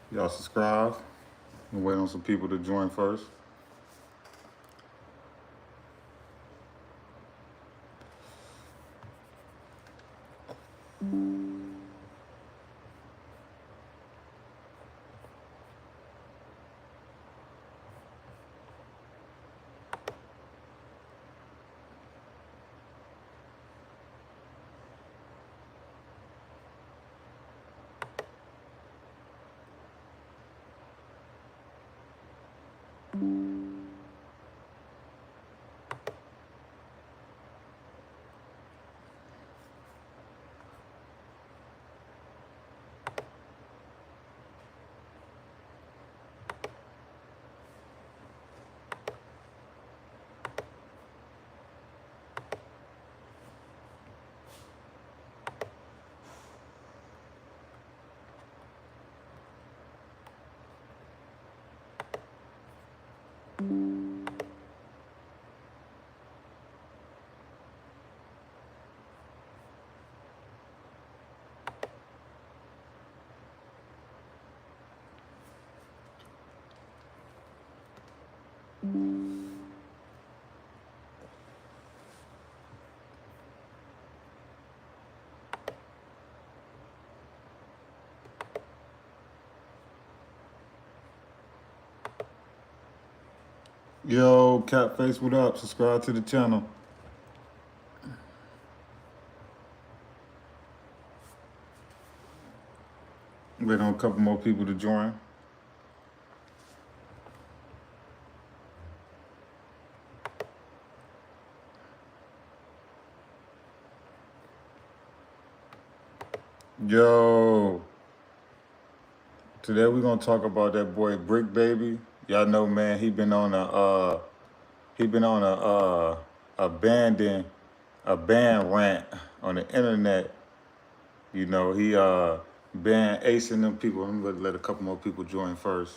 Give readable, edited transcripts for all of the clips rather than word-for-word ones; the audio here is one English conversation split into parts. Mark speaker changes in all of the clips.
Speaker 1: Y'all subscribe. I'm waiting on some people to join first. Yo, Catface, what up? Subscribe to the channel. Waiting on a couple more people to join. Yo, today we're gonna talk about that boy Bricc, baby. Y'all know, man, he been on a band rant on the internet. You know, he banned acing them people. I'm gonna let a couple more people join first.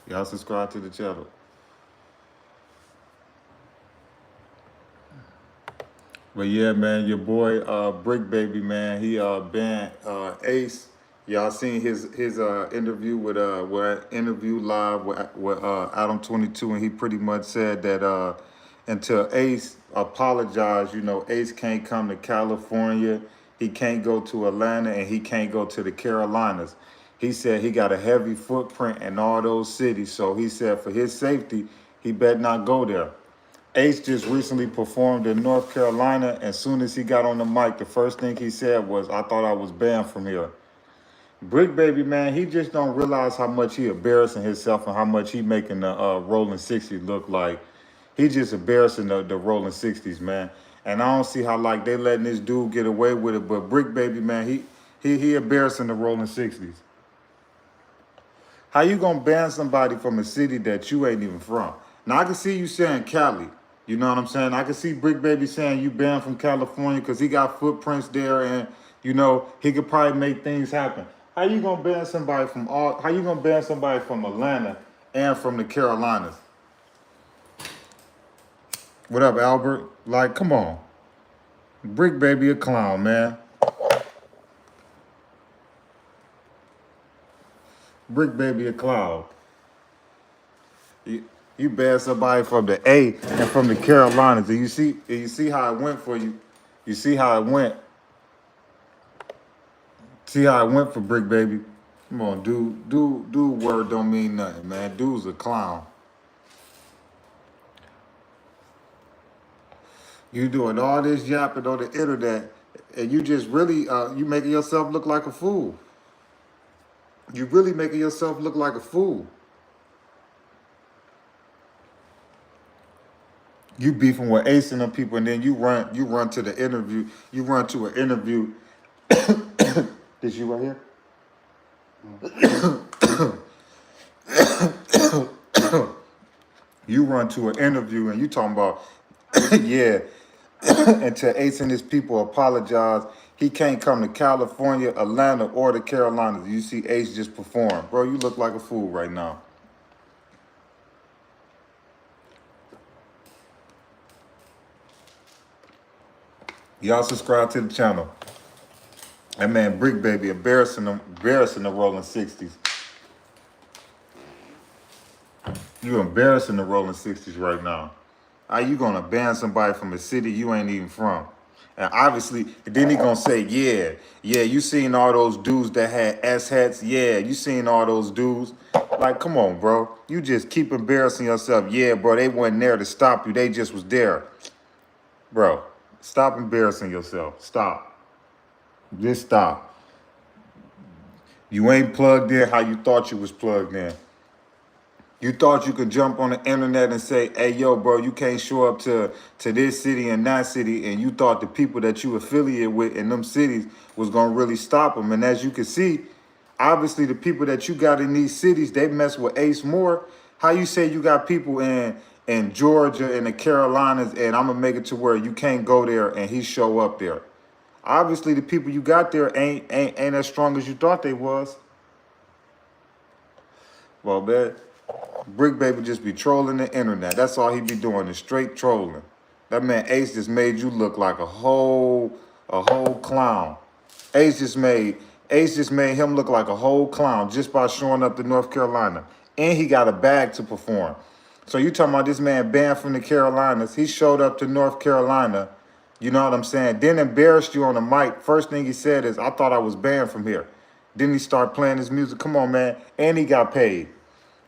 Speaker 1: Y'all subscribe to the channel. But yeah, man, your boy Bricc, baby, man, he banned Ace. Y'all seen his interview with interview live with Adam 22, and he pretty much said that until Ace apologized, you know, Ace can't come to California, he can't go to Atlanta, and he can't go to the Carolinas. He said he got a heavy footprint in all those cities, so he said for his safety, he better not go there. Ace just recently performed in North Carolina. As soon as he got on the mic, the first thing he said was, "I thought I was banned from here." Bricc, baby, man, he just don't realize how much he embarrassing himself and how much he making the Rolling 60s look like. He just embarrassing the Rolling 60s, man. And I don't see how like they letting this dude get away with it. But Bricc, baby, man, he embarrassing the Rolling 60s. How you gonna ban somebody from a city that you ain't even from? Now I can see you saying Cali. You know what I'm saying? I can see Bricc, baby, saying you banned from California because he got footprints there, and you know he could probably make things happen. How you gonna ban somebody from How you gonna ban somebody from Atlanta and from the Carolinas? What up, Albert? Like, come on, Bricc, baby, a clown, man. Bricc, baby, a clown. You banned somebody from the A and from the Carolinas, and you see how it went for you. You see how it went. See how it went for Bricc, baby. Come on, dude. Word don't mean nothing, man. Dude's a clown. You doing all this yapping on the internet, and you just really you making yourself look like a fool. You really making yourself look like a fool. You beefing with Ace and them people, and then you run to the interview. You run to an interview. This you right here? You run to an interview and you talking about, yeah, until Ace and his people apologize, he can't come to California, Atlanta, or the Carolinas. You see Ace just perform. Bro, you look like a fool right now. Y'all subscribe to the channel. That man Bricc Baby embarrassing the Rolling 60s. You embarrassing the Rolling 60s right now. How you gonna ban somebody from a city you ain't even from? And obviously, then he gonna say, yeah, you seen all those dudes that had S hats? Yeah, you seen all those dudes? Like, come on, bro. You just keep embarrassing yourself. Yeah, bro, they wasn't there to stop you. They just was there. Bro, stop embarrassing yourself. Stop. Just stop. You ain't plugged in how you thought you was plugged in. You thought you could jump on the internet and say, hey, yo, bro, you can't show up to this city and that city, and you thought the people that you affiliate with in them cities was going to really stop them. And as you can see, obviously the people that you got in these cities, they mess with Ace more. How you say you got people in Georgia and the Carolinas, and I'm going to make it to where you can't go there and he show up there? Obviously, the people you got there ain't as strong as you thought they was. Well, man, Bricc Baby just be trolling the internet. That's all he be doing is straight trolling. That man Ace just made you look like a whole clown. Ace just made him look like a whole clown just by showing up to North Carolina. And he got a bag to perform. So you talking about this man banned from the Carolinas. He showed up to North Carolina, you know what I'm saying? Then embarrassed you on the mic. First thing he said is, I thought I was banned from here. Then he started playing his music. Come on, man. And he got paid.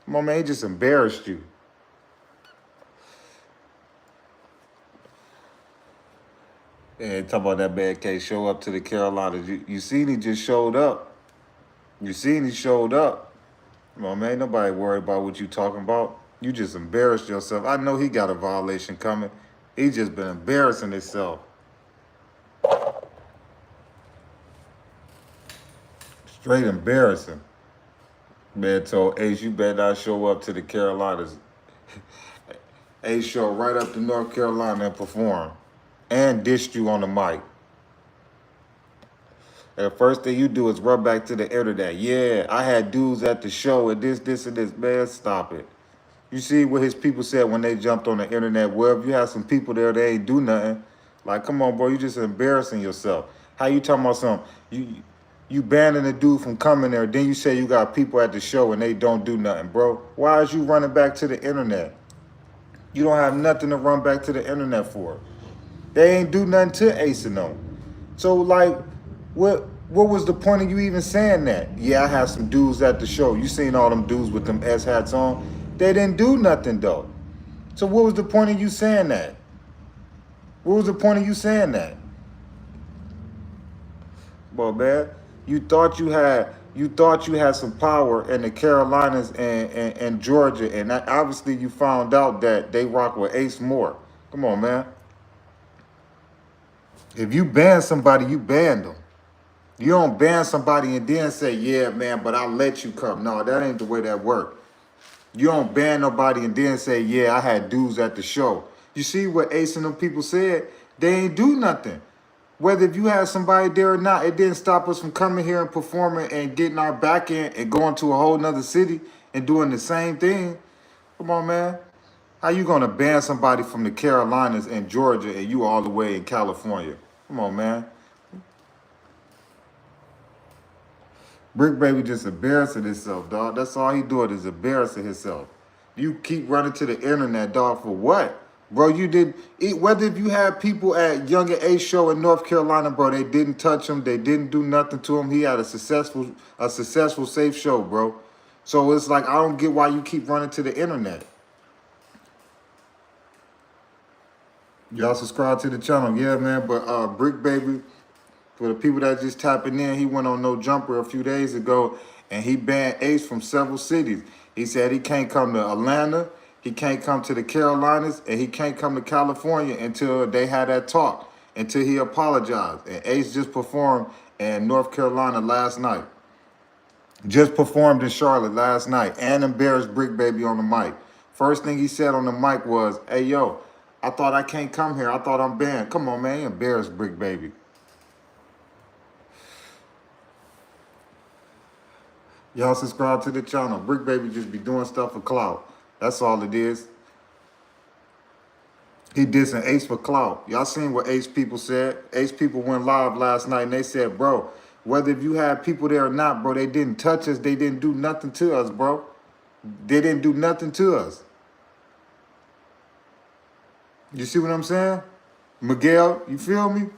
Speaker 1: Come on, man, he just embarrassed you. And talk about that bad case, show up to the Carolinas. You seen he just showed up. You seen he showed up. Come on, man, ain't nobody worried about what you talking about. You just embarrassed yourself. I know he got a violation coming. He just been embarrassing himself. Straight embarrassing. Man told Ace, you better not show up to the Carolinas. Ace showed right up to North Carolina and perform. And dished you on the mic. And the first thing you do is run back to the internet. Yeah, I had dudes at the show and this, and this. Man, stop it. You see what his people said when they jumped on the internet. Well, if you have some people there, they ain't do nothing. Like, come on, bro, you just embarrassing yourself. How you talking about something? You banning a dude from coming there, then you say you got people at the show and they don't do nothing, bro. Why is you running back to the internet? You don't have nothing to run back to the internet for. They ain't do nothing to Ace and them. So, like, what was the point of you even saying that? Yeah, I have some dudes at the show. You seen all them dudes with them S hats on? They didn't do nothing, though. So what was the point of you saying that? What was the point of you saying that? Well, man, you thought you had some power in the Carolinas and Georgia, and that, obviously you found out that they rock with Ace more. Come on, man. If you ban somebody, you ban them. You don't ban somebody and then say, yeah, man, but I'll let you come. No, that ain't the way that works. You don't ban nobody and then say, yeah, I had dudes at the show. You see what Ace and them people said? They ain't do nothing. Whether if you had somebody there or not, it didn't stop us from coming here and performing and getting our back end and going to a whole nother city and doing the same thing. Come on, man. How you gonna ban somebody from the Carolinas and Georgia and you all the way in California? Come on, man. Bricc Baby just embarrassing himself, dog. That's all he doing is embarrassing himself. You keep running to the internet, dog, for what? Bro, you did whether if you had people at Young and Ace show in North Carolina, bro, they didn't touch him, they didn't do nothing to him. He had a successful, safe show, bro. So it's like I don't get why you keep running to the internet. Y'all subscribe to the channel, yeah, man. But Bricc Baby, for the people that just tapping in, he went on No Jumper a few days ago, and he banned Ace from several cities. He said he can't come to Atlanta, he can't come to the Carolinas, and he can't come to California until they had that talk, until he apologized. And Ace just performed in North Carolina last night. Just performed in Charlotte last night and embarrassed Bricc Baby on the mic. First thing he said on the mic was, hey, yo, I thought I can't come here. I thought I'm banned. Come on, man. He embarrassed Bricc Baby. Y'all subscribe to the channel. Bricc Baby just be doing stuff for clout. That's all it is. He dissing Ace for clout. Y'all seen what Ace people said? Ace people went live last night and they said, bro, Whether if you had people there or not, bro, they didn't touch us. They didn't do nothing to us, bro. They didn't do nothing to us. You see what I'm saying? Miguel, you feel me?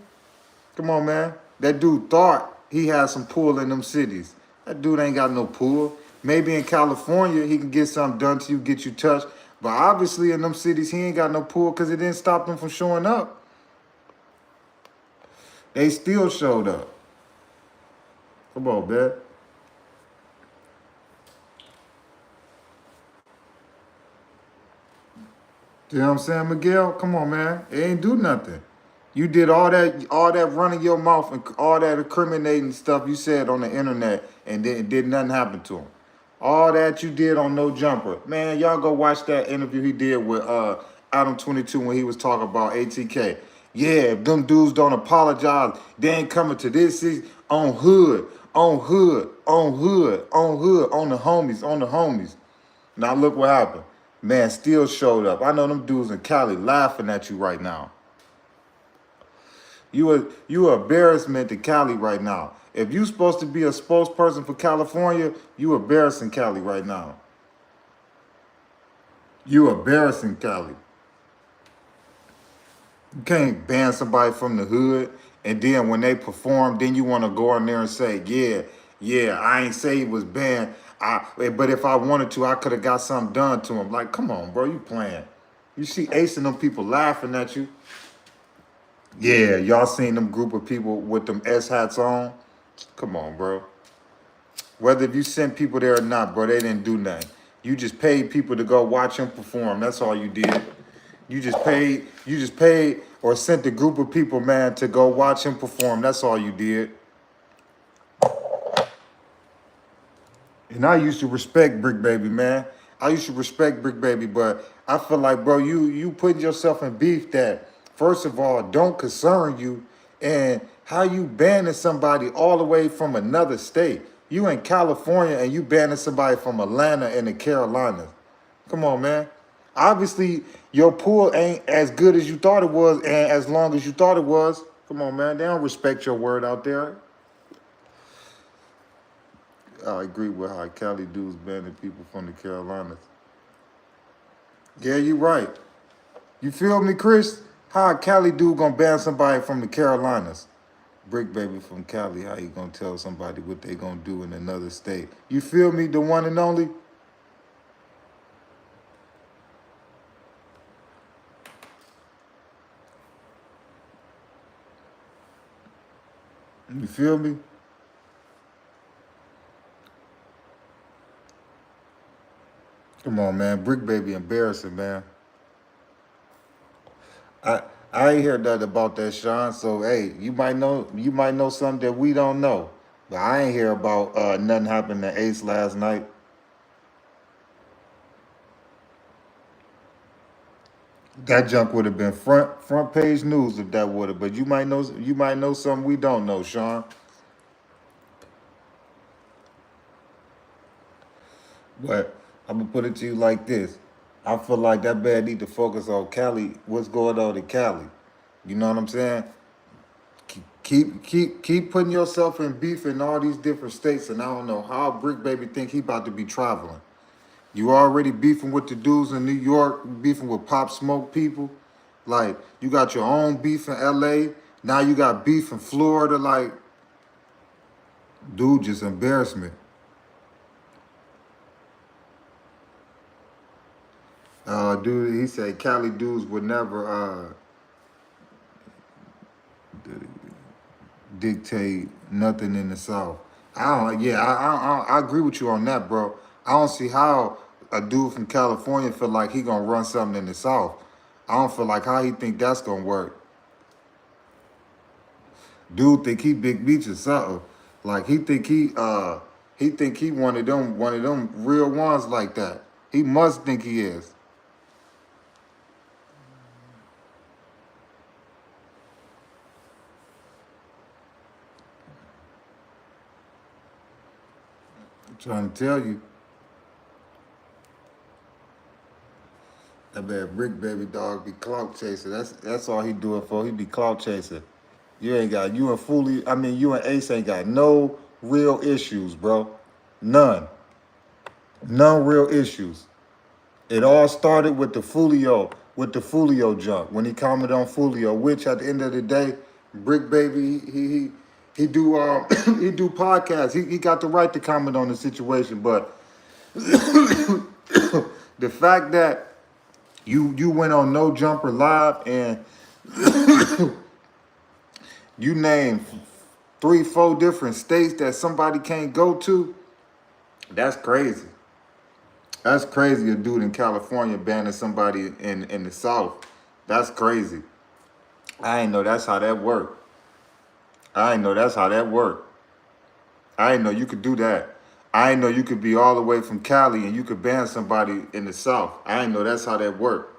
Speaker 1: Come on, man. That dude thought he had some pull in them cities. That dude ain't got no pull. Maybe in California, he can get something done to you, get you touched. But obviously in them cities, he ain't got no pull because it didn't stop them from showing up. They still showed up. Come on, man. You know what I'm saying, Miguel? Come on, man. It ain't do nothing. You did all that running your mouth and all that incriminating stuff you said on the internet, and then did nothing happen to him. All that you did on No Jumper, man. Y'all go watch that interview he did with Adam 22 when he was talking about ATK. Yeah, if them dudes don't apologize, they ain't coming to this city on hood, on hood, on hood, on hood, on the homies, on the homies. Now look what happened. Man still showed up. I know them dudes in Cali laughing at you right now. You a embarrassment to Cali right now. If you supposed to be a spokesperson for California, you embarrassing Cali right now. You embarrassing Cali. You can't ban somebody from the hood and then when they perform, then you want to go in there and say, yeah, I ain't say he was banned. But if I wanted to, I could have got something done to him. Like, come on, bro, you playing. You see Ace and them people laughing at you. Yeah, y'all seen them group of people with them S hats on? Come on, bro. Whether if you sent people there or not, bro, they didn't do nothing. You just paid people to go watch him perform. That's all you did. You just paid or sent a group of people, man, to go watch him perform. That's all you did. And I used to respect Bricc Baby, man. I used to respect Bricc Baby, but I feel like, bro, you putting yourself in beef that, first of all, don't concern you, and how you banning somebody all the way from another state. You in California and you banning somebody from Atlanta and the Carolinas. Come on, man. Obviously, your pool ain't as good as you thought it was and as long as you thought it was. Come on, man. They don't respect your word out there. I agree with how Cali dudes banning people from the Carolinas. Yeah, you right. You feel me, Chris? How a Cali dude gonna ban somebody from the Carolinas? Bricc Baby from Cali, how you gonna tell somebody what they gonna do in another state? You feel me, the one and only? You feel me? Come on, man. Bricc Baby embarrassing, man. I I ain't heard nothing about that, Sean. So hey, you might know something that we don't know. But I ain't hear about nothing happened to Ace last night. That junk would have been front page news if that would have. But you might know something we don't know, Sean. But I'm gonna put it to you like this. I feel like that bad need to focus on Cali. What's going on in Cali? You know what I'm saying? Keep putting yourself in beef in all these different states, and I don't know how Bricc Baby think he about to be traveling. You already beefing with the dudes in New York, beefing with Pop Smoke people. Like you got your own beef in LA. Now you got beef in Florida. Like, dude, just embarrassment. Dude, he said Cali dudes would never dictate nothing in the South. I don't. Yeah, I agree with you on that, bro. I don't see how a dude from California feel like he gonna run something in the South. I don't feel like how he think that's gonna work. Dude think he Big Beach or something. Like he think he one of them real ones like that. He must think he is. I'm trying to tell you. That bad Bricc Baby dog be clout chaser. That's all he do it for. He be clout chaser. You ain't got, you and Fully, I mean, you and Ace ain't got no real issues, bro. None. None real issues. It all started with the Fulio junk, when he commented on Fulio, which at the end of the day, Bricc Baby, he do he do podcasts. He got the right to comment on the situation, but the fact that you went on No Jumper Live and you named 3, 4 different states that somebody can't go to, that's crazy. That's crazy, a dude in California banning somebody in the South. That's crazy. I ain't know that's how that worked. I ain't know that's how that worked. I ain't know you could do that. I ain't know you could be all the way from Cali and you could ban somebody in the South. I ain't know that's how that worked.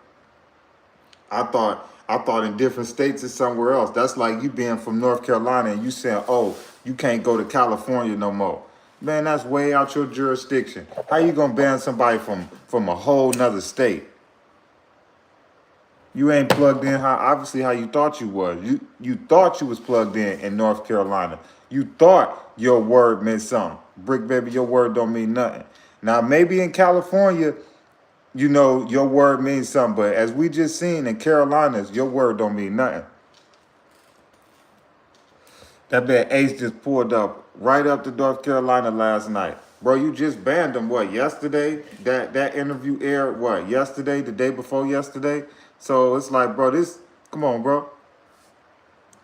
Speaker 1: I thought in different states or somewhere else. That's like you being from North Carolina and you saying, oh, you can't go to California no more. Man, that's way out your jurisdiction. How you gonna ban somebody from a whole nother state? You ain't plugged in how you thought you was. You thought you was plugged in North Carolina. You thought your word meant something. Bricc Baby, your word don't mean nothing. Now maybe in California, you know, your word means something, but as we just seen in Carolinas, your word don't mean nothing. That bad Ace just pulled up right up to North Carolina last night. Bro, you just banned him, what, yesterday? That interview aired, what, yesterday, the day before yesterday? So it's like, bro, come on, bro.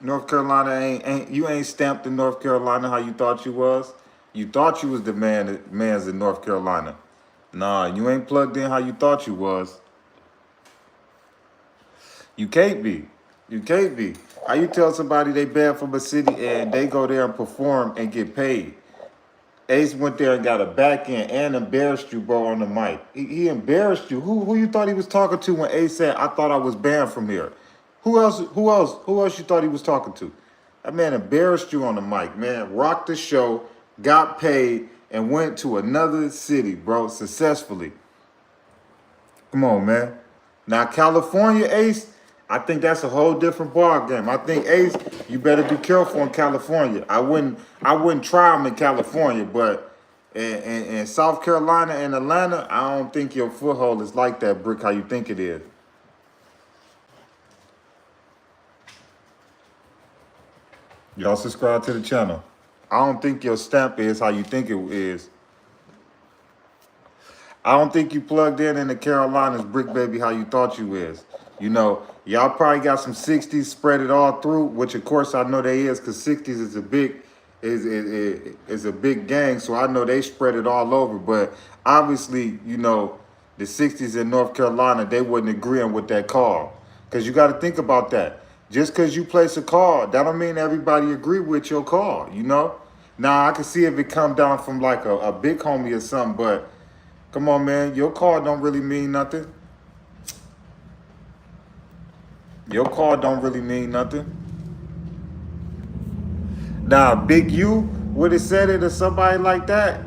Speaker 1: North Carolina you ain't stamped in North Carolina how you thought you was. You thought you was the man's in North Carolina. Nah, you ain't plugged in how you thought you was. You can't be. You can't be. How you tell somebody they banned from a city and they go there and perform and get paid? Ace went there and got a back end and embarrassed you, bro, on the mic. He embarrassed you. Who you thought he was talking to when Ace said, I thought I was banned from here? Who else you thought he was talking to? That man embarrassed you on the mic, man. Rocked the show, got paid, and went to another city, bro, successfully. Come on, man. Now, California, Ace, I think that's a whole different ball game. I think, Ace, you better be careful in California. I wouldn't try him in California, but in South Carolina and Atlanta, I don't think your foothold is like that, Bricc, how you think it is. Y'all subscribe to the channel. I don't think your stamp is how you think it is. I don't think you plugged in the Carolinas, Bricc Baby, how you thought you is. You know, y'all probably got some 60s spread it all through, which of course I know they is, because 60s is a big gang, so I know they spread it all over. But obviously, you know, the 60s in North Carolina, they wasn't agreeing with that call. Because you got to think about that. Just because you place a call, that don't mean everybody agree with your call, you know? Now, I can see if it come down from like a big homie or something, but come on, man, your call don't really mean nothing. Your call don't really mean nothing. Now, Big U would have said it to somebody like that.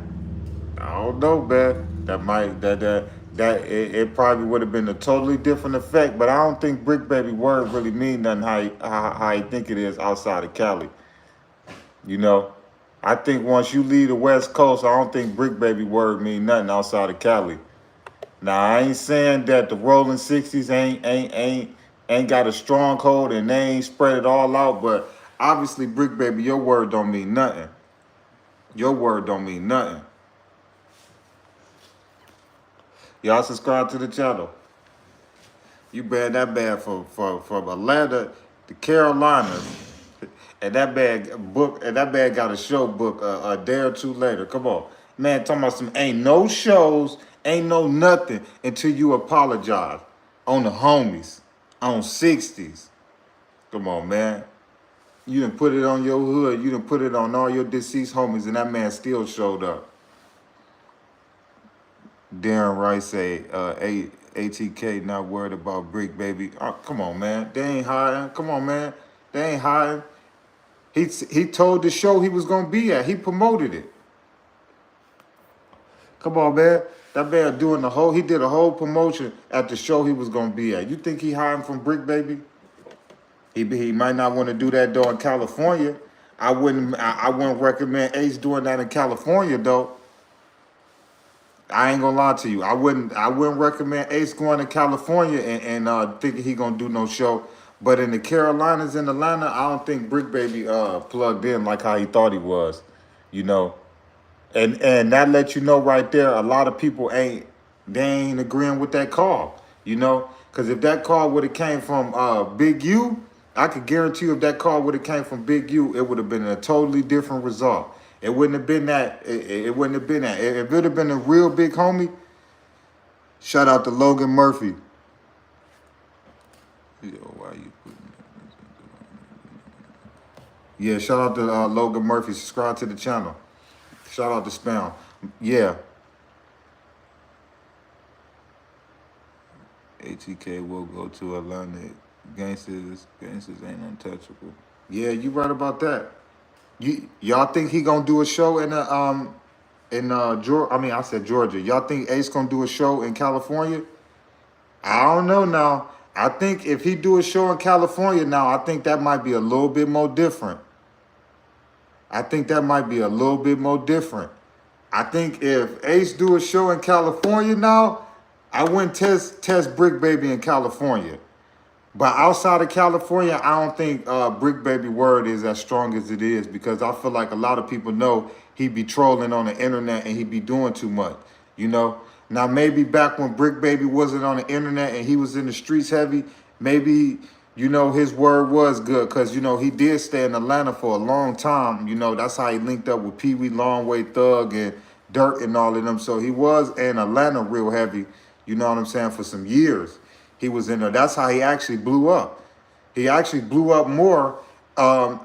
Speaker 1: I don't know, man. It probably would have been a totally different effect. But I don't think Bricc Baby word really mean nothing how you think it is outside of Cali. You know, I think once you leave the West Coast, I don't think Bricc Baby word mean nothing outside of Cali. Now I ain't saying that the Rolling 60s ain't got a stronghold and they ain't spread it all out, but obviously, Bricc Baby, your word don't mean nothing. Your word don't mean nothing. Y'all subscribe to the channel. You banned that bad from Atlanta to Carolinas, and that bad got a show book a day or two later. Come on, man, talking about some ain't no shows, ain't no nothing until you apologize on the homies, on 60s. Come on, man. You done put it on your hood. You done put it on all your deceased homies, and that man still showed up. Darren Rice say, ATK not worried about Bricc Baby. Oh, come on, man. They ain't hiding. Come on, man. They ain't hiding. He told the show he was going to be at. He promoted it. Come on, man. That man he did a whole promotion at the show he was going to be at. You think he hiding from Bricc Baby? He might not want to do that though in California. I wouldn't recommend Ace doing that in California though. I ain't gonna lie to you. I wouldn't recommend Ace going to California and thinking he gonna do no show. But in the Carolinas and Atlanta, I don't think Brick Baby plugged in like how he thought he was. You know. And that lets you know right there, a lot of people ain't agreeing with that call, you know, because if that call would have came from Big U, I could guarantee you if that call would have came from Big U, it would have been a totally different result. It wouldn't have been that. It wouldn't have been that. If it would have been a real big homie, shout out to Logan Murphy. Yo, why you putting Yeah, shout out to Logan Murphy. Subscribe to the channel. Shout out to Spam. Yeah. ATK will go to Atlanta. Gangsters ain't untouchable. Yeah, you right about that. Y'all think he gonna do a show in Georgia? I mean, I said Georgia. Y'all think Ace gonna do a show in California? I don't know now. I think if he do a show in California now, I think that might be a little bit more different. I think that might be a little bit more different. I think if Ace do a show in California now, I wouldn't test Brick Baby in California. But outside of California, I don't think Brick Baby word is as strong as it is because I feel like a lot of people know he be trolling on the internet and he be doing too much, you know? Now, maybe back when Brick Baby wasn't on the internet and he was in the streets heavy, maybe, you know, his word was good because, you know, he did stay in Atlanta for a long time. You know, that's how he linked up with Pee Wee Longway Thug and Dirt and all of them. So he was in Atlanta real heavy, you know what I'm saying, for some years. He was in there. That's how he actually blew up. He actually blew up more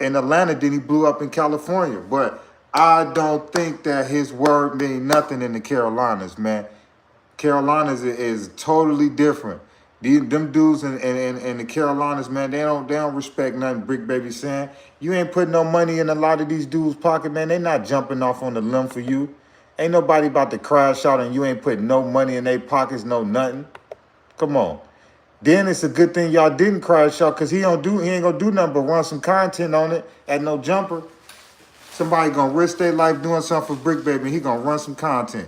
Speaker 1: in Atlanta than he blew up in California. But I don't think that his word means nothing in the Carolinas, man. Carolinas is totally different. Them dudes in the Carolinas, man, they don't respect nothing Brick Baby saying. You ain't putting no money in a lot of these dudes' pocket, man. They not jumping off on the limb for you. Ain't nobody about to crash out and you ain't putting no money in their pockets, no nothing. Come on. Then it's a good thing y'all didn't crash out because he ain't gonna do nothing but run some content on it at no jumper. Somebody gonna risk their life doing something for Brick Baby and he gonna run some content.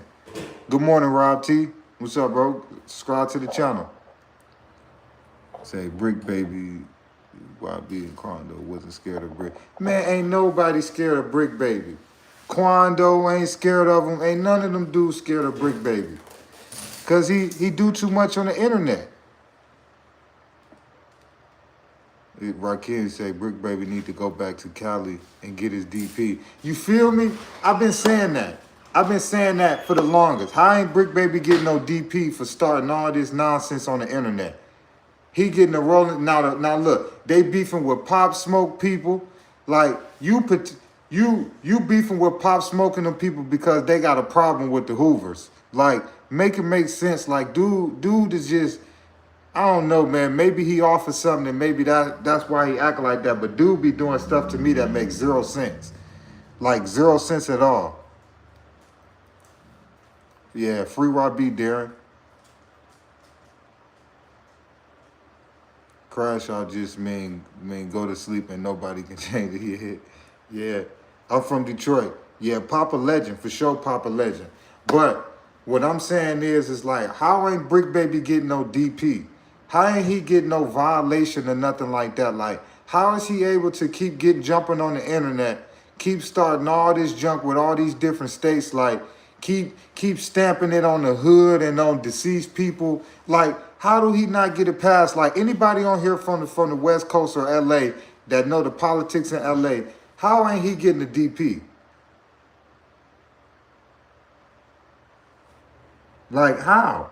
Speaker 1: Good morning, Rob T. What's up, bro? Subscribe to the channel. Say Brick Baby, YB and Quando wasn't scared of Brick. Man, ain't nobody scared of Brick Baby. Quando ain't scared of him. Ain't none of them dudes scared of Brick Baby. Cause he do too much on the internet. Rakim say Brick Baby need to go back to Cali and get his DP. You feel me? I've been saying that. I've been saying that for the longest. How ain't Brick Baby getting no DP for starting all this nonsense on the internet? He getting a rolling now. Look, they beefing with Pop Smoke people. Like you beefing with Pop Smoking them people because they got a problem with the Hoovers. Like make it make sense. Like dude is just. I don't know, man. Maybe he offers something and maybe that's why he act like that. But dude be doing stuff to me that makes 0 sense. Like 0 sense at all. Yeah, free Rob B, Darren. Crash out just mean go to sleep and nobody can change it. Yeah. I'm from Detroit. Yeah, Papa Legend, for sure Papa Legend. But what I'm saying is like, how ain't Brick Baby getting no DP? How ain't he getting no violation or nothing like that? Like, how is he able to keep jumping on the internet, keep starting all this junk with all these different states, like keep stamping it on the hood and on deceased people? Like, how do he not get it past? Like anybody on here from the West Coast or LA that know the politics in LA, how ain't he getting the DP? Like how?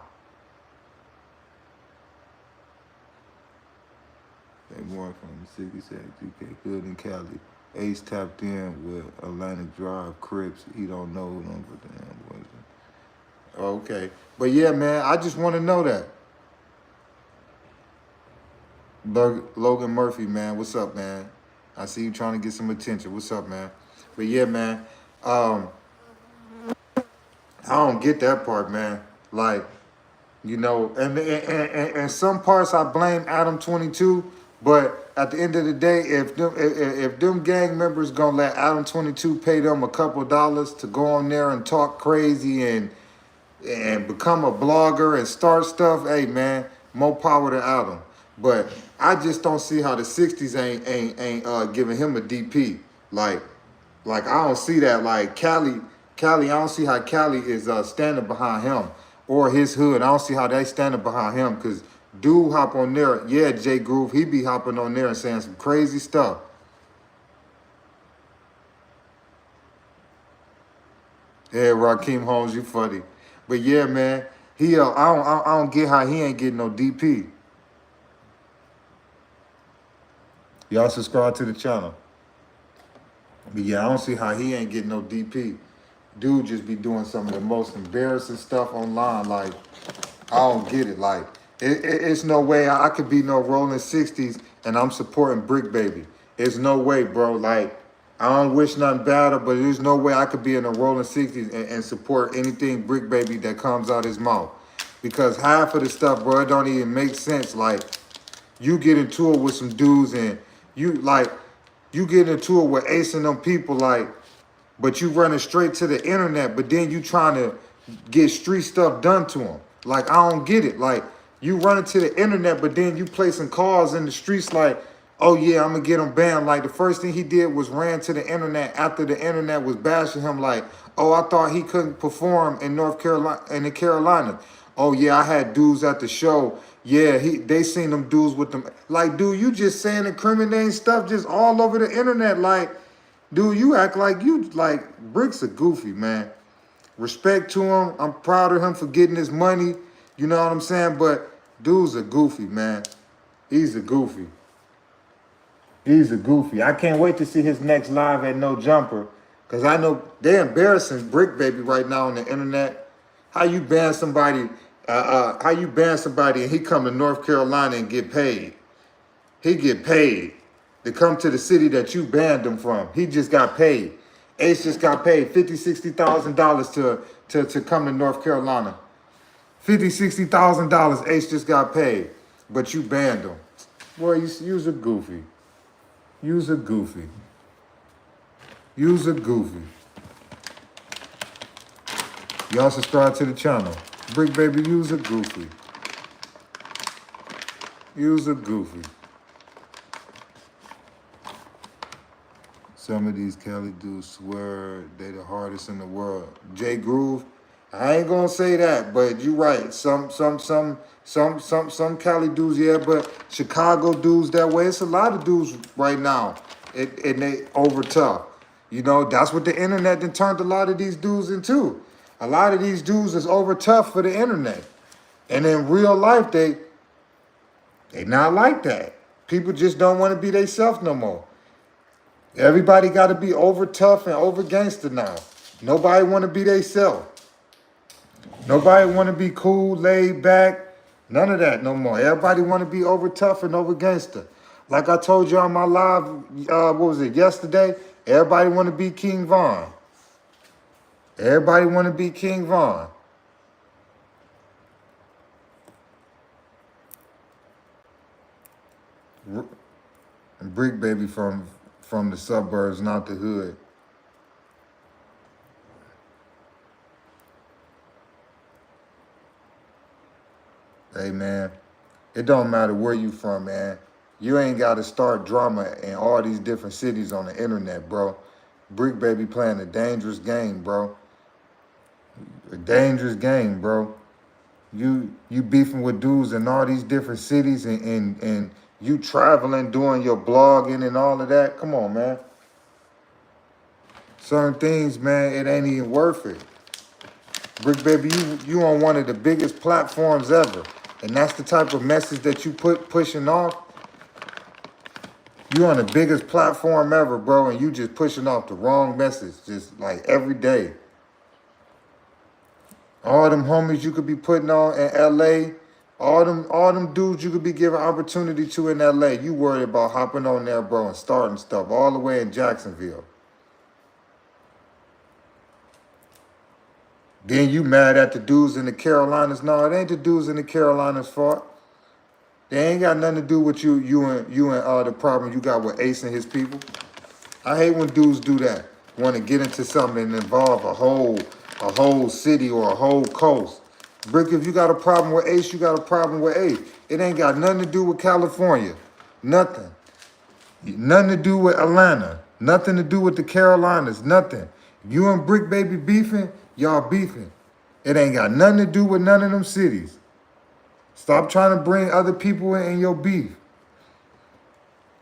Speaker 1: They more from the city said GK good in Cali. Ace tapped in with Atlantic Drive Crips. He don't know them, but damn wasn't. Okay. But yeah, man, I just want to know that. Logan Murphy, man, what's up, man? I see you trying to get some attention. What's up, man? But yeah, man, I don't get that part, man. Like, you know, and some parts I blame Adam 22, but at the end of the day, if them gang members gonna let Adam 22 pay them a couple dollars to go on there and talk crazy and become a blogger and start stuff, hey man, more power to Adam. But I just don't see how the 60s ain't giving him a DP. Like I don't see that. Like Cali, I don't see how Cali is standing behind him or his hood. I don't see how they standing behind him because dude hop on there. Yeah, Jay Groove, he be hopping on there and saying some crazy stuff. Yeah, Raheem Holmes, you funny. But yeah, man, I don't get how he ain't getting no DP. Y'all subscribe to the channel. But yeah, I don't see how he ain't getting no DP. Dude just be doing some of the most embarrassing stuff online. Like, I don't get it. Like, it's no way I could be no rolling 60s and I'm supporting Bricc Baby. It's no way, bro. Like, I don't wish nothing bad, but there's no way I could be in a rolling 60s and support anything Bricc Baby that comes out his mouth. Because half of the stuff, bro, it don't even make sense. Like, you get into it with some dudes and you get into it with Ace and them people, like, but you running straight to the internet, but then you trying to get street stuff done to them. Like, I don't get it. Like, you running to the internet, but then you placing calls in the streets like, oh yeah, I'm gonna get him banned. Like, the first thing he did was ran to the internet after the internet was bashing him like, oh, I thought he couldn't perform in North Carolina, in the Carolinas. Oh yeah, I had dudes at the show. Yeah, they seen them dudes with them. Like, dude, you just saying incriminating stuff just all over the internet. Like, dude, you act like Brick's a goofy, man. Respect to him. I'm proud of him for getting his money. You know what I'm saying? But dude's a goofy, man. He's a goofy. He's a goofy. I can't wait to see his next live at No Jumper. Because I know they're embarrassing Bricc Baby right now on the internet. How you ban somebody, and he come to North Carolina and get paid? He get paid to come to the city that you banned him from. He just got paid. Ace just got paid $50,000, $60,000 to come to North Carolina. $50,000, $60,000 Ace just got paid, but you banned him. Boy, you's a goofy. You's a goofy. You's a goofy. Y'all subscribe to the channel. Bricc Baby, you's a goofy. You's a goofy. Some of these Cali dudes swear they the hardest in the world. Jay Groove, I ain't gonna say that, but you right. Some Cali dudes, yeah, but Chicago dudes that way. It's a lot of dudes right now, and they over tough. You know, that's what the internet then turned a lot of these dudes into. A lot of these dudes is over tough for the internet, and in real life they not like that. People just don't want to be themselves no more. Everybody got to be over tough and over gangster now. Nobody want to be themselves. Nobody want to be cool, laid back. None of that no more. Everybody want to be over tough and over gangster. Like I told you on my live, what was it, yesterday? Everybody want to be King Von. Everybody want to be King Von. Bricc Baby from the suburbs, not the hood. Hey, man, it don't matter where you from, man. You ain't got to start drama in all these different cities on the internet, bro. Bricc Baby playing a dangerous game, bro. A dangerous game, bro. You beefing with dudes in all these different cities and you traveling, doing your blogging and all of that. Come on, man. Certain things, man, it ain't even worth it. Bricc Baby, you on one of the biggest platforms ever. And that's the type of message that you pushing off. You on the biggest platform ever, bro, and you just pushing off the wrong message, just like every day. All them homies you could be putting on in LA, all them dudes you could be giving opportunity to in LA, you worried about hopping on there, bro, and starting stuff all the way in Jacksonville. Then you mad at the dudes in the Carolinas. No, it ain't the dudes in the Carolinas' fault. They ain't got nothing to do with you and the problem you got with Ace and his people. I hate when dudes do that. Want to get into something and involve a whole city or a whole coast. Bricc, if you got a problem with Ace, you got a problem with Ace. It ain't got nothing to do with California. Nothing. Nothing to do with Atlanta. Nothing to do with the Carolinas. Nothing. You and Bricc baby beefing, y'all beefing. It ain't got nothing to do with none of them cities. Stop trying to bring other people in your beef.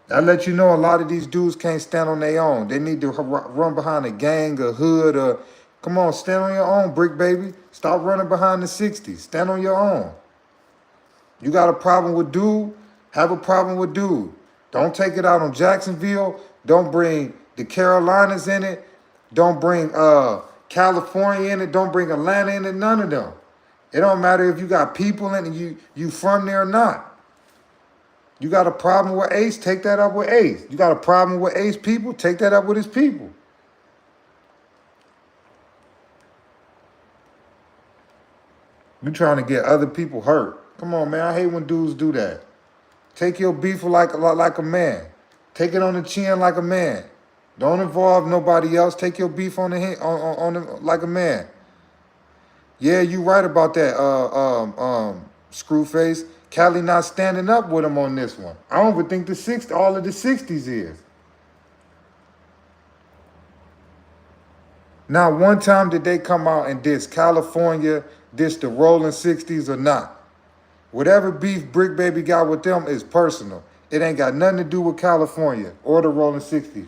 Speaker 1: I let you know a lot of these dudes can't stand on their own. They need to run behind a gang, a hood, or come on, stand on your own, Bricc baby. Stop running behind the 60s. Stand on your own. You got a problem with dude? Have a problem with dude. Don't take it out on Jacksonville. Don't bring the Carolinas in it. Don't bring California in it. Don't bring Atlanta in it. None of them. It don't matter if you got people in it, you from there or not. You got a problem with Ace, take that up with Ace. You got a problem with Ace people, take that up with his people. You trying to get other people hurt. Come on, man. I hate when dudes do that. Take your beef like a man. Take it on the chin like a man. Don't involve nobody else. Take your beef on like a man. Yeah, you right about that, Screwface. Cali not standing up with him on this one. I don't even think all of the 60s is. Now, one time did they come out and diss California, diss the rolling 60s or not? Whatever beef Bricc baby got with them is personal. It ain't got nothing to do with California or the rolling 60s.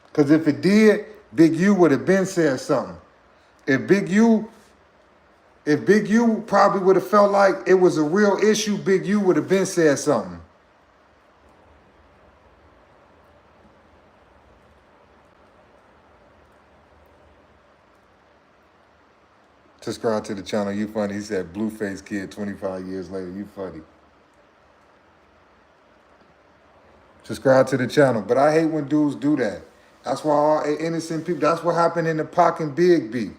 Speaker 1: Because if it did, Big U would have been said something. If Big U probably would have felt like it was a real issue, Big U would have been said something. Subscribe to the channel. You funny. He said, Blueface kid 25 years later. You funny. Subscribe to the channel. But I hate when dudes do that. That's why all innocent people, that's what happened in the Pac and Big beef.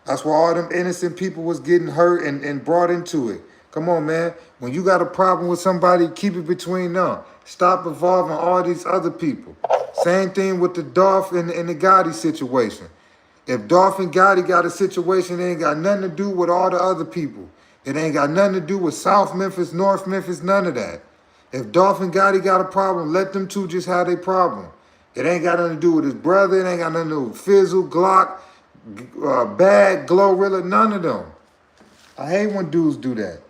Speaker 1: That's why all them innocent people was getting hurt and brought into it. Come on, man. When you got a problem with somebody, keep it between them. Stop involving all these other people. Same thing with the Dolph and the Gotti situation. If Dolph and Gotti got a situation, it ain't got nothing to do with all the other people. It ain't got nothing to do with South Memphis, North Memphis, none of that. If Dolph and Gotti got a problem, let them two just have their problem. It ain't got nothing to do with his brother. It ain't got nothing to do with Fizzle, Glock, Bad, Glorilla, none of them. I hate when dudes do that.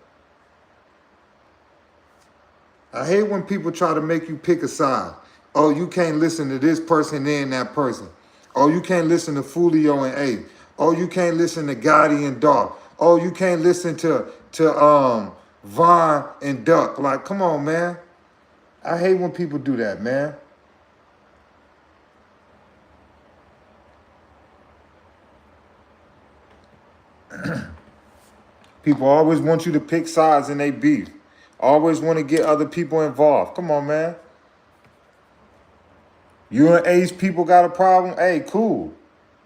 Speaker 1: I hate when people try to make you pick a side. Oh, you can't listen to this person and that person. Oh, you can't listen to Fulio and A. Oh, you can't listen to Gotti and Dolph. Oh, you can't listen to Von and Duck. Like, come on, man. I hate when people do that, man. People always want you to pick sides in their beef. Always want to get other people involved. Come on, man. You and Ace people got a problem? Hey, cool.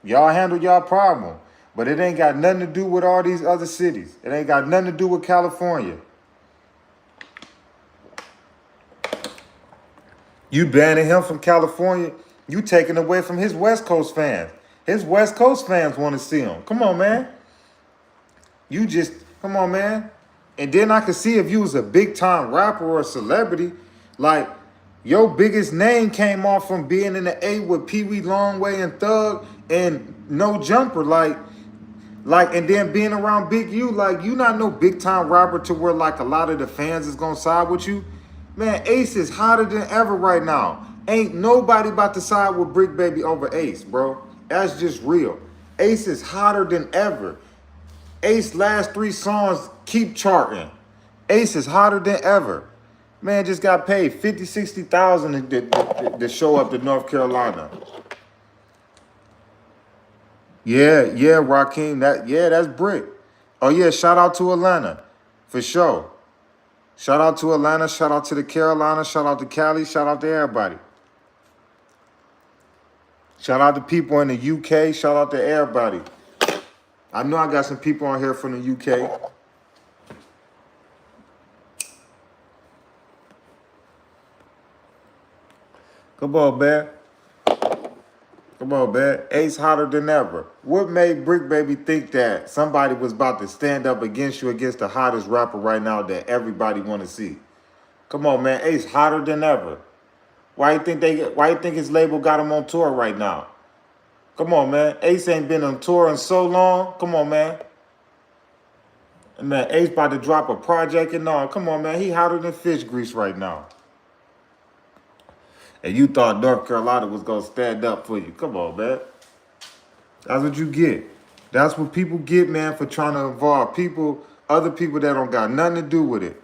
Speaker 1: Y'all handle y'all problem. But it ain't got nothing to do with all these other cities. It ain't got nothing to do with California. You banning him from California, you taking away from his West Coast fans. His West Coast fans want to see him. Come on, man. Come on, man. And then I could see if you was a big-time rapper or a celebrity, like, your biggest name came off from being in the A with Pee Wee Longway and Thug and No Jumper, like, and then being around Big U, like, you not no big-time rapper to where, like, a lot of the fans is gonna side with you. Man, Ace is hotter than ever right now. Ain't nobody about to side with Bricc baby over Ace, bro. That's just real. Ace is hotter than ever. Ace last 3 songs keep charting. Ace is hotter than ever. Man just got paid $50,000, $60,000 to show up to North Carolina. Yeah, Rakeem. That's Bricc. Oh yeah, shout out to Atlanta. For sure. Shout out to Atlanta, shout out to the Carolinas, shout out to Cali, shout out to everybody. Shout out to people in the UK, shout out to everybody. I know I got some people on here from the UK. Come on, man. Come on, man. Ace hotter than ever. What made Bricc Baby think that somebody was about to stand up against you against the hottest rapper right now that everybody want to see? Come on, man. Ace hotter than ever. Why you think his label got him on tour right now? Come on, man. Ace ain't been on tour in so long. Come on, man. And man, Ace about to drop a project and all. Come on, man. He hotter than fish grease right now. And you thought North Carolina was gonna stand up for you. Come on, man. That's what you get. That's what people get, man, for trying to involve people, other people that don't got nothing to do with it.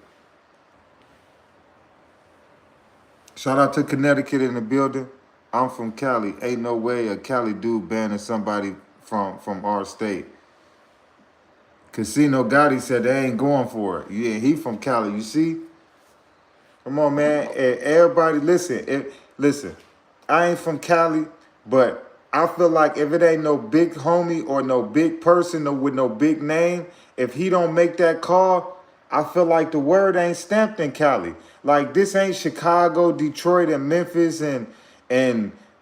Speaker 1: Shout out to Connecticut in the building. I'm from Cali. Ain't no way a Cali dude banning somebody from our state. Casino Gotti said they ain't going for it. Yeah, he from Cali. You see? Come on, man. Everybody, listen. I ain't from Cali, but I feel like if it ain't no big homie or no big person with no big name, if he don't make that call, I feel like the word ain't stamped in Cali. Like this ain't Chicago, Detroit, and Memphis, and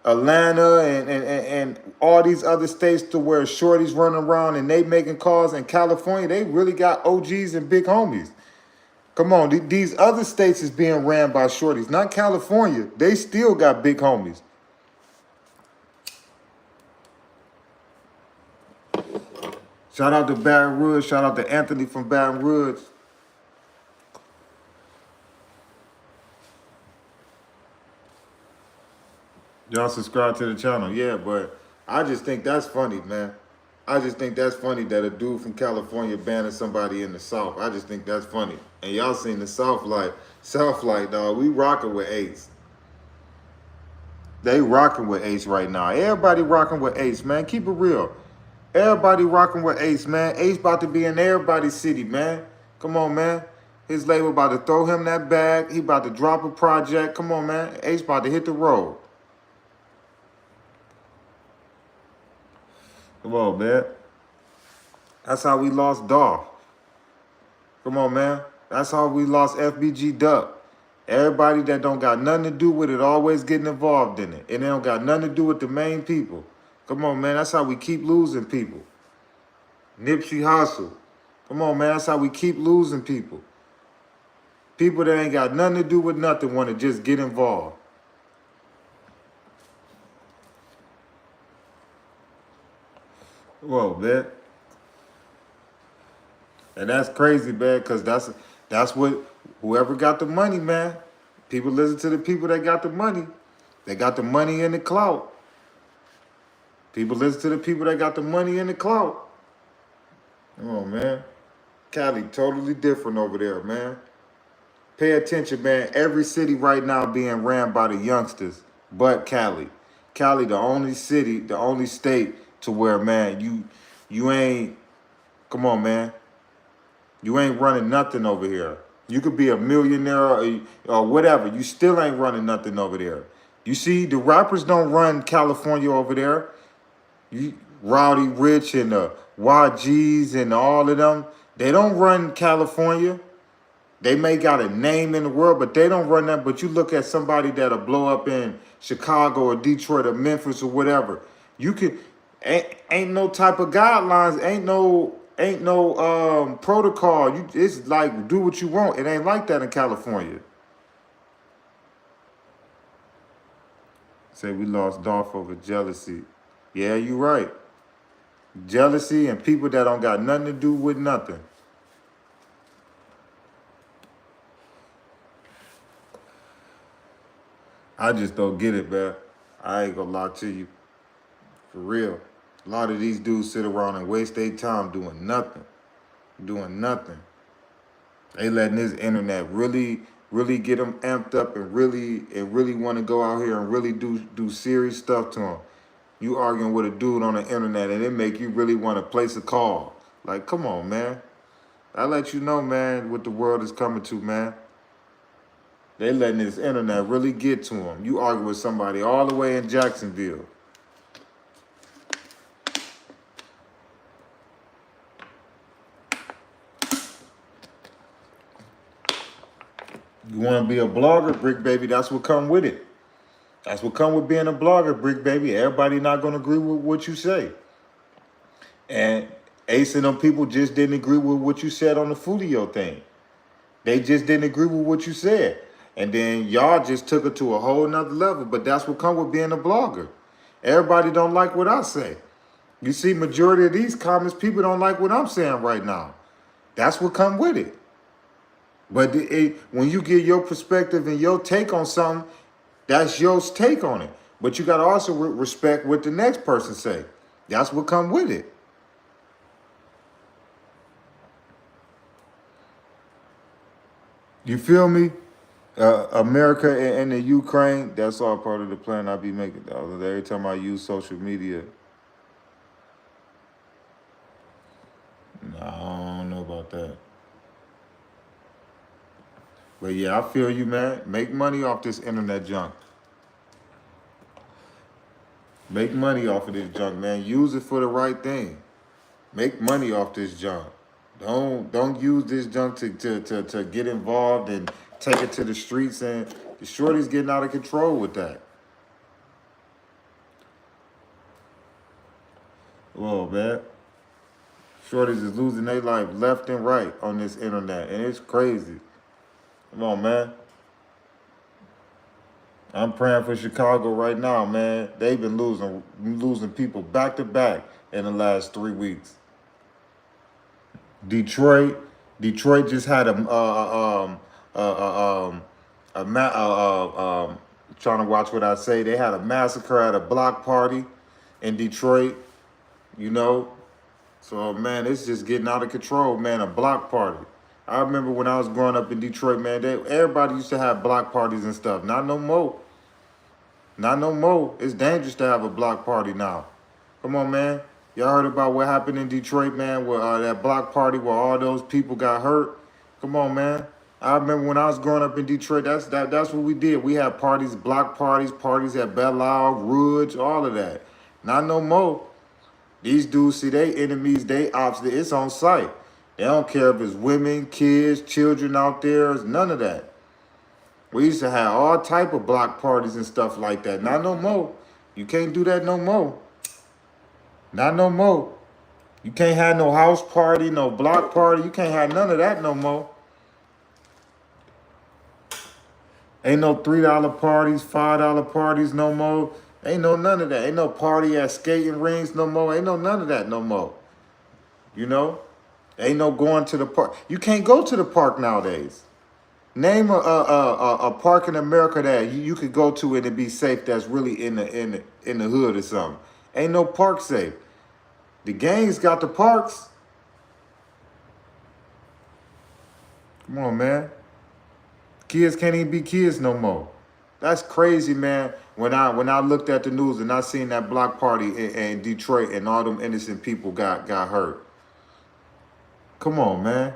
Speaker 1: Atlanta, and all these other states to where shorties running around and they making calls. In California, they really got OGs and big homies. Come on, these other states is being ran by shorties, not California. They still got big homies. Shout out to Baton Rouge. Shout out to Anthony from Baton Rouge. Y'all subscribe to the channel. Yeah, but I just think that's funny, man. I just think that's funny that a dude from California banning somebody in the South. I just think that's funny. And y'all seen the South like, dog, we rocking with Ace. They rocking with Ace right now. Everybody rocking with Ace, man. Keep it real. Everybody rocking with Ace, man. Ace about to be in everybody's city, man. Come on, man. His label about to throw him that bag. He about to drop a project. Come on, man. Ace about to hit the road. Come on, man. That's how we lost Dolph. Come on, man. That's how we lost FBG Duck. Everybody that don't got nothing to do with it always getting involved in it. And they don't got nothing to do with the main people. Come on, man. That's how we keep losing people. Nipsey Hussle. Come on, man. That's how we keep losing people. People that ain't got nothing to do with nothing want to just get involved. Whoa, man. And that's crazy, man, because that's what whoever got the money, man. People listen to the people that got the money. They got the money and the clout. People listen to the people that got the money and the clout. Come on, man. Cali totally different over there, man. Pay attention, man. Every city right now being ran by the youngsters, but Cali. Cali, the only city, the only state to where, man, you ain't, come on, man. You ain't running nothing over here. You could be a millionaire or whatever. You still ain't running nothing over there. You see, the rappers don't run California over there. Rowdy Rich and the YGs and all of them, they don't run California. They may got a name in the world, but they don't run that. But you look at somebody that'll blow up in Chicago or Detroit or Memphis or whatever. You could ain't no type of guidelines, ain't no protocol. It's like do what you want. It ain't like that in California. Say we lost Dolph over jealousy. Yeah, you right. Jealousy and people that don't got nothing to do with nothing. I just don't get it, man. I ain't gonna lie to you. For real. A lot of these dudes sit around and waste their time doing nothing. Doing nothing. They letting this internet really get them amped up and really want to go out here and really do serious stuff to them. You arguing with a dude on the internet and it make you really want to place a call. Like, come on, man. I let you know, man, what the world is coming to, man. They letting this internet really get to them. You argue with somebody all the way in Jacksonville. You want to be a blogger, Bricc Baby, that's what come with it. That's what come with being a blogger, Bricc baby. Everybody not gonna agree with what you say. And Ace and them people just didn't agree with what you said on the Fudio thing. They just didn't agree with what you said. And then y'all just took it to a whole nother level. But that's what come with being a blogger. Everybody don't like what I say. You see, majority of these comments, people don't like what I'm saying right now. That's what come with it. But when you get your perspective and your take on something, that's your take on it. But you got to also respect what the next person say. That's what come with it. You feel me? America and the Ukraine, that's all part of the plan I be making. Every time I use social media, nah, I don't know about that. But yeah, I feel you, man. Make money off this internet junk. Make money off of this junk, man. Use it for the right thing. Make money off this junk. Don't use this junk to get involved and take it to the streets, and the shorty's getting out of control with that. Whoa, man. Shorties is losing their life left and right on this internet, and it's crazy. Come on, man. I'm praying for Chicago right now, man. They've been losing people back to back in the last 3 weeks. Detroit just had trying to watch what I say. They had a massacre at a block party in Detroit, you know. So man, it's just getting out of control, man. A block party. I remember when I was growing up in Detroit, man. Everybody used to have block parties and stuff. Not no more. Not no more. It's dangerous to have a block party now. Come on, man. Y'all heard about what happened in Detroit, man, where that block party where all those people got hurt? Come on, man. I remember when I was growing up in Detroit, that's what we did. We had parties, block parties at Belle Isle, Rouge, all of that. Not no more. These dudes see they enemies, they ops, it's on sight. They don't care if it's women, kids, children out there, it's none of that. We used to have all type of block parties and stuff like that. Not no more. You can't do that no more. Not no more. You can't have no house party, no block party. You can't have none of that no more. Ain't no $3 parties, $5 parties no more. Ain't no none of that. Ain't no party at skating rinks no more. Ain't no none of that no more. You know? Ain't no going to the park. You can't go to the park nowadays. Name a park in America that you could go to and it be safe. That's really in the hood or something. Ain't no park safe. The gangs got the parks. Come on, man. Kids can't even be kids no more. That's crazy, man. When I looked at the news and I seen that block party in Detroit and all them innocent people got hurt. Come on, man.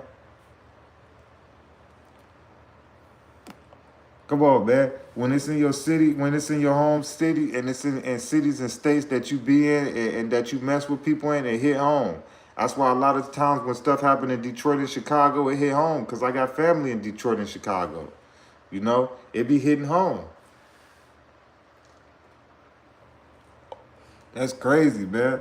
Speaker 1: Come on, man. When it's in your city, when it's in your home city, and it's in cities and states that you be in and that you mess with people in, it hit home. That's why a lot of times when stuff happened in Detroit and Chicago, it hit home because I got family in Detroit and Chicago. You know, it be hitting home. That's crazy, man.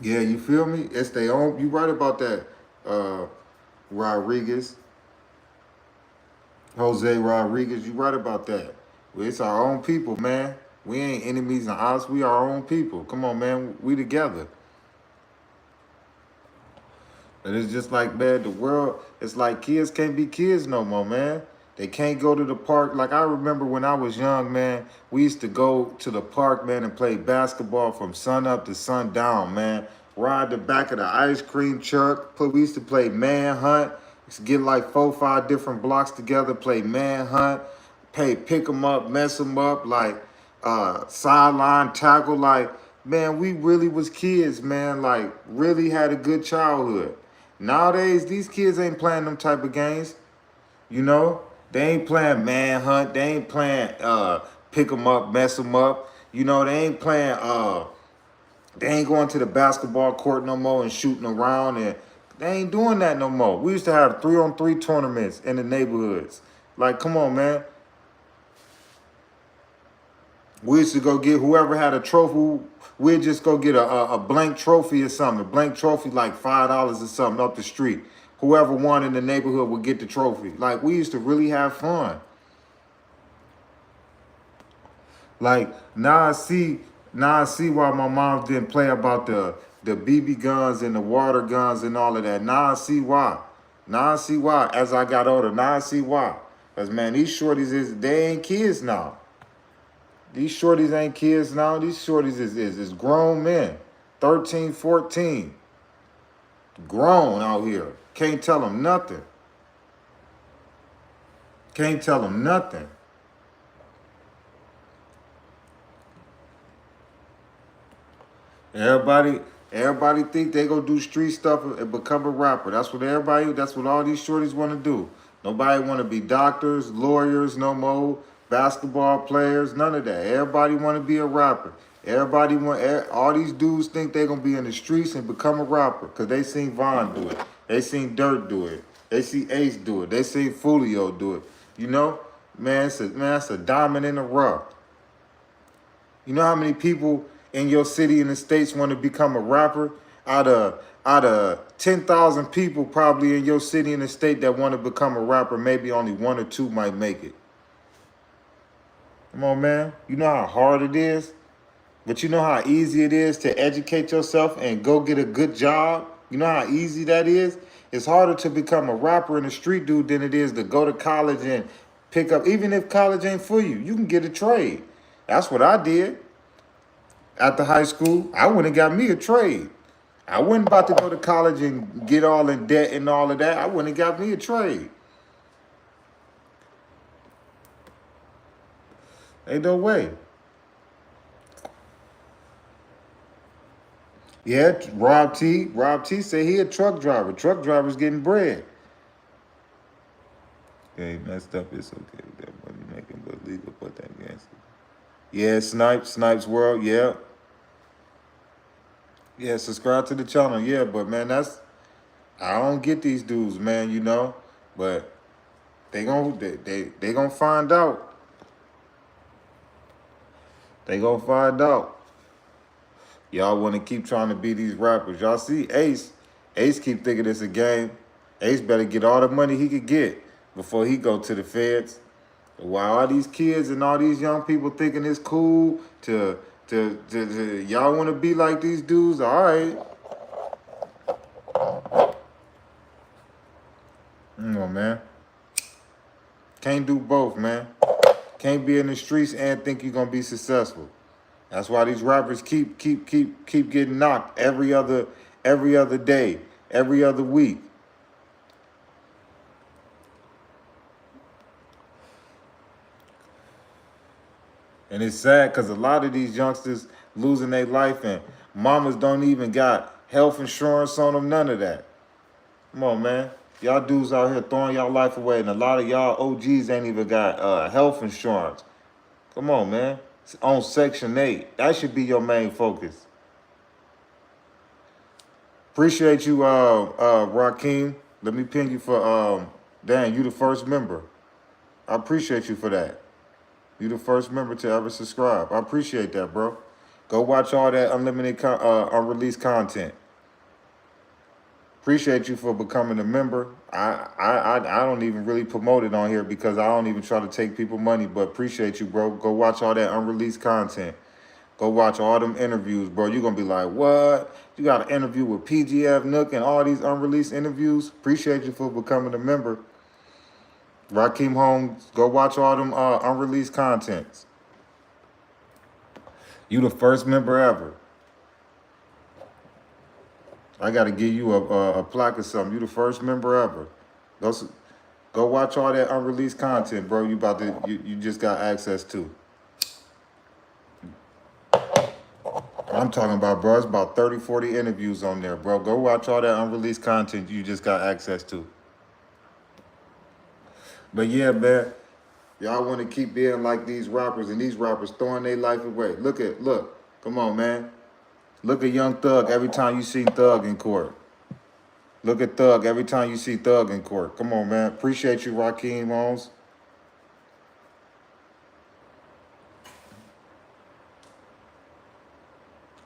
Speaker 1: Yeah, you feel me? It's their own. You right about that, Rodriguez, Jose Rodriguez. You right about that. Well, it's our own people, man. We ain't enemies and odds. We our own people. Come on, man. We together. And it's just like, man, the world, it's like kids can't be kids no more, man. They can't go to the park. Like I remember when I was young, man, we used to go to the park, man, and play basketball from sun up to sundown, man. Ride the back of the ice cream truck. We used to play manhunt. Used to get like 4 or 5 different blocks together, play manhunt, pick them up, mess them up, like sideline tackle. Like, man, we really was kids, man. Like, really had a good childhood. Nowadays, these kids ain't playing them type of games, you know? They ain't playing manhunt. They ain't playing pick them up, mess them up. You know, they ain't playing They ain't going to the basketball court no more and shooting around, and they ain't doing that no more. We used to have 3-on-3 tournaments in the neighborhoods. Like, come on, man. We used to go get whoever had a trophy. We'd just go get a blank trophy or something. A blank trophy like $5 or something up the street. Whoever won in the neighborhood would get the trophy. Like, we used to really have fun. Like, now I see why my mom didn't play about the BB guns and the water guns and all of that. Now I see why. Now I see why. As I got older, now I see why. Because, man, these shorties, they ain't kids now. These shorties ain't kids now. These shorties is grown men. 13, 14. Grown out here. Can't tell them nothing. Can't tell them nothing. Everybody think they gonna do street stuff and become a rapper. That's what all these shorties want to do. Nobody want to be doctors, lawyers, no more, basketball players, none of that. Everybody want to be a rapper. All these dudes think they gonna be in the streets and become a rapper because they seen Von do it. They seen Dirt do it. They see Ace do it. They seen Fulio do it. You know, man, that's a diamond in the rough. You know how many people in your city in the States want to become a rapper? Out of 10,000 people probably in your city in the state that want to become a rapper, maybe only 1 or 2 might make it. Come on, man. You know how hard it is? But you know how easy it is to educate yourself and go get a good job? You know how easy that is? It's harder to become a rapper and a street dude than it is to go to college and pick up, even if college ain't for you, you can get a trade. That's what I did. After high school, I went and got me a trade. I wasn't about to go to college and get all in debt and all of that. I went and got me a trade. Ain't no way. Yeah, Rob T said he a truck driver. Truck drivers getting bread. Okay, messed up. It's okay with that money making, but legal put that against it. Yeah, Snipes World. Yeah. Yeah, subscribe to the channel. Yeah, but man, I don't get these dudes, man. You know, but they gonna find out. They gonna find out. Y'all want to keep trying to be these rappers. Y'all see Ace. Ace keep thinking it's a game. Ace better get all the money he could get before he go to the feds. While all these kids and all these young people thinking it's cool to y'all want to be like these dudes, all right. Come on, man. Can't do both, man. Can't be in the streets and think you're gonna be successful. That's why these rappers keep getting knocked every other day, every other week. And it's sad because a lot of these youngsters losing their life and mamas don't even got health insurance on them, none of that. Come on, man. Y'all dudes out here throwing y'all life away, and a lot of y'all OGs ain't even got health insurance. Come on, man. It's on Section 8. That should be your main focus. Appreciate you, Rakeem. Let me ping you for, Dan, you the first member. I appreciate you for that. You the first member to ever subscribe. I appreciate that, bro. Go watch all that unlimited, unreleased content. Appreciate you for becoming a member. I don't even really promote it on here because I don't even try to take people money, but appreciate you, bro. Go watch all that unreleased content. Go watch all them interviews, bro. You're going to be like, what? You got an interview with PGF, Nook, and all these unreleased interviews? Appreciate you for becoming a member. Rakeem Holmes, go watch all them unreleased contents. You the first member ever. I got to give you a plaque or something. You the first member ever. Go watch all that unreleased content, bro. You just got access to. I'm talking about, bro, it's about 30, 40 interviews on there, bro. Go watch all that unreleased content you just got access to. But yeah, man, y'all want to keep being like these rappers and these rappers throwing their life away. Look, come on, man. Look at Young Thug every time you see Thug in court. Look at Thug every time you see Thug in court. Come on, man. Appreciate you, Raheem Holmes.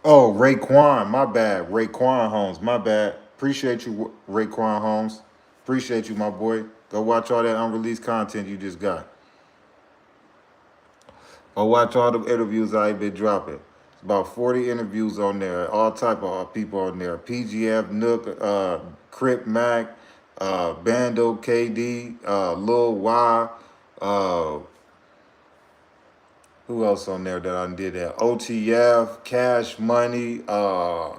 Speaker 1: Oh, Raekwon, my bad. Raekwon Holmes, my bad. Appreciate you, Raekwon Holmes. Appreciate you, my boy. Go watch all that unreleased content you just got. Go watch all the interviews I been dropping. It's about 40 interviews on there. All type of people on there. PGF, Nook, Crip Mac, Bando KD, Lil Y, uh, who else on there that I did that? OTF, Cash Money. I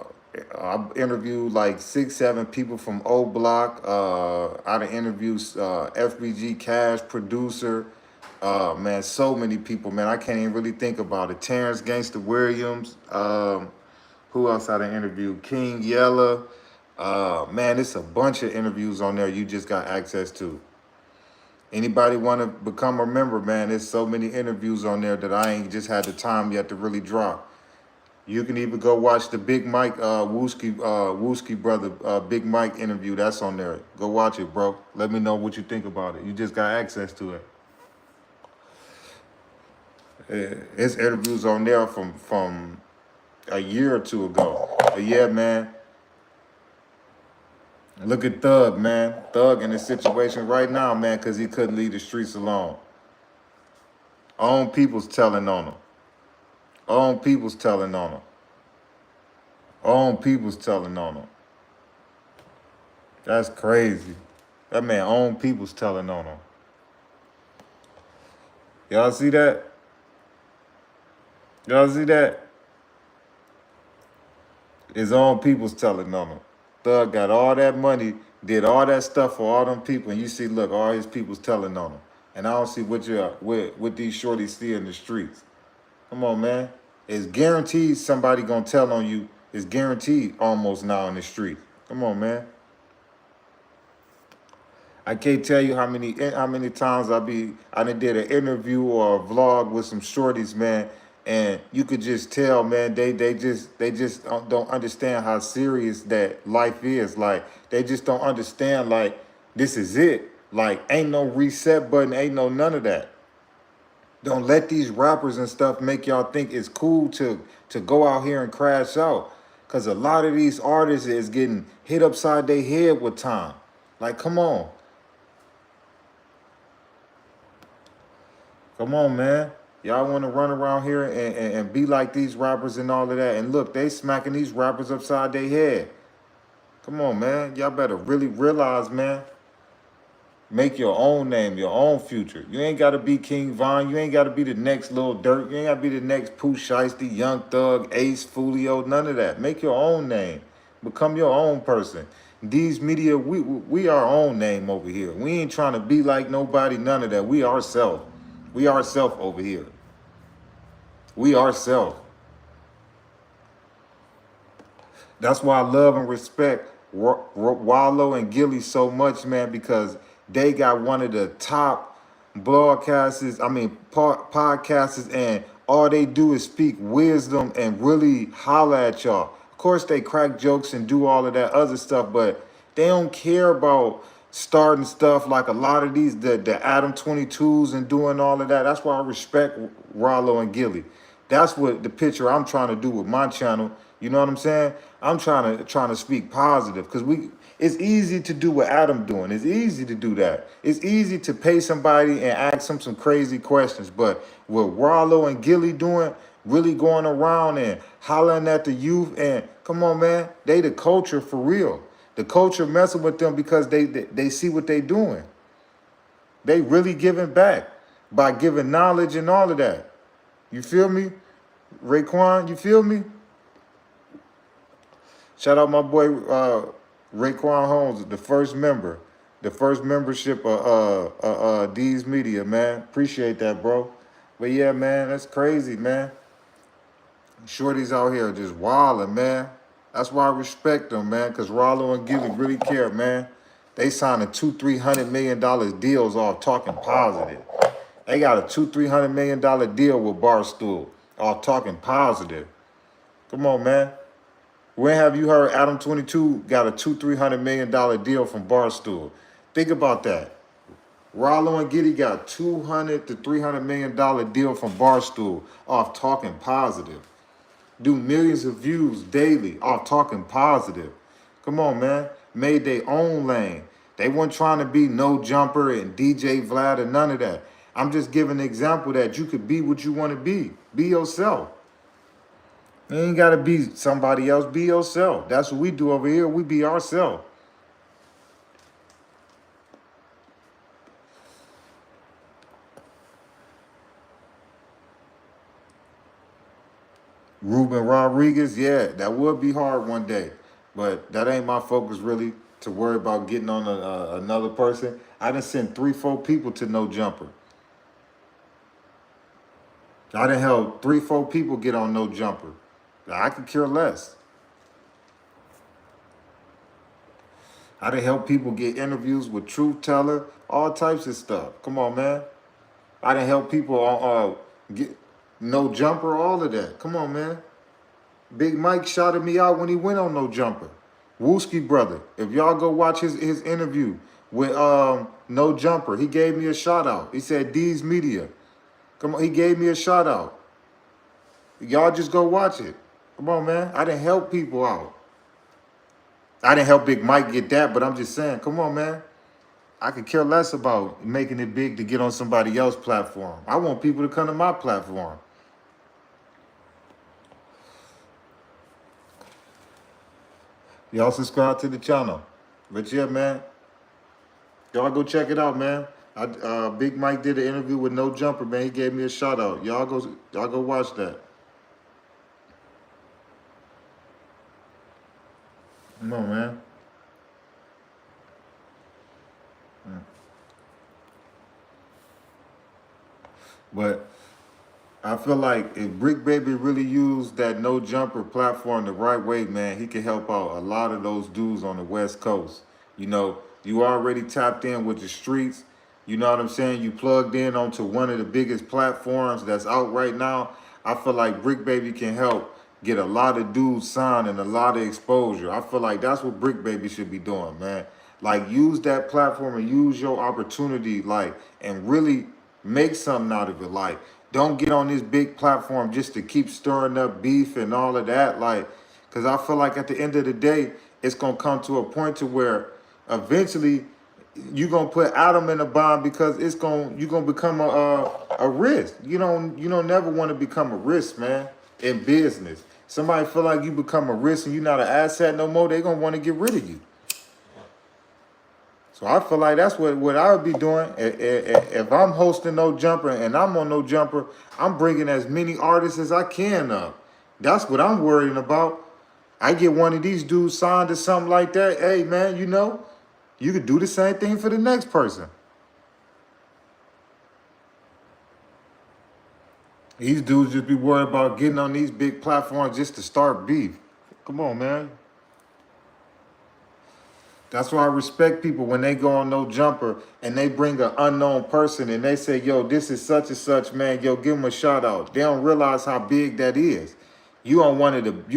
Speaker 1: interviewed like 6, 7 people from O Block. I done interviewed FBG Cash, producer. Man, so many people, man. I can't even really think about it. Terrence Gangster Williams. Who else I done interviewed? King Yella. Man, it's a bunch of interviews on there you just got access to. Anybody want to become a member, man, there's so many interviews on there that I ain't just had the time yet to really drop. You can even go watch the Big Mike, Wooski brother, Big Mike interview. That's on there. Go watch it, bro. Let me know what you think about it. You just got access to it. His interviews on there from a year or two ago. But yeah, man. Look at Thug, man. Thug in this situation right now, man, because he couldn't leave the streets alone. Own people's telling on him. Own people's telling on him. Own people's telling on him. That's crazy. That man own people's telling on him. Y'all see that? Y'all see that? His own people's telling on him. Thug got all that money, did all that stuff for all them people, and you see, look, all his people's telling on him. And I don't see what these shorties see in the streets. Come on, man. It's guaranteed somebody gonna tell on you. It's guaranteed almost now in the street. Come on, man. I can't tell you how many times I done did an interview or a vlog with some shorties, man, and you could just tell, man, they just don't understand how serious that life is. Like, they just don't understand, like, this is it. Like, ain't no reset button, ain't no none of that. Don't let these rappers and stuff make y'all think it's cool to go out here and crash out. Because a lot of these artists is getting hit upside their head with time. Like, come on. Come on, man. Y'all want to run around here and be like these rappers and all of that. And look, they smacking these rappers upside their head. Come on, man. Y'all better really realize, man. Make your own name, your own future. You ain't got to be King Von. You ain't got to be the next Lil Durk. You ain't got to be the next Pooh Shiesty, Young Thug, Ace, Fulio, none of that. Make your own name. Become your own person. These media, we our own name over here. We ain't trying to be like nobody, none of that. We ourselves. We ourselves over here. We ourselves. That's why I love and respect Wallow and Gilly so much, man, because they got one of the top podcasters, and all they do is speak wisdom and really holler at y'all. Of course, they crack jokes and do all of that other stuff, but they don't care about starting stuff like a lot of these, the Adam 22s and doing all of that. That's why I respect Rollo and Gilly. That's what the picture I'm trying to do with my channel. You know what I'm saying? I'm trying to speak positive, because it's easy to do what Adam doing. It's easy to do that. It's easy to pay somebody and ask them some crazy questions. But what Rollo and Gilly doing, really going around and hollering at the youth, and come on, man, they the culture for real. The culture messing with them because they see what they doing. They really giving back by giving knowledge and all of that. You feel me? Raekwon, you feel me? Shout out my boy Raekwon Holmes, the first membership of D's Media, man. Appreciate that, bro. But yeah, man, that's crazy, man. Shorties out here just wilding, man. That's why I respect them, man, because Rollo and Gilly really care, man. They signing $200-300 million deals off talking positive. They got a $200-300 million deal with Barstool, all talking positive. Come on, man. When have you heard Adam 22 got a $200-300 million deal from Barstool? Think about that. Rollo and Giddy got $200 to $300 million deal from Barstool off talking positive. Do millions of views daily off talking positive. Come on, man. Made their own lane. They weren't trying to be No Jumper and DJ Vlad or none of that. I'm just giving an example that you could be what you want to be. Be yourself. You ain't got to be somebody else. Be yourself. That's what we do over here. We be ourselves. Ruben Rodriguez, yeah, that would be hard one day. But that ain't my focus really to worry about getting on another person. I done sent 3-4 people to No Jumper. I done help 3-4 people get on No Jumper. I could care less. I done help people get interviews with Truth Teller, all types of stuff. Come on, man. I done help people get No Jumper, all of that. Come on, man. Big Mike shouted me out when he went on No Jumper. Wooski brother, if y'all go watch his interview with No Jumper, he gave me a shout out. He said D's Media. Come on, he gave me a shout out. Y'all just go watch it. Come on, man. I didn't help people out. I didn't help Big Mike get that, but I'm just saying, come on, man. I could care less about making it big to get on somebody else's platform. I want people to come to my platform. Y'all subscribe to the channel. But yeah, man. Y'all go check it out, man. Big Mike did an interview with No Jumper, man. He gave me a shout out. Y'all go watch that. Come on, man. But I feel like if Bricc Baby really used that No Jumper platform the right way, man, he can help out a lot of those dudes on the West Coast. You know, you already tapped in with the streets. You know what I'm saying? You plugged in onto one of the biggest platforms that's out right now. I feel like Bricc Baby can help get a lot of dudes signed and a lot of exposure. I feel like that's what Bricc Baby should be doing, man. Like, use that platform and use your opportunity, like, and really make something out of it. Like, don't get on this big platform just to keep stirring up beef and all of that. Like, because I feel like at the end of the day, it's going to come to a point to where eventually you're going to put Adam in a bond because you're going to become a risk. You don't never want to become a risk, man, in business. Somebody feel like you become a risk and you're not an asset no more, they're going to want to get rid of you. So I feel like that's what I would be doing. If I'm hosting No Jumper and I'm on No Jumper, I'm bringing as many artists as I can up. That's what I'm worrying about. I get one of these dudes signed to something like that. Hey, man, you could do the same thing for the next person. These dudes just be worried about getting on these big platforms just to start beef. Come on, man. That's why I respect people when they go on No Jumper and they bring an unknown person and they say, yo, this is such and such, man. Yo, give them a shout out. They don't realize how big that is. You on one of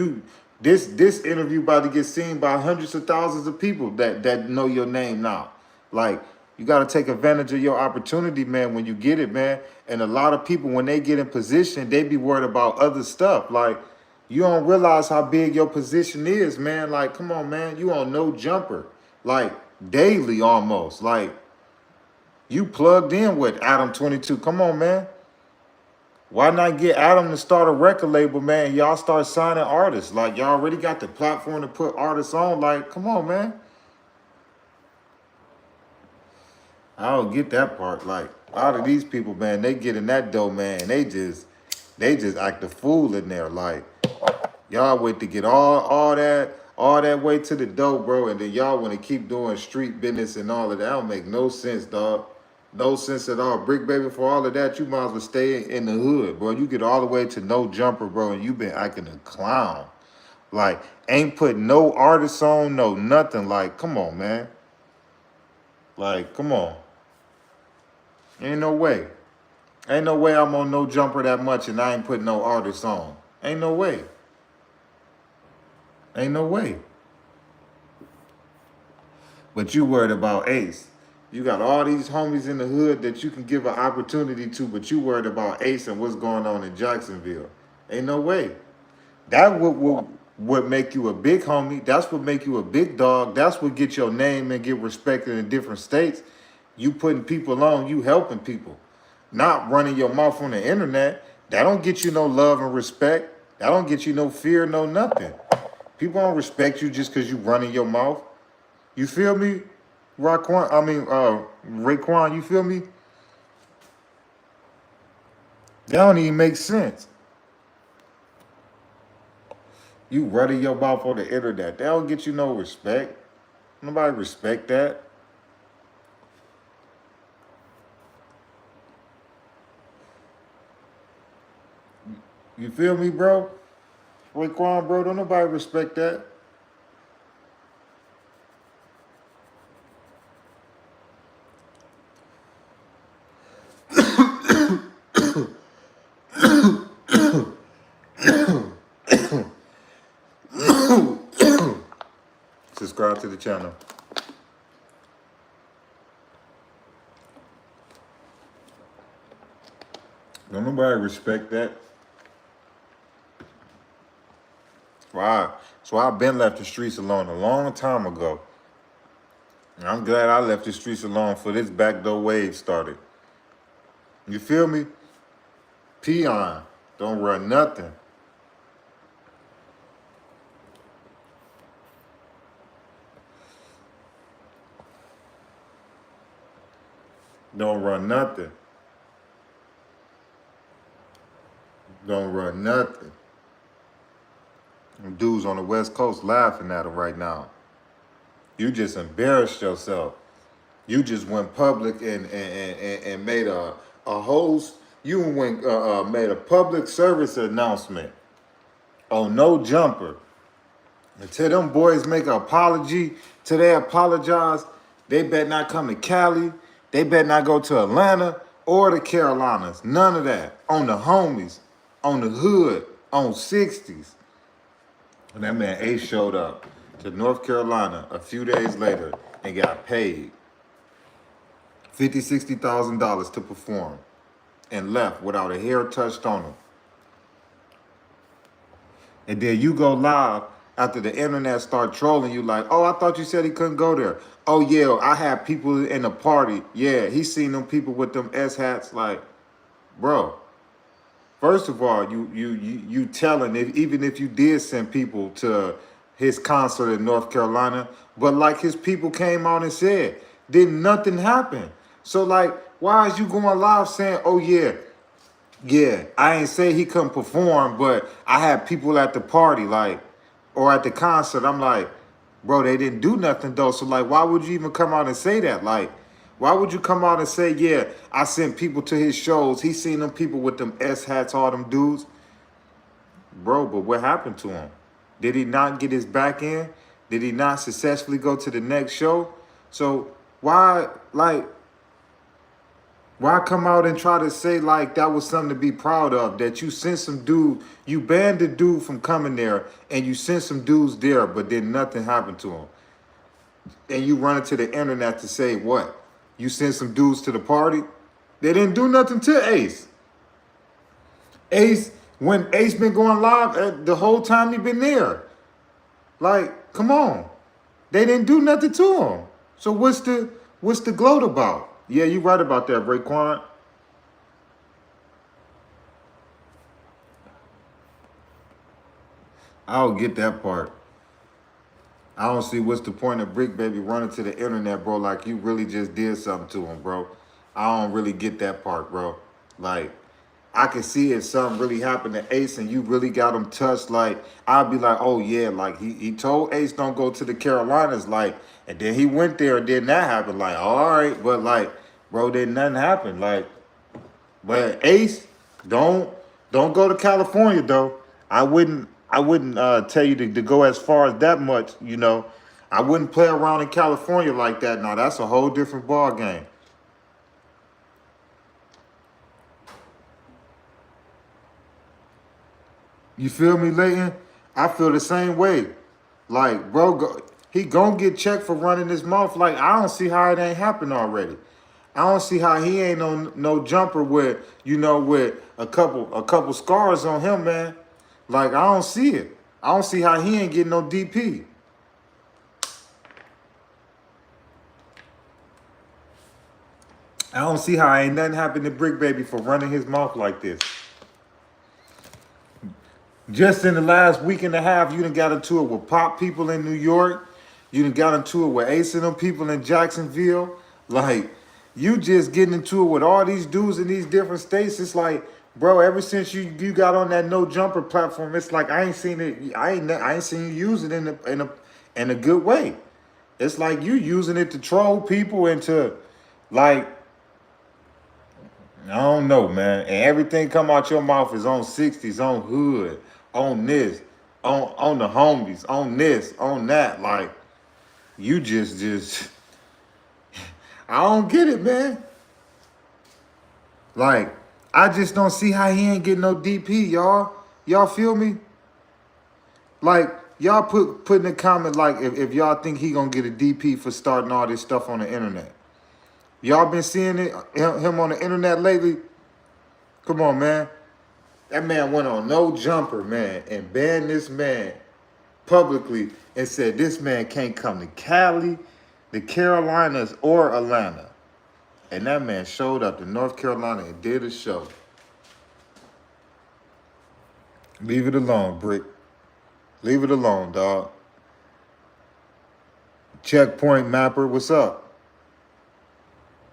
Speaker 1: this interview about to get seen by hundreds of thousands of people that know your name now. Like, you got to take advantage of your opportunity, man, when you get it, man. And a lot of people, when they get in position, they be worried about other stuff. Like, you don't realize how big your position is, man. Like, come on, man. You on No Jumper. Like, daily almost. Like, you plugged in with Adam 22. Come on, man. Why not get Adam to start a record label, man? Y'all start signing artists. Like, y'all already got the platform to put artists on. Like, come on, man. I don't get that part. Like, a lot of these people, man, they get in that dough, man, and they just act a fool in there. Like, y'all wait to get all that way to the dough, bro, and then y'all want to keep doing street business and all of that. That don't make no sense, dog. No sense at all. Bricc Baby, for all of that, you might as well stay in the hood, bro. You get all the way to No Jumper, bro, and you been acting a clown. Like, ain't put no artists on, no nothing. Like, come on, man. Like, come on. Ain't no way. Ain't no way I'm on No Jumper that much and I ain't put no artists on. Ain't no way. Ain't no way. But you worried about Ace. You got all these homies in the hood that you can give an opportunity to, but you worried about Ace and what's going on in Jacksonville. Ain't no way. That would make you a big homie. That's what make you a big dog. That's what get your name and get respected in different states. You putting people on, you helping people. Not running your mouth on the internet. That don't get you no love and respect. That don't get you no fear, no nothing. People don't respect you just because you running your mouth. You feel me? Raekwon, you feel me? That don't even make sense. You running your mouth on the internet. That don't get you no respect. Nobody respect that. You feel me, bro? Raekwon, bro, don't nobody respect that. Subscribe to the channel. Don't nobody respect that. Why? So I've been left the streets alone a long time ago. And I'm glad I left the streets alone for this backdoor wave started. You feel me? Peon. Don't run nothing. Don't run nothing. Don't run nothing. Them dudes on the West Coast laughing at him right now. You just embarrassed yourself. You just went public and made a host. You went made a public service announcement on No Jumper. Until them boys make an apology, till they apologize, they better not come to Cali. They better not go to Atlanta or the Carolinas. None of that. On the homies, on the hood, on 60s. And that man Ace showed up to North Carolina a few days later and got paid $50,000, $60,000 to perform and left without a hair touched on him. And then you go live after the internet start trolling you like, oh, I thought you said he couldn't go there. Oh, yeah, I had people in the party. Yeah, he seen them people with them S hats. Like, bro, first of all, you telling, even if you did send people to his concert in North Carolina, but like his people came out and said, did nothing happen. So like, why is you going live saying, oh, yeah, I ain't say he couldn't perform, but I had people at the party, like, or at the concert. I'm like, bro, they didn't do nothing though. So like, why would you even come out and say that? Like, why would you come out and say, yeah, I sent people to his shows. He seen them people with them S hats, all them dudes. Bro, but what happened to him? Did he not get his back in? Did he not successfully go to the next show? So why come out and try to say like that was something to be proud of? That you sent some dude, you banned the dude from coming there and you sent some dudes there, but then nothing happened to him. And you run it to the internet to say what? You sent some dudes to the party? They didn't do nothing to Ace. When Ace been going live, the whole time he been there. Like, come on. They didn't do nothing to him. So what's the gloat about? Yeah, you right about that, Raekwon. I don't get that part. I don't see what's the point of Bricc Baby running to the internet, bro, like you really just did something to him, bro. I don't really get that part, bro. Like, I can see if something really happened to Ace and you really got him touched, like, I'd be like, oh, yeah, like, he told Ace don't go to the Carolinas, like, and then he went there and then that happened, like, all right, but, like, bro, then nothing happened, like, but Ace, don't go to California, though. I wouldn't tell you to go as far as that much, you know. I wouldn't play around in California like that. Now, that's a whole different ball game. You feel me, Leighton? I feel the same way. Like, bro, he gonna get checked for running his mouth. Like, I don't see how it ain't happened already. I don't see how he ain't on no jumper with, with a couple scars on him, man. Like, I don't see it. I don't see how he ain't getting no DP. I don't see how ain't nothing happened to Bricc Baby for running his mouth like this. Just in the last week and a half, you done got into it with pop people in New York. You done got into it with Ace and them people in Jacksonville. Like, you just getting into it with all these dudes in these different states. It's like, bro, ever since you got on that no jumper platform, it's like I ain't seen it. I ain't seen you use it in a good way. It's like you using it to troll people and to, like, I don't know, man. And everything come out your mouth is on 60s, on hood, on this, on the homies, on this, on that. Like, you just I don't get it, man. Like, I just don't see how he ain't getting no DP, y'all. Y'all feel me? Like, y'all put in the comment, like, if y'all think he gonna get a DP for starting all this stuff on the internet. Y'all been seeing him on the internet lately? Come on, man. That man went on no jumper, man, and banned this man publicly and said this man can't come to Cali, the Carolinas, or Atlanta. And that man showed up to North Carolina and did a show. Leave it alone, Bricc. Leave it alone, dog. Checkpoint Mapper, what's up?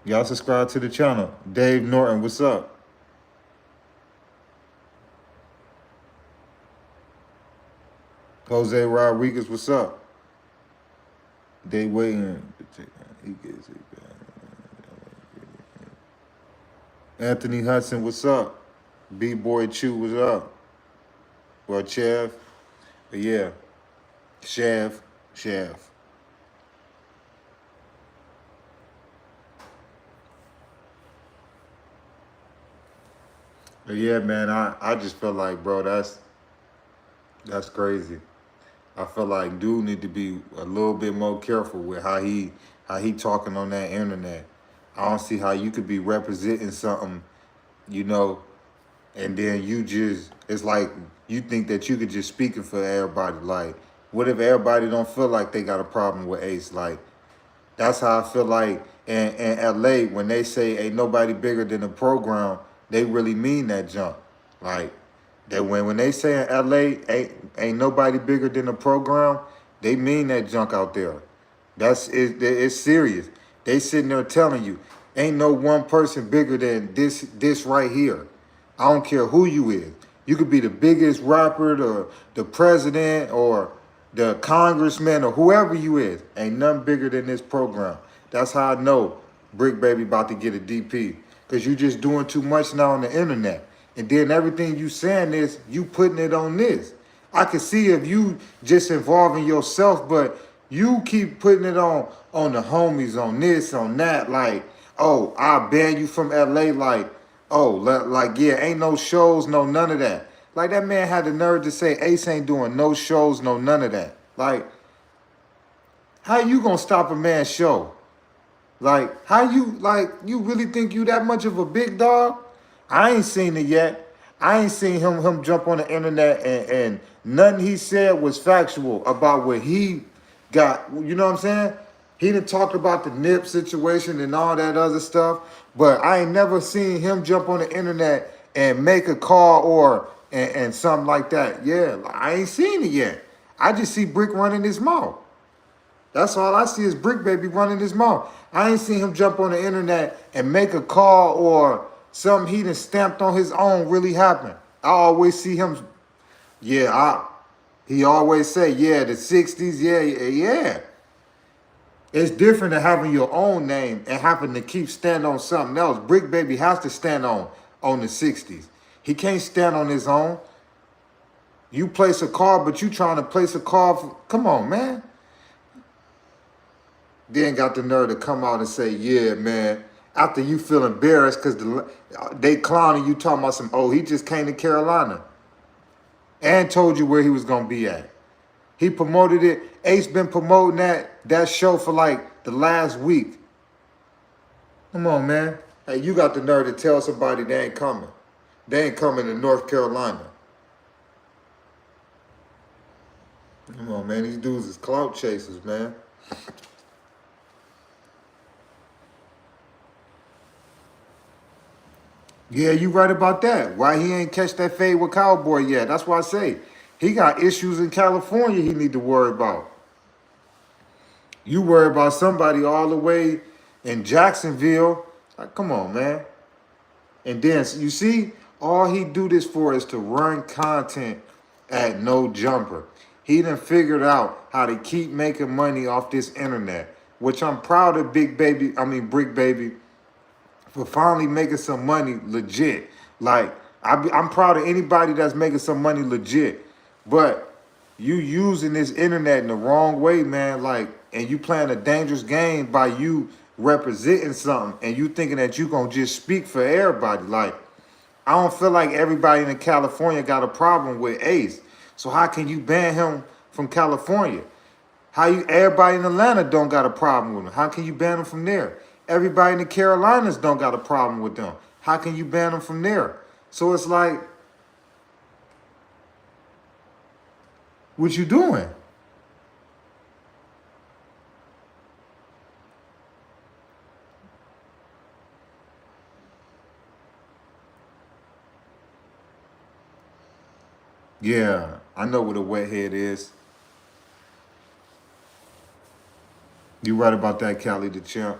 Speaker 1: Y'all subscribe to the channel. Dave Norton, what's up? Jose Rodriguez, what's up? They waiting. He gets it. Anthony Hudson, what's up? B-Boy Chew, what's up? Well, Chev. But yeah. Chev. But yeah, man, I just feel like, bro, that's crazy. I feel like dude need to be a little bit more careful with how he talking on that internet. I don't see how you could be representing something, and then it's like you think that you could just speak it for everybody. Like, what if everybody don't feel like they got a problem with Ace? Like, that's how I feel like in LA when they say ain't nobody bigger than the program, they really mean that junk. Like, that when they say in LA ain't nobody bigger than the program, they mean that junk out there. It's serious. They sitting there telling you, ain't no one person bigger than this right here. I don't care who you is. You could be the biggest rapper, the president, or the congressman, or whoever you is. Ain't nothing bigger than this program. That's how I know Bricc Baby about to get a DP. Because you just doing too much now on the internet. And then everything you saying is you putting it on this. I can see if you just involving yourself, but you keep putting it on the homies, on this, on that. Like, oh, I'll ban you from LA. Like, oh, like, yeah, ain't no shows, no none of that. Like, that man had the nerve to say Ace ain't doing no shows, no none of that. Like, how you gonna stop a man's show? Like, how you really think you that much of a big dog? I ain't seen it yet. I ain't seen him jump on the internet and nothing he said was factual about what he got. You know what I'm saying? He done talked about the Nip situation and all that other stuff, but I ain't never seen him jump on the internet and make a call or and something like that. Yeah, I ain't seen it yet. I just see Bricc running his mouth. That's all I see is Bricc Baby running his mouth. I ain't seen him jump on the internet and make a call or something he done stamped on his own really happen. I always see him, he always say, yeah, the 60s, yeah. It's different than having your own name and having to keep standing on something else. Bricc Baby has to stand on the 60s. He can't stand on his own. You place a card, but you trying to place a card for, come on, man. Then got the nerve to come out and say, yeah, man, after you feel embarrassed because they clowning you talking about he just came to Carolina and told you where he was going to be at. He promoted it. Ace been promoting that show for like the last week. Come on, man. Hey, you got the nerve to tell somebody they ain't coming. They ain't coming to North Carolina. Come on, man. These dudes is clout chasers, man. Yeah, you right about that. Why he ain't catch that fade with Cowboy yet? That's why I say he got issues in California he need to worry about. You worry about somebody all the way in Jacksonville. Like, come on, man. And then you see, all he do this for is to run content at no jumper. He done figured out how to keep making money off this internet, which I'm proud of Bricc Baby, for finally making some money legit. Like, I'm proud of anybody that's making some money legit. But you using this internet in the wrong way, man. Like, and you playing a dangerous game by you representing something and you thinking that you gonna just speak for everybody. Like, I don't feel like everybody in California got a problem with Ace. So how can you ban him from California? Everybody in Atlanta don't got a problem with him. How can you ban him from there? Everybody in the Carolinas don't got a problem with them. How can you ban them from there? So it's like, what you doing? Yeah, I know what a wet head is. You right about that, Cali the champ.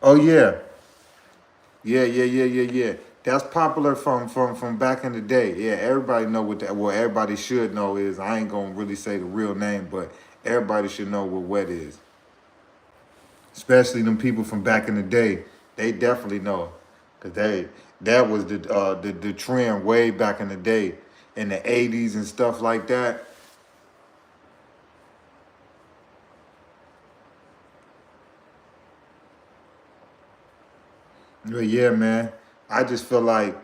Speaker 1: Oh yeah. Yeah. That's popular from back in the day. Yeah, everybody know what that. Well, everybody should know is. I ain't gonna really say the real name, but everybody should know what wet is. Especially them people from back in the day. They definitely know, cause that was the trend way back in the day, in the '80s and stuff like that. But yeah, man. I just feel like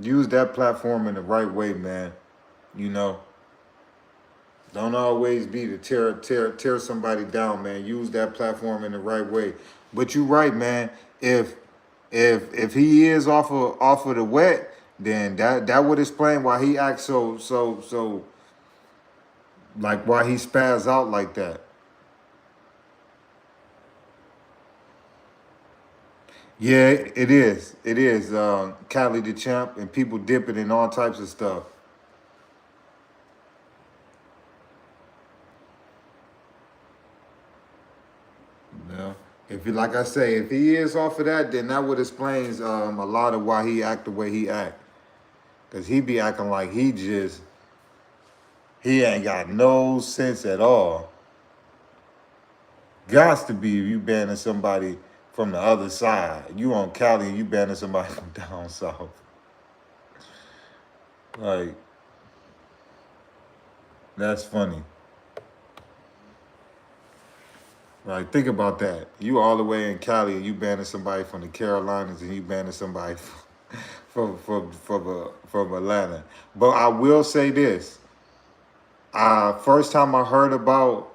Speaker 1: use that platform in the right way, man. You know, don't always be to tear somebody down, man. Use that platform in the right way. But you right, man. If if he is off of the wet, then that would explain why he acts so like why he spaz out like that. Yeah, it is. It is. Cali the champ and people dipping in all types of stuff. You know, if he, like I say, if he is off of that, then that would explains a lot of why he act the way he act. Cause he be acting like he ain't got no sense at all. Gots to be if you banning somebody from the other side. You on Cali and you banning somebody from down south. Like, that's funny. Like, think about that. You all the way in Cali and you banning somebody from the Carolinas and you banning somebody from Atlanta. But I will say this. First time I heard about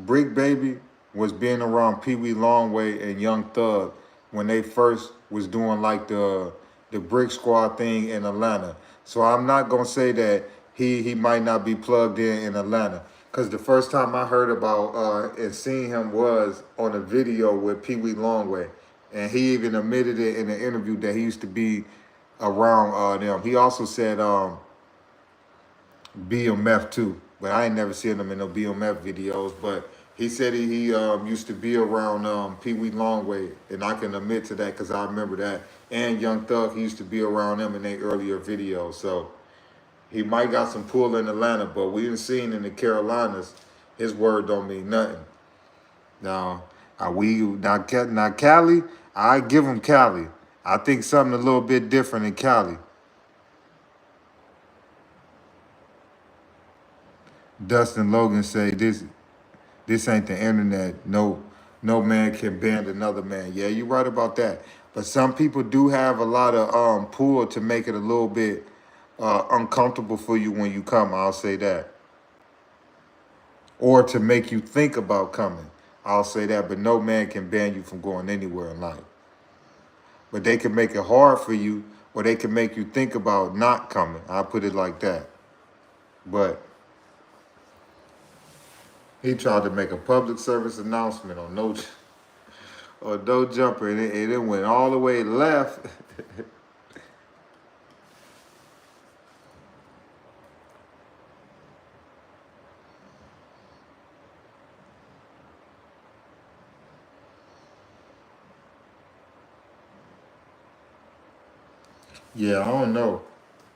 Speaker 1: Bricc Baby was being around Pee Wee Longway and Young Thug when they first was doing like the Brick Squad thing in Atlanta. So I'm not gonna say that he might not be plugged in Atlanta. Cause the first time I heard about and seen him was on a video with Pee Wee Longway. And he even admitted it in an interview that he used to be around them. He also said BMF too, but I ain't never seen him in no BMF videos. But he said he used to be around Pee Wee Longway, and I can admit to that because I remember that. And Young Thug, he used to be around them in their earlier videos. So he might got some pull in Atlanta, but we didn't see him in the Carolinas. His word don't mean nothing. Now, now Cali? I give him Cali. I think something a little bit different in Cali. Dustin Logan say this ain't the internet. No man can bend another man. Yeah, you're right about that. But some people do have a lot of pull to make it a little bit uncomfortable for you when you come. I'll say that, or to make you think about coming. I'll say that. But no man can ban you from going anywhere in life. But they can make it hard for you, or they can make you think about not coming. I'll put it like that. But he tried to make a public service announcement on no jumper, and it went all the way left. Yeah, I don't know.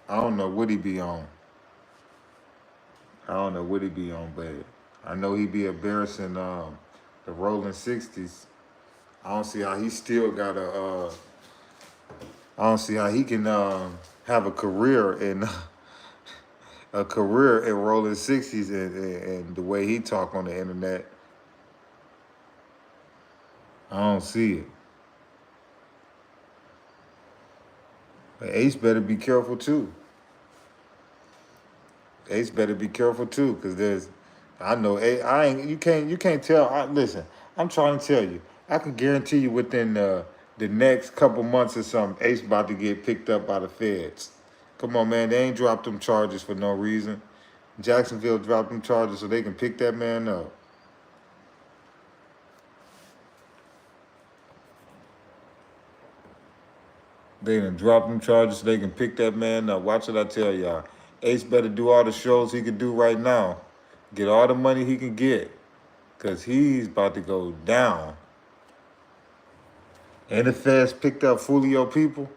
Speaker 1: I don't know what he be on. I don't know what he be on, but I know he be embarrassing the rolling 60s. I don't see how he still got I don't see how he can have a career in rolling 60s and the way he talk on the internet. I don't see it. But Ace better be careful too. Ace better be careful too, cause I know, I ain't, you can't tell. Listen, I'm trying to tell you, I can guarantee you within the next couple months or something, Ace about to get picked up by the feds. Come on, man, they ain't dropped them charges for no reason. Jacksonville dropped them charges so they can pick that man up. They done dropped them charges so they can pick that man up. Watch what I tell y'all. Ace better do all the shows he can do right now. Get all the money he can get. Because he's about to go down. And the feds picked up Fulio people,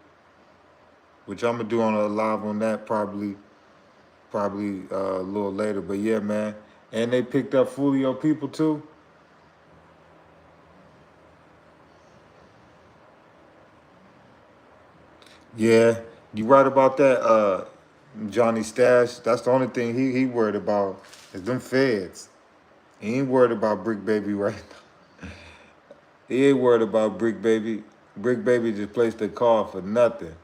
Speaker 1: which I'm going to do on a live on that probably a little later. But yeah, man. And they picked up Fulio people too. Yeah, you right about that, Johnny Stash. That's the only thing he worried about is them feds. He ain't worried about Bricc Baby right now. He ain't worried about Bricc Baby. Bricc Baby just placed a call for nothing.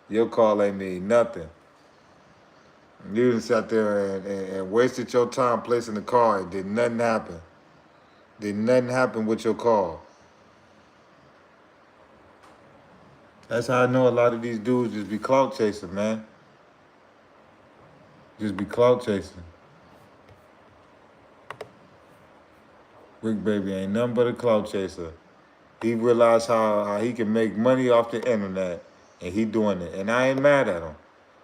Speaker 1: Your call ain't mean nothing. You done sat there and wasted your time placing the call and did nothing happen. Did nothing happen with your call. That's how I know a lot of these dudes just be clout chasing, man. Just be clout chasing. Bricc Baby ain't nothing but a clout chaser. He realized how he can make money off the internet, and he doing it. And I ain't mad at him,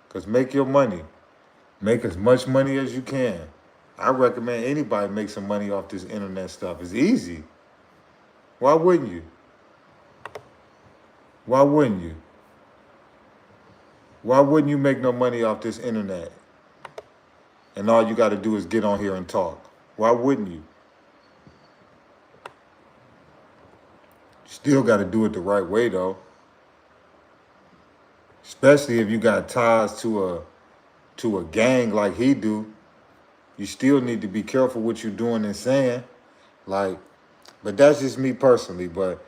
Speaker 1: because make your money. Make as much money as you can. I recommend anybody make some money off this internet stuff. It's easy. Why wouldn't you? Why wouldn't you? Why wouldn't you make no money off this internet? And all you got to do is get on here and talk. Why wouldn't you? Still got to do it the right way, though. Especially if you got ties to a gang like he do. You still need to be careful what you're doing and saying. Like, but that's just me personally. But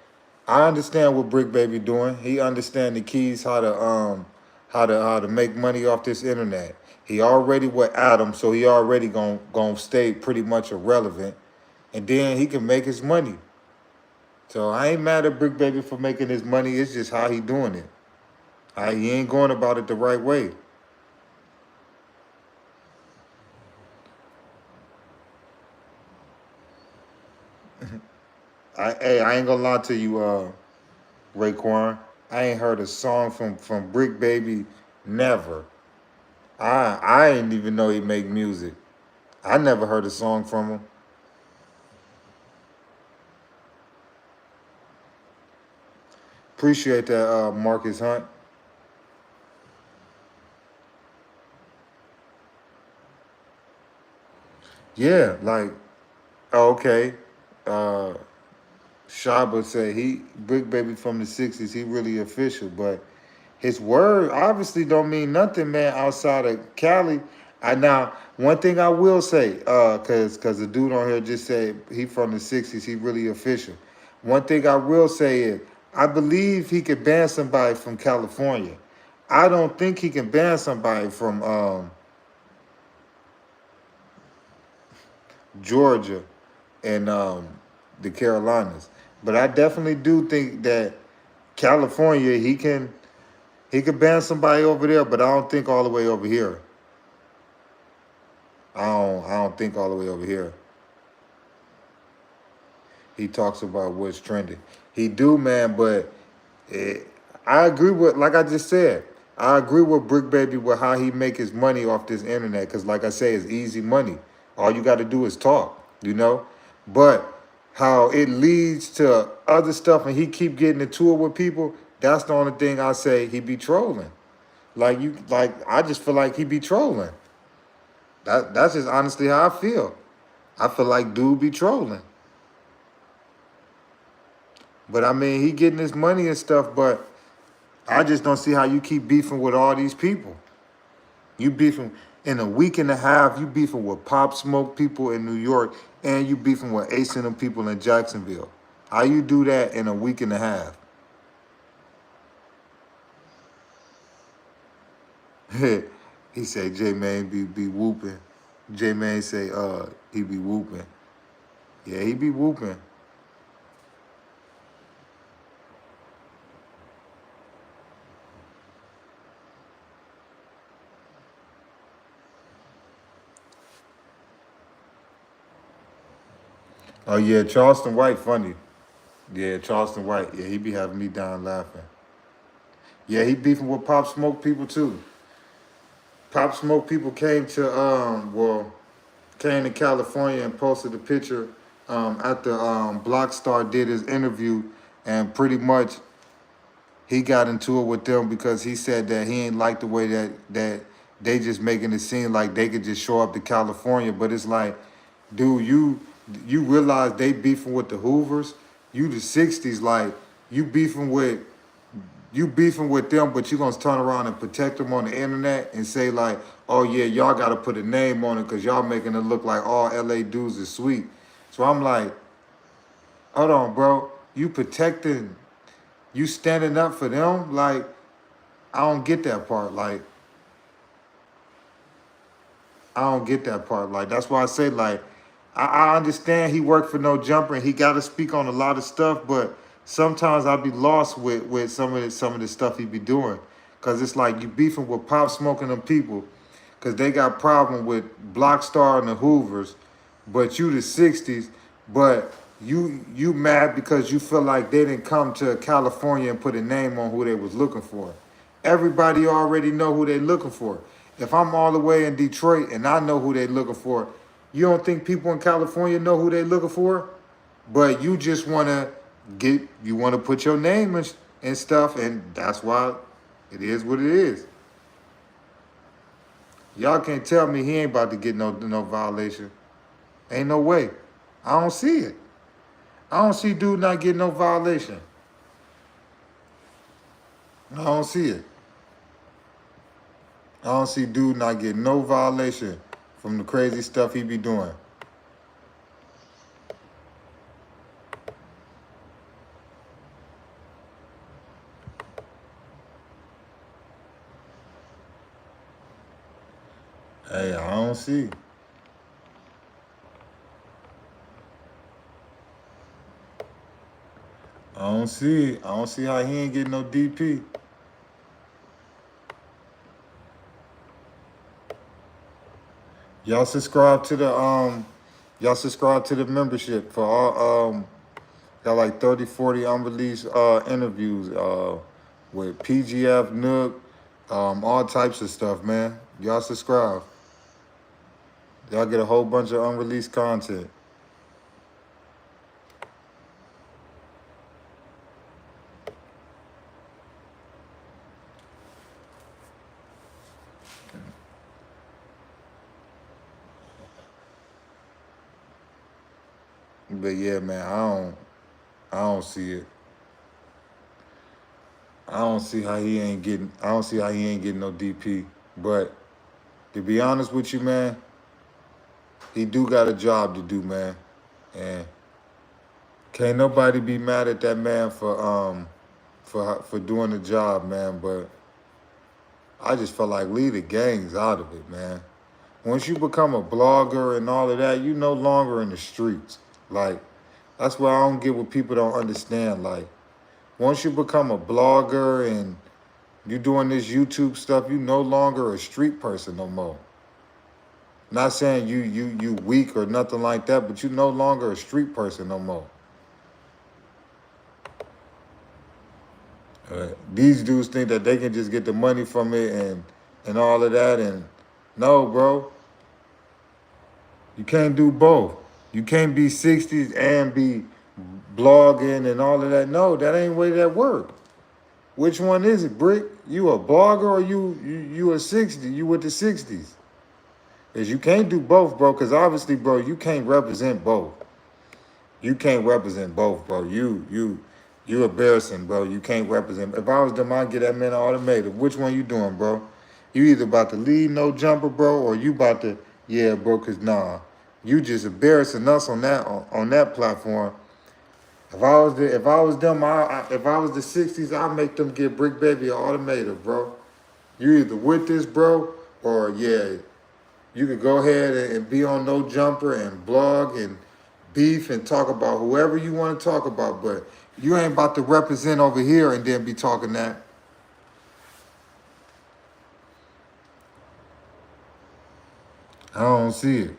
Speaker 1: I understand what Bricc Baby doing. He understand the keys how to make money off this internet. He already with Adam, so he already gonna stay pretty much irrelevant, and then he can make his money. So I ain't mad at Bricc Baby for making his money. It's just how he doing it. He ain't going about it the right way. I ain't gonna lie to you, Raekwon. I ain't heard a song from Bricc Baby never. I ain't even know he make music. I never heard a song from him. Appreciate that, Marcus Hunt. Yeah, like, okay. Uh, Shaba said Bricc Baby from the 60s, he really official, but his word obviously don't mean nothing, man, outside of Cali. I now one thing I will say, cause the dude on here just said he from the '60s, he really official. One thing I will say is I believe he could ban somebody from California. I don't think he can ban somebody from Georgia and the Carolinas. But I definitely do think that California he could ban somebody over there, but I don't think all the way over here. I don't think all the way over here. He talks about what's trending. He do, man, but it, I agree with, like I just said, I agree with Brick Baby with how he make his money off this internet. Cause like I say, it's easy money. All you got to do is talk, you know. But how it leads to other stuff, and he keep getting into it with people. That's the only thing I say he be trolling. Like I just feel like he be trolling. That's just honestly how I feel. I feel like dude be trolling. But I mean, he getting his money and stuff, but I just don't see how you keep beefing with all these people. You beefing in a week and a half, you beefing with Pop Smoke people in New York, and you beefing with Ace and them people in Jacksonville. How you do that in a week and a half? He said J Man be whooping. J Man say he be whooping. Yeah, he be whooping. Oh yeah, Charleston White funny. Yeah, Charleston White. Yeah, he be having me down laughing. Yeah, he beefing with Pop Smoke people too. Pop Smoke people came to came to California and posted a picture after Blockstar did his interview, and pretty much he got into it with them because he said that he ain't like the way that they just making it seem like they could just show up to California, but it's like, dude, you realize they beefing with the Hoovers, you the '60s, like you beefing with them, but you gonna turn around and protect them on the internet and say like, oh yeah, y'all gotta put a name on it because y'all making it look like all LA dudes is sweet. So I'm like, hold on, bro, you protecting, you standing up for them? Like, I don't get that part. Like, I don't get that part. Like, that's why I say like, I understand he worked for No Jumper and he got to speak on a lot of stuff, but sometimes I be lost with some of the stuff he be doing, cause it's like you beefing with Pop Smoking them people, cause they got problem with Blockstar and the Hoovers, but you the '60s, but you mad because you feel like they didn't come to California and put a name on who they was looking for. Everybody already know who they looking for. If I'm all the way in Detroit and I know who they looking for, you don't think people in California know who they looking for? But you just you want to put your name and stuff, and that's why it is what it is. Y'all can't tell me he ain't about to get no violation. Ain't no way. I don't see it. I don't see dude not getting no violation. I don't see it. I don't see dude not getting no violation from the crazy stuff he be doing. Hey, I don't see. I don't see. I don't see how he ain't getting no DP. Y'all subscribe to the membership for all got like 30, 40 unreleased interviews with PGF, Nook, all types of stuff, man. Y'all subscribe. Y'all get a whole bunch of unreleased content. But yeah, man, I don't see it. I don't see how he ain't getting no DP. But To be honest with you, man, he do got a job to do, man. And can't nobody be mad at that man for doing the job, man. But I just felt like leave the gangs out of it, man. Once you become a blogger and all of that, you no longer in the streets. Like, that's why I don't get what people don't understand. Like, once you become a blogger and you doing this YouTube stuff, you no longer a street person no more. Not saying you weak or nothing like that, but you no longer a street person no more. These dudes think that they can just get the money from it and all of that, and no, bro. You can't do both. You can't be 60s and be blogging and all of that. No, that ain't the way that work. Which one is it, Bricc? You a blogger or you a 60? You with the 60s? Because you can't do both, bro, because obviously, bro, you can't represent both. You can't represent both, bro. You embarrassing, bro. You can't represent. If I was them, I'd get that man an automated. Which one you doing, bro? You either about to lead no jumper, bro, or you about to, yeah, bro, because nah. You just embarrassing us on that platform. If I was them, if I was the 60s, I'd make them get Bricc Baby an automated, bro. You either with this, bro, or yeah, you could go ahead and be on No Jumper and blog and beef and talk about whoever you want to talk about, but you ain't about to represent over here and then be talking that. I don't see it.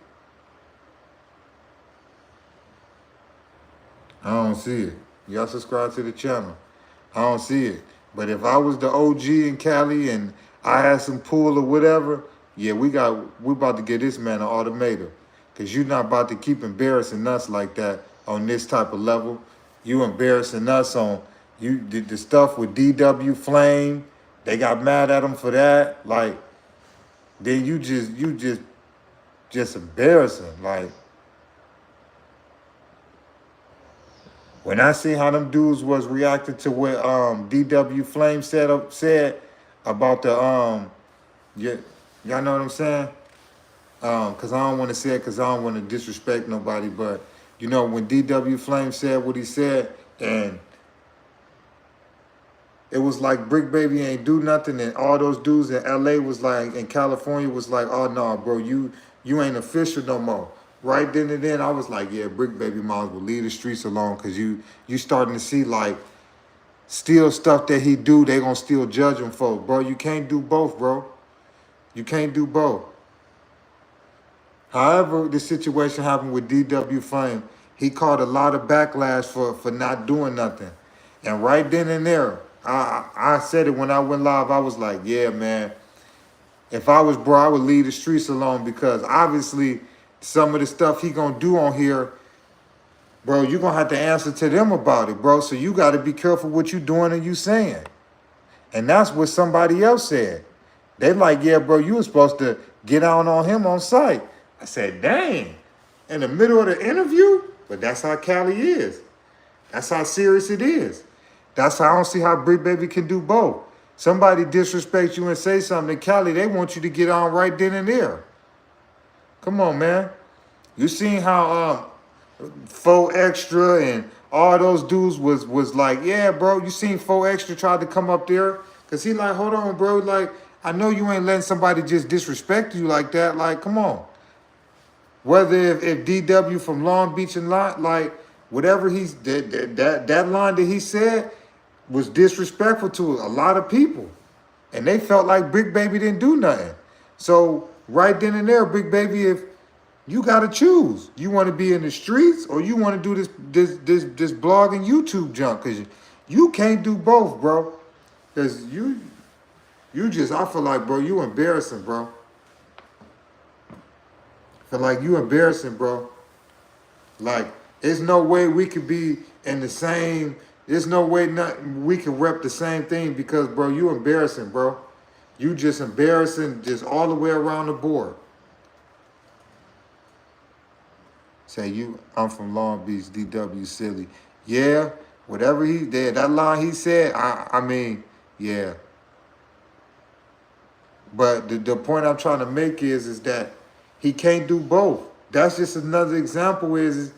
Speaker 1: I don't see it. Y'all subscribe to the channel. I don't see it. But if I was the OG in Cali and I had some pool or whatever, yeah, we about to get this man an automator. Because you're not about to keep embarrassing us like that on this type of level. You embarrassing us on you did the stuff with DW Flame. They got mad at him for that. Like, then you just embarrassing. Like, when I see how them dudes was reacting to what DW Flame said about the yeah, y'all know what I'm saying? Cause I don't want to say it because I don't want to disrespect nobody, but you know when DW Flame said what he said, and it was like Bricc Baby ain't do nothing, and all those dudes in LA was like, in California was like, oh no, bro, you ain't official no more. Right then and then, I was like, yeah, Bricc Baby might as well leave the streets alone, cause you starting to see like still stuff that he do, they gonna still judge him for, bro. You can't do both, bro. You can't do both. However, the situation happened with DW Flame, he caught a lot of backlash for not doing nothing. And right then and there, I said it when I went live, I was like, yeah, man, if I was bro, I would leave the streets alone because obviously some of the stuff he gonna do on here, bro, you gonna have to answer to them about it, bro. So you gotta be careful what you doing and you saying. And that's what somebody else said. They like, yeah, bro, you were supposed to get out on him on site. I said, dang, in the middle of the interview? But that's how Cali is. That's how serious it is. That's how I don't see how Bricc Baby can do both. Somebody disrespects you and say something in Cali, they want you to get on right then and there. Come on, man. You seen how Faux Extra and all those dudes was like, yeah, bro, you seen Faux Extra tried to come up there? Because he like, hold on, bro, like, I know you ain't letting somebody just disrespect you like that. Like, come on. Whether if DW from Long Beach and like whatever that line that he said was disrespectful to a lot of people, and they felt like Bricc Baby didn't do nothing. So right then and there, Bricc Baby, if you gotta choose, you want to be in the streets or you want to do this blog and YouTube junk, cause you can't do both, bro. Cause you just, I feel like, bro, you embarrassing, bro. Feel like you embarrassing, bro. Like, there's no way we could be in the same, there's no way we can rep the same thing because, bro, you embarrassing, bro. You just embarrassing just all the way around the board. Say I'm from Long Beach, DW silly. Yeah, whatever he did, that line he said, I mean, yeah. But the point I'm trying to make is that he can't do both. That's just another example is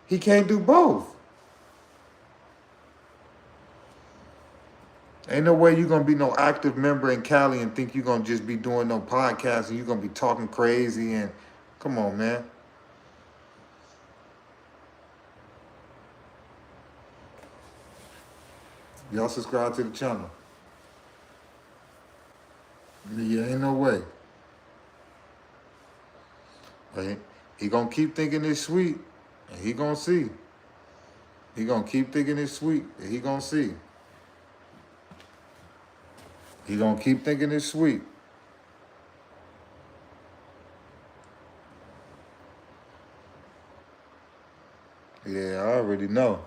Speaker 1: he can't do both. Ain't no way you're gonna be no active member in Cali and think you're gonna just be doing no podcasts and you're gonna be talking crazy and come on, man. Y'all subscribe to the channel. Yeah, ain't no way. Right? He gonna keep thinking it's sweet, and he gonna see. He gonna keep thinking it's sweet, and he gonna see. He gonna keep thinking it's sweet. Yeah, I already know.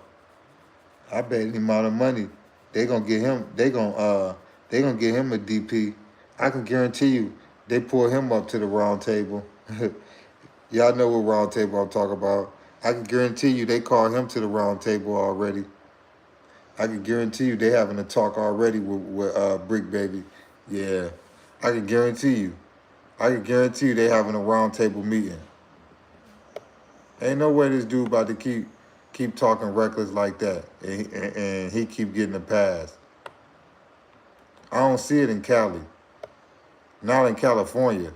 Speaker 1: I bet any amount of money they gonna get him. They gonna get him a DP. I can guarantee you they pull him up to the round table. Y'all know what round table I'm talking about. I can guarantee you they call him to the round table already. I can guarantee you they having a talk already with Bricc baby. Yeah, I can guarantee you. I can guarantee you they having a round table meeting. Ain't no way this dude about to keep talking reckless like that, and he keep getting a pass. I don't see it in Cali, not in California.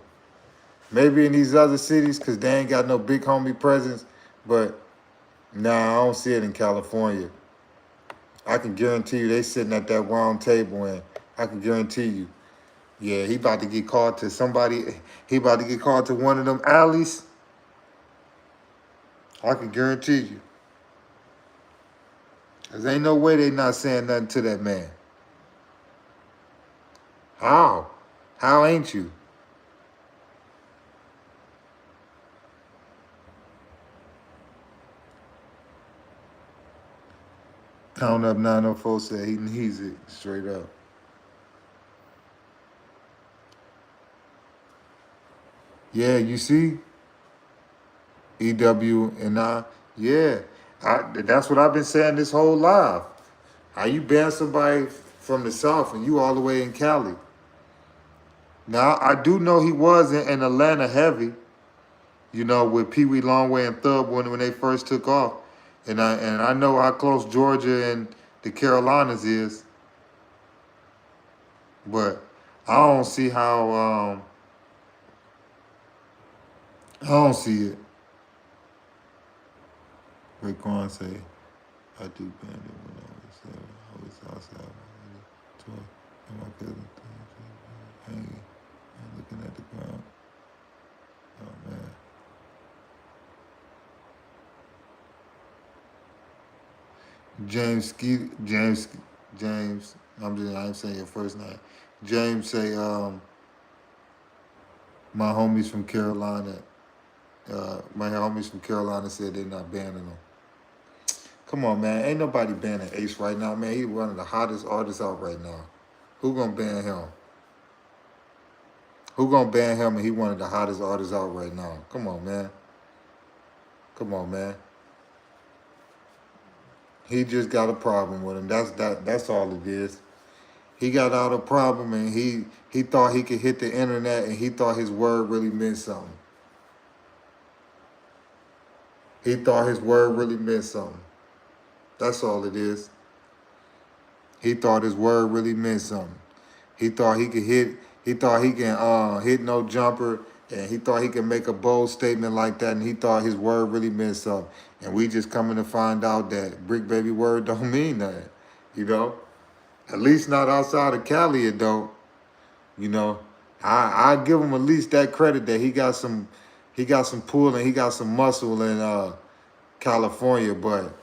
Speaker 1: Maybe in these other cities because they ain't got no big homie presence, but nah, I don't see it in California. I can guarantee you they sitting at that round table, and I can guarantee you, yeah, he about to get called to somebody. He about to get called to one of them alleys. I can guarantee you. Cause ain't no way they not saying nothing to that man. How? How ain't you? Count Up 904 said he needs it straight up. Yeah, you see? EW and I, yeah. That's what I've been saying this whole life. How you ban somebody from the South and you all the way in Cali? Now, I do know he was in Atlanta heavy, you know, with Pee Wee Longway and Thug when they first took off. And I know how close Georgia and the Carolinas is, but I don't see how I don't see it. Raekwon say, I do band it when I was outside. And my cousin hanging and looking at the ground. Oh man. James, I ain't saying your first name. James say, my homies from Carolina, said they're not banning them. Come on, man. Ain't nobody banning Ace right now, man. He's one of the hottest artists out right now. Who gonna ban him? Who gonna ban him and he one of the hottest artists out right now? Come on, man. Come on, man. He just got a problem with him. That's all it is. He got out a problem and he thought he could hit the internet and he thought his word really meant something. He thought his word really meant something. That's all it is. He thought his word really meant something. He thought he could hit, he thought he can hit no jumper, and he thought he could make a bold statement like that, and he thought his word really meant something. And we just coming to find out that Bricc baby word don't mean nothing, you know? At least not outside of Cali it don't, you know? I give him at least that credit that he got some pull and he got some muscle in California, but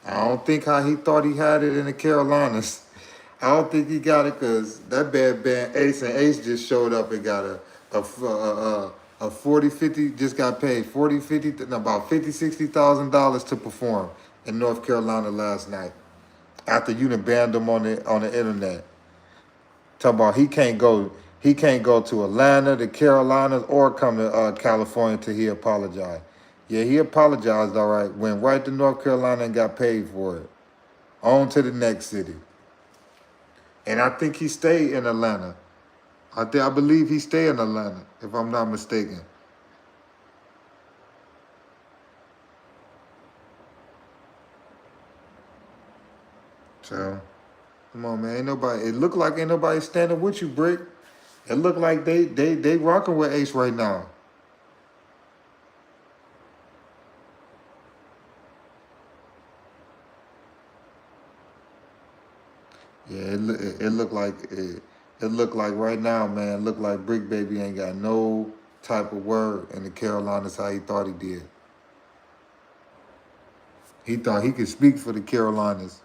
Speaker 1: I don't think how he thought he had it in the Carolinas. I don't think he got it because that bad band Ace and Ace just showed up and got a 40, 50, just got paid 40, 50, no, about $50, $60,000 to perform in North Carolina last night. After you done banned him on the internet. Talk about he can't go to Atlanta, the Carolinas, or come to California till he apologized. Yeah, he apologized, all right. Went right to North Carolina and got paid for it. On to the next city. And I think he stayed in Atlanta. I believe he stay in Atlanta, if I'm not mistaken. So come on, man. Ain't nobody. It look like ain't nobody standing with you, Brick. It look like they rocking with Ace right now. Yeah, it look like it look like right now, man. It look like Brick Baby ain't got no type of word in the Carolinas how he thought he did. He thought he could speak for the Carolinas.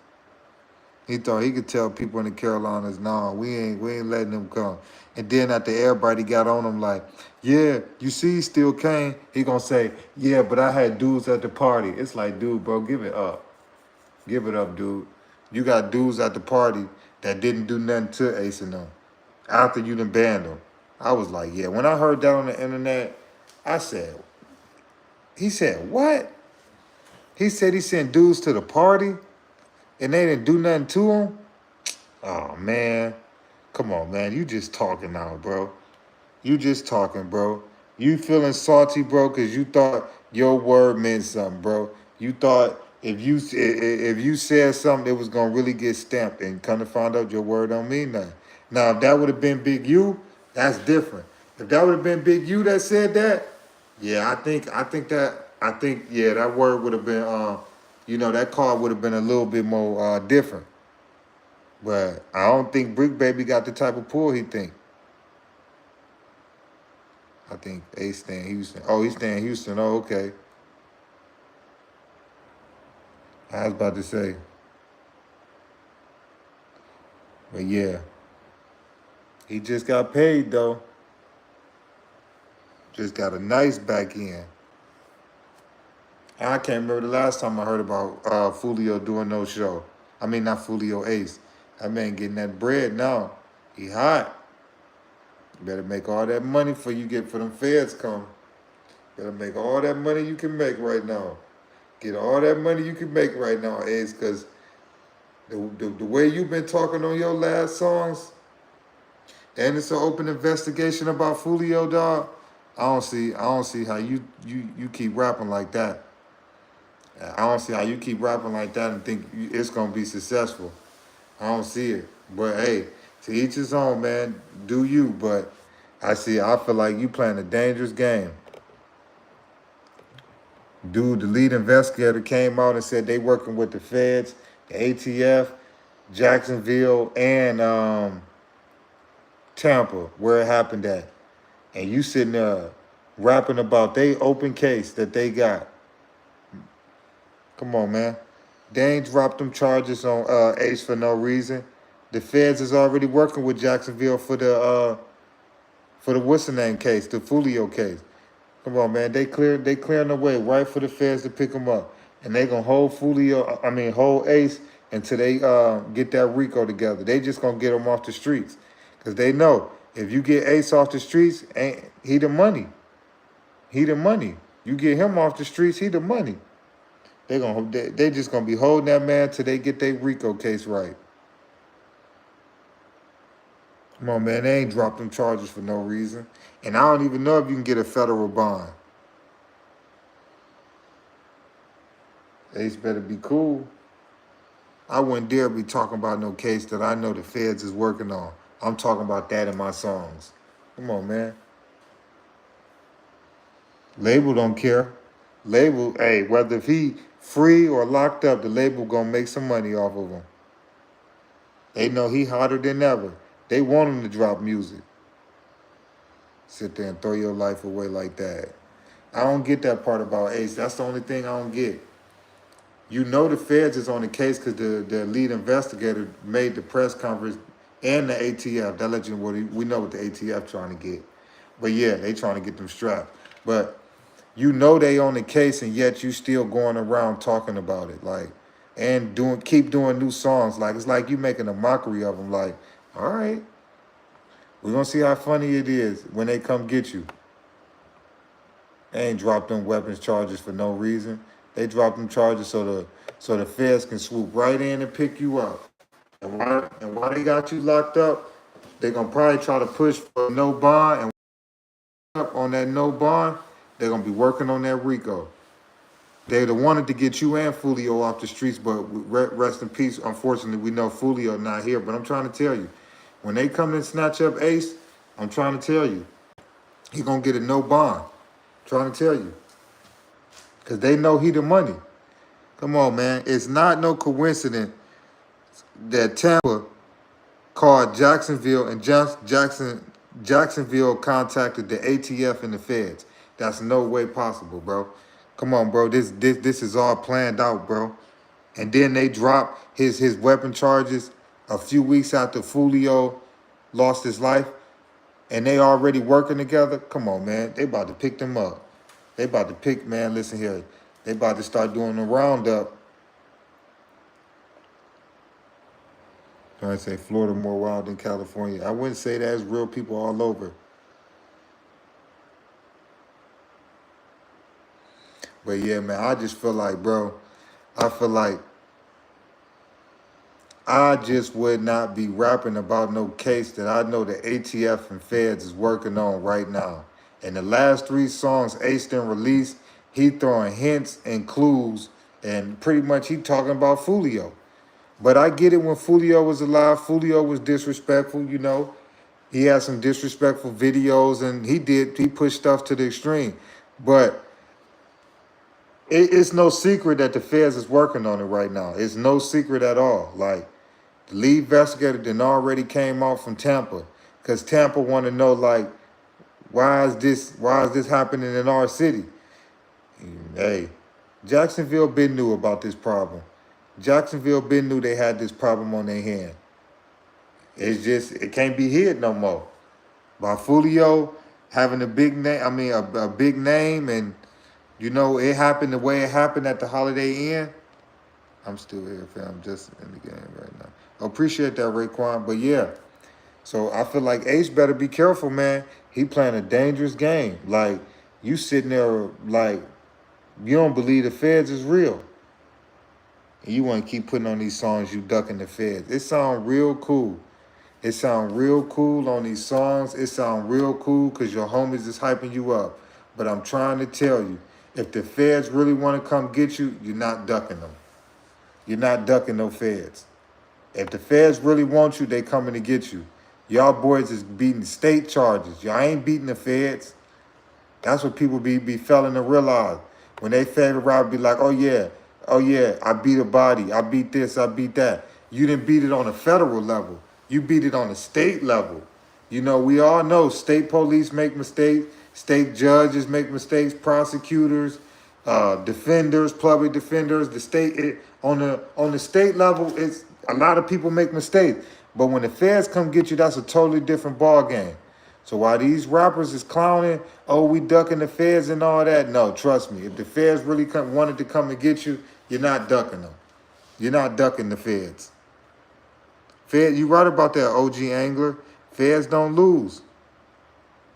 Speaker 1: He thought he could tell people in the Carolinas, nah, we ain't letting them come. And then after everybody got on him like, yeah, you see, he still came. He gonna say, yeah, but I had dudes at the party. It's like, dude, bro, give it up. Give it up, dude. You got dudes at the party that didn't do nothing to Ace and them after you done banned them. I was like, yeah. When I heard that on the internet, I said, he said, what? He said he sent dudes to the party and they didn't do nothing to him? Oh, man. Come on, man. You just talking now, bro. You just talking, bro. You feeling salty, bro, because you thought your word meant something, bro. You thought if you said something, it was gonna really get stamped, and come to find out your word don't mean nothing. Now, if that would have been Big U, that's different. If that would have been Big U that said that, yeah, I think yeah, that word would have been that card would have been a little bit more different. But I don't think Brick Baby got the type of pull he think. I think Ace staying Houston. Oh, he's staying Houston. Oh, okay. I was about to say. But yeah, he just got paid though. Just got a nice back end. I can't remember the last time I heard about Fulio doing no show. I mean, not Fulio Ace. That man getting that bread now. He hot. You better make all that money for you get for them feds come. Better make all that money you can make right now. Get all that money you can make right now, Ace, because the way you've been talking on your last songs, and it's an open investigation about Fulio, dog. I don't see how you keep rapping like that. I don't see how you keep rapping like that and think it's gonna be successful. I don't see it. But hey, to each his own, man. Do you? But I feel like you playing a dangerous game. Dude, the lead investigator came out and said they working with the feds, the ATF, Jacksonville, and Tampa, where it happened at. And you sitting there rapping about they open case that they got. Come on, man. They ain't dropped them charges on Ace for no reason. The feds is already working with Jacksonville for the what's the name case, the Fulio case. Come on, man. They clearing the way right for the feds to pick them up. And they gonna hold hold Ace until they get that Rico together. They just gonna get him off the streets. Cause they know if you get Ace off the streets, ain't he the money. He the money. You get him off the streets, he the money. They just gonna be holding that man till they get their Rico case right. Come on, man. They ain't dropped them charges for no reason. And I don't even know if you can get a federal bond. Ace better be cool. I wouldn't dare be talking about no case that I know the feds is working on. I'm talking about that in my songs. Come on, man. Label don't care. Label, hey, whether if he free or locked up, the label gonna make some money off of him. They know he hotter than ever. They want him to drop music. Sit there and throw your life away like that. I don't get that part about Ace. That's the only thing I don't get. You know the feds is on the case because the lead investigator made the press conference and the ATF. That let you know we know what the ATF trying to get. But yeah, they trying to get them strapped. But you know they on the case and yet you still going around talking about it. Like, and keep doing new songs. Like, it's like you making a mockery of them. Like, all right, we're going to see how funny it is when they come get you. They ain't dropped them weapons charges for no reason. They dropped them charges so the feds can swoop right in and pick you up. And why they got you locked up? They're gonna probably try to push for no bond, and up on that no bond, they're gonna be working on that RICO. They'd have wanted to get you and Fulio off the streets, but rest in peace. Unfortunately, we know Fulio not here. But I'm trying to tell you, when they come and snatch up Ace, I'm trying to tell you, he gonna get a no bond. I'm trying to tell you, cause they know he the money. Come on, man. It's not no coincidence that Tampa called Jacksonville and Jacksonville contacted the ATF and the feds. That's no way possible, bro. Come on, bro. This is all planned out, bro. And then they dropped his weapon charges a few weeks after Fulio lost his life, and they already working together. Come on, man. They about to pick them up. They about to pick, man. Listen here. They about to start doing the roundup. I say Florida more wild than California. I wouldn't say that. It's real people all over. But yeah, man, I just feel like, bro, I feel like I just would not be rapping about no case that I know the ATF and feds is working on right now. And the last 3 songs Ace done released, he throwing hints and clues, and pretty much he talking about Fulio. But I get it when Fulio was alive. Fulio was disrespectful, you know. He had some disrespectful videos, and he pushed stuff to the extreme. But it's no secret that the feds is working on it right now. It's no secret at all. Like, the lead investigator then already came out from Tampa, because Tampa want to know, like, why is this happening in our city? Hey, Jacksonville been knew about this problem. Jacksonville been knew they had this problem on their hand. It's just, it can't be hid no more. By Fulio having a big name, a big name, and, you know, it happened the way it happened at the Holiday Inn. I'm still here, fam, just in the game right now. I appreciate that, Raekwon, but yeah. So I feel like Ace better be careful, man. He playing a dangerous game. Like, you sitting there like, you don't believe the feds is real. And you want to keep putting on these songs, you ducking the feds. It sound real cool. It sound real cool on these songs. It sound real cool because your homies is hyping you up. But I'm trying to tell you, if the feds really want to come get you, you're not ducking them. You're not ducking no feds. If the feds really want you, they coming to get you. Y'all boys is beating state charges. Y'all ain't beating the feds. That's what people be failing to realize. When they fail around, be like, oh yeah, I beat a body. I beat this, I beat that. You didn't beat it on a federal level. You beat it on a state level. You know, we all know state police make mistakes. State judges make mistakes. Prosecutors, defenders, public defenders. The state, on the state level, it's a lot of people make mistakes. But when the feds come get you, that's a totally different ball game. So while these rappers is clowning, oh, we ducking the feds and all that, no, trust me. If the feds really wanted to come and get you, you're not ducking them. You're not ducking the feds. You right about that, OG Angler. Feds don't lose.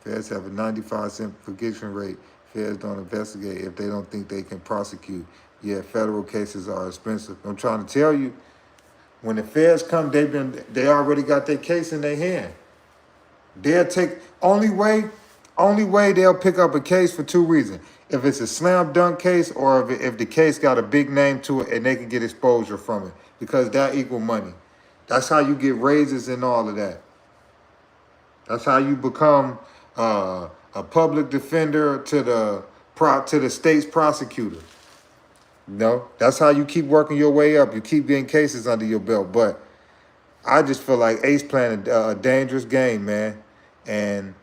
Speaker 1: Feds have a 95% forgiveness rate. Feds don't investigate if they don't think they can prosecute. Yeah, federal cases are expensive. I'm trying to tell you, when the feds come, they already got their case in their hand. They'll take, only way they'll pick up a case for 2 reasons. If it's a slam dunk case, or if the case got a big name to it and they can get exposure from it, because that equal money. That's how you get raises and all of that. That's how you become a public defender to the state's prosecutor. You know, that's how you keep working your way up. You keep getting cases under your belt. But I just feel like Ace playing a dangerous game, man. And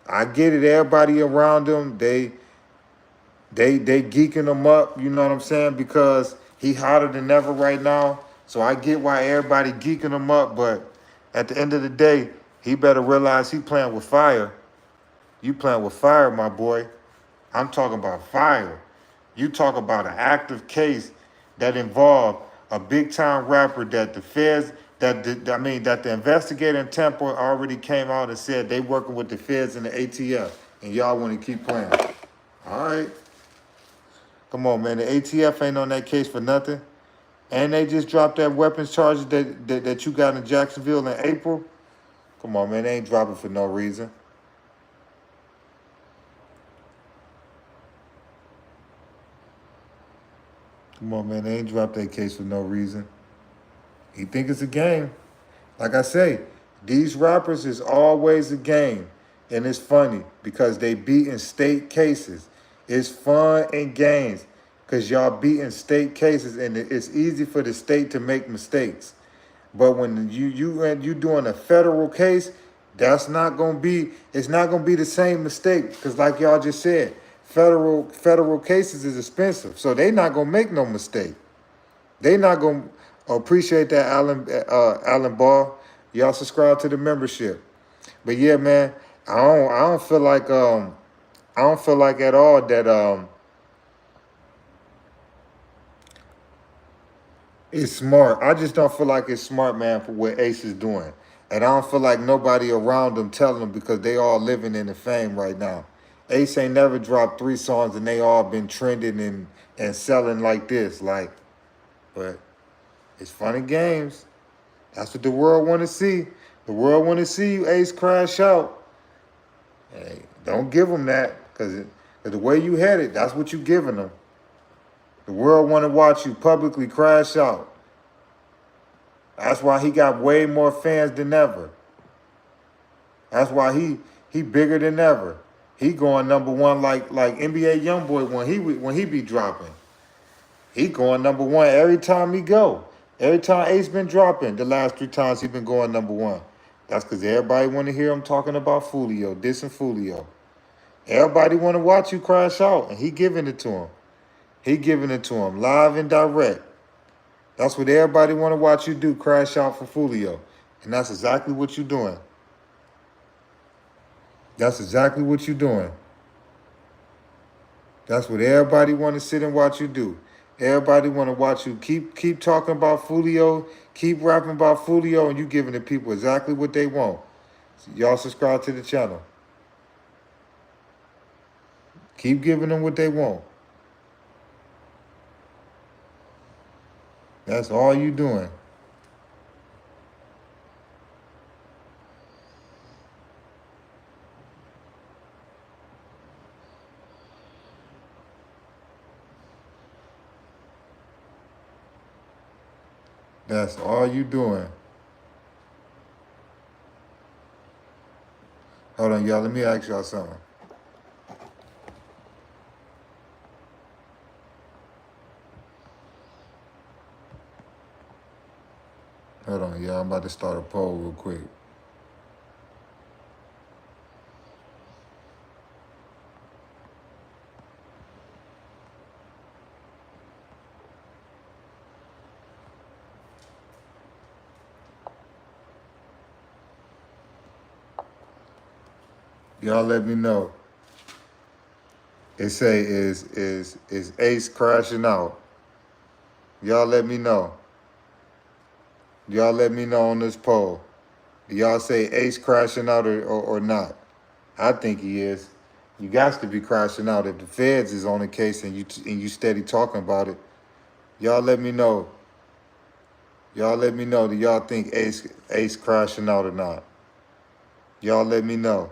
Speaker 1: I get it. Everybody around him, they geeking him up. You know what I'm saying? Because he hotter than ever right now. So I get why everybody geeking him up. But at the end of the day, he better realize he playing with fire. You playing with fire, my boy. I'm talking about fire. You talk about an active case that involved a big-time rapper that the feds, that the investigator in Tampa already came out and said they working with the feds and the ATL, and y'all want to keep playing. All right. Come on, man. The ATF ain't on that case for nothing. And they just dropped that weapons charges that you got in Jacksonville in April. Come on, man. They ain't dropping for no reason. Come on, man. They ain't dropped that case for no reason. He think it's a game. Like I say, these rappers is always a game. And it's funny because they beating state cases. It's fun and games because y'all beating state cases and it's easy for the state to make mistakes. But when you doing a federal case, that's not gonna be it's not gonna be the same mistake. Because like y'all just said, federal cases is expensive. So they not gonna make no mistake. They not gonna appreciate that Alan Ball. Y'all subscribe to the membership. But yeah, man, I don't feel like I don't feel like at all that it's smart. I just don't feel like it's smart, man, for what Ace is doing. And I don't feel like nobody around them telling them because they all living in the fame right now. Ace ain't never dropped 3 songs and they all been trending and selling like this. Like, but it's fun and games. That's what the world want to see. The world want to see you, Ace, crash out. Hey, don't give them that because the way you headed, that's what you giving them. The world want to watch you publicly crash out. That's why he got way more fans than ever. That's why he bigger than ever. He going #1 like NBA YoungBoy when he be dropping. He going #1 every time he go. Every time Ace been dropping, the last 3 times he been going #1. That's because everybody want to hear him talking about Fulio, dissing Fulio. Everybody want to watch you crash out, and he giving it to him. He giving it to him live and direct. That's what everybody want to watch you do, crash out for Fulio. And that's exactly what you're doing. That's exactly what you're doing. That's what everybody want to sit and watch you do. Everybody want to watch you keep talking about Fulio, keep rapping about Fulio, and you giving the people exactly what they want. So y'all subscribe to the channel. Keep giving them what they want. That's all you doing. That's all you doing. Hold on, y'all. Let me ask y'all something. Hold on, y'all. I'm about to start a poll real quick. Y'all let me know. It say is Ace crashing out. Y'all let me know. Y'all let me know on this poll. Do y'all say Ace crashing out or not? I think he is. You got to be crashing out if the feds is on the case and you steady talking about it. Y'all let me know. Y'all let me know. Do y'all think Ace crashing out or not? Y'all let me know.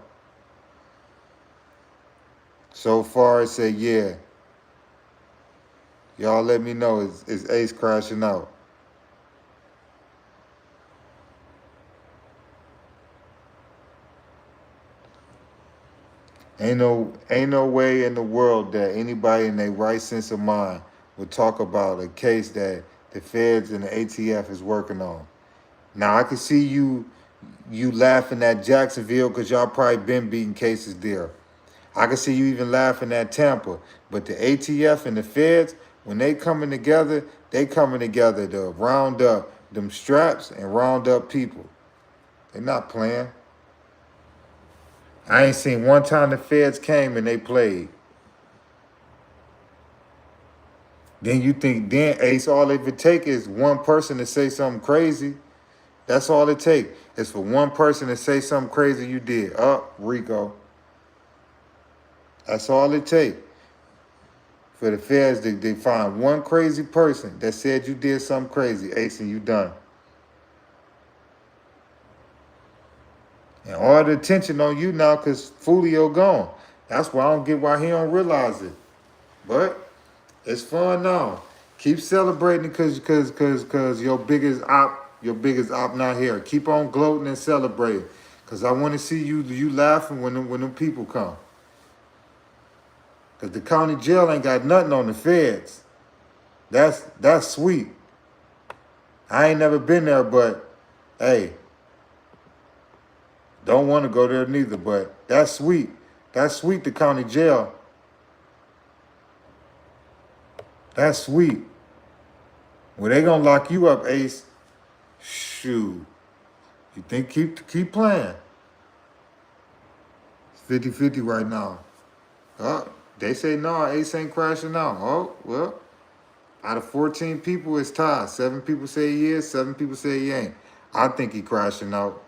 Speaker 1: So far, it said yeah. Y'all let me know. Is Ace crashing out? Ain't no way in the world that anybody in their right sense of mind would talk about a case that the feds and the ATF is working on. Now I can see you laughing at Jacksonville because y'all probably been beating cases there. I can see you even laughing at Tampa. But the ATF and the feds, when they coming together to round up them straps and round up people. They're not playing. I ain't seen one time the feds came and they played. Then you think, then Ace, all it would take is one person to say something crazy. That's all it take. It's for one person to say something crazy you did. Rico. That's all it take. For the feds, they find one crazy person that said you did something crazy, Ace, and you done. And all the attention on you now because Fulio gone. That's why I don't get why he don't realize it. But it's fun now. Keep celebrating cause your biggest op not here. Keep on gloating and celebrating. Cause I want to see you laughing when them people come. Cause the county jail ain't got nothing on the feds. That's sweet. I ain't never been there, but hey, don't want to go there neither. But that's sweet. That's sweet, the county jail. That's sweet. Well, they gonna lock you up, Ace. Shoot. You think keep playing. It's 50-50 right now. Oh, they say no, Ace ain't crashing out. Oh, well. Out of 14 people, it's tied. 7 people say he is, 7 people say he ain't. I think he crashing out.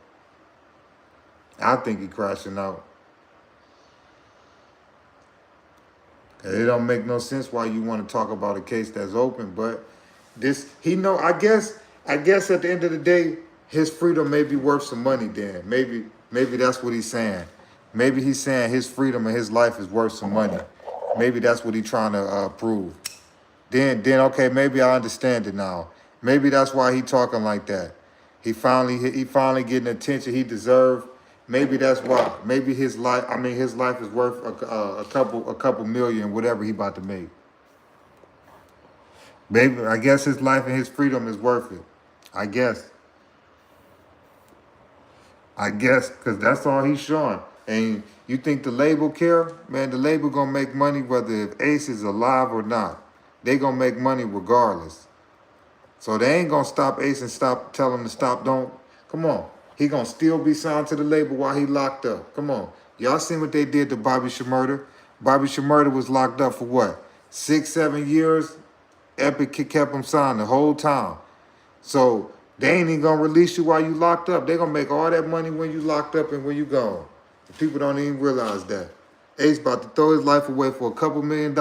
Speaker 1: I think he crashing out. It don't make no sense why you want to talk about a case that's open, but I guess at the end of the day, his freedom may be worth some money then. Maybe that's what he's saying. Maybe he's saying his freedom and his life is worth some money. Maybe that's what he's trying to prove. Then okay, maybe I understand it now. Maybe that's why he talking like that. He finally getting the attention he deserved. Maybe that's why. Maybe his life is worth a couple million, whatever he about to make. Maybe I guess his life and his freedom is worth it. I guess because that's all he's showing. And you think the label care? Man, the label gonna make money whether if Ace is alive or not. They gonna make money regardless. So they ain't gonna stop Ace and tell him to stop. Don't. Come on. He gonna still be signed to the label while he locked up. Come on. Y'all seen what they did to Bobby Shmurda? Bobby Shmurda was locked up for what? 6-7 years? Epic kept him signed the whole time. So they ain't even gonna release you while you locked up. They gonna make all that money when you locked up and when you gone. The people don't even realize that. Ace about to throw his life away for a couple $1 million.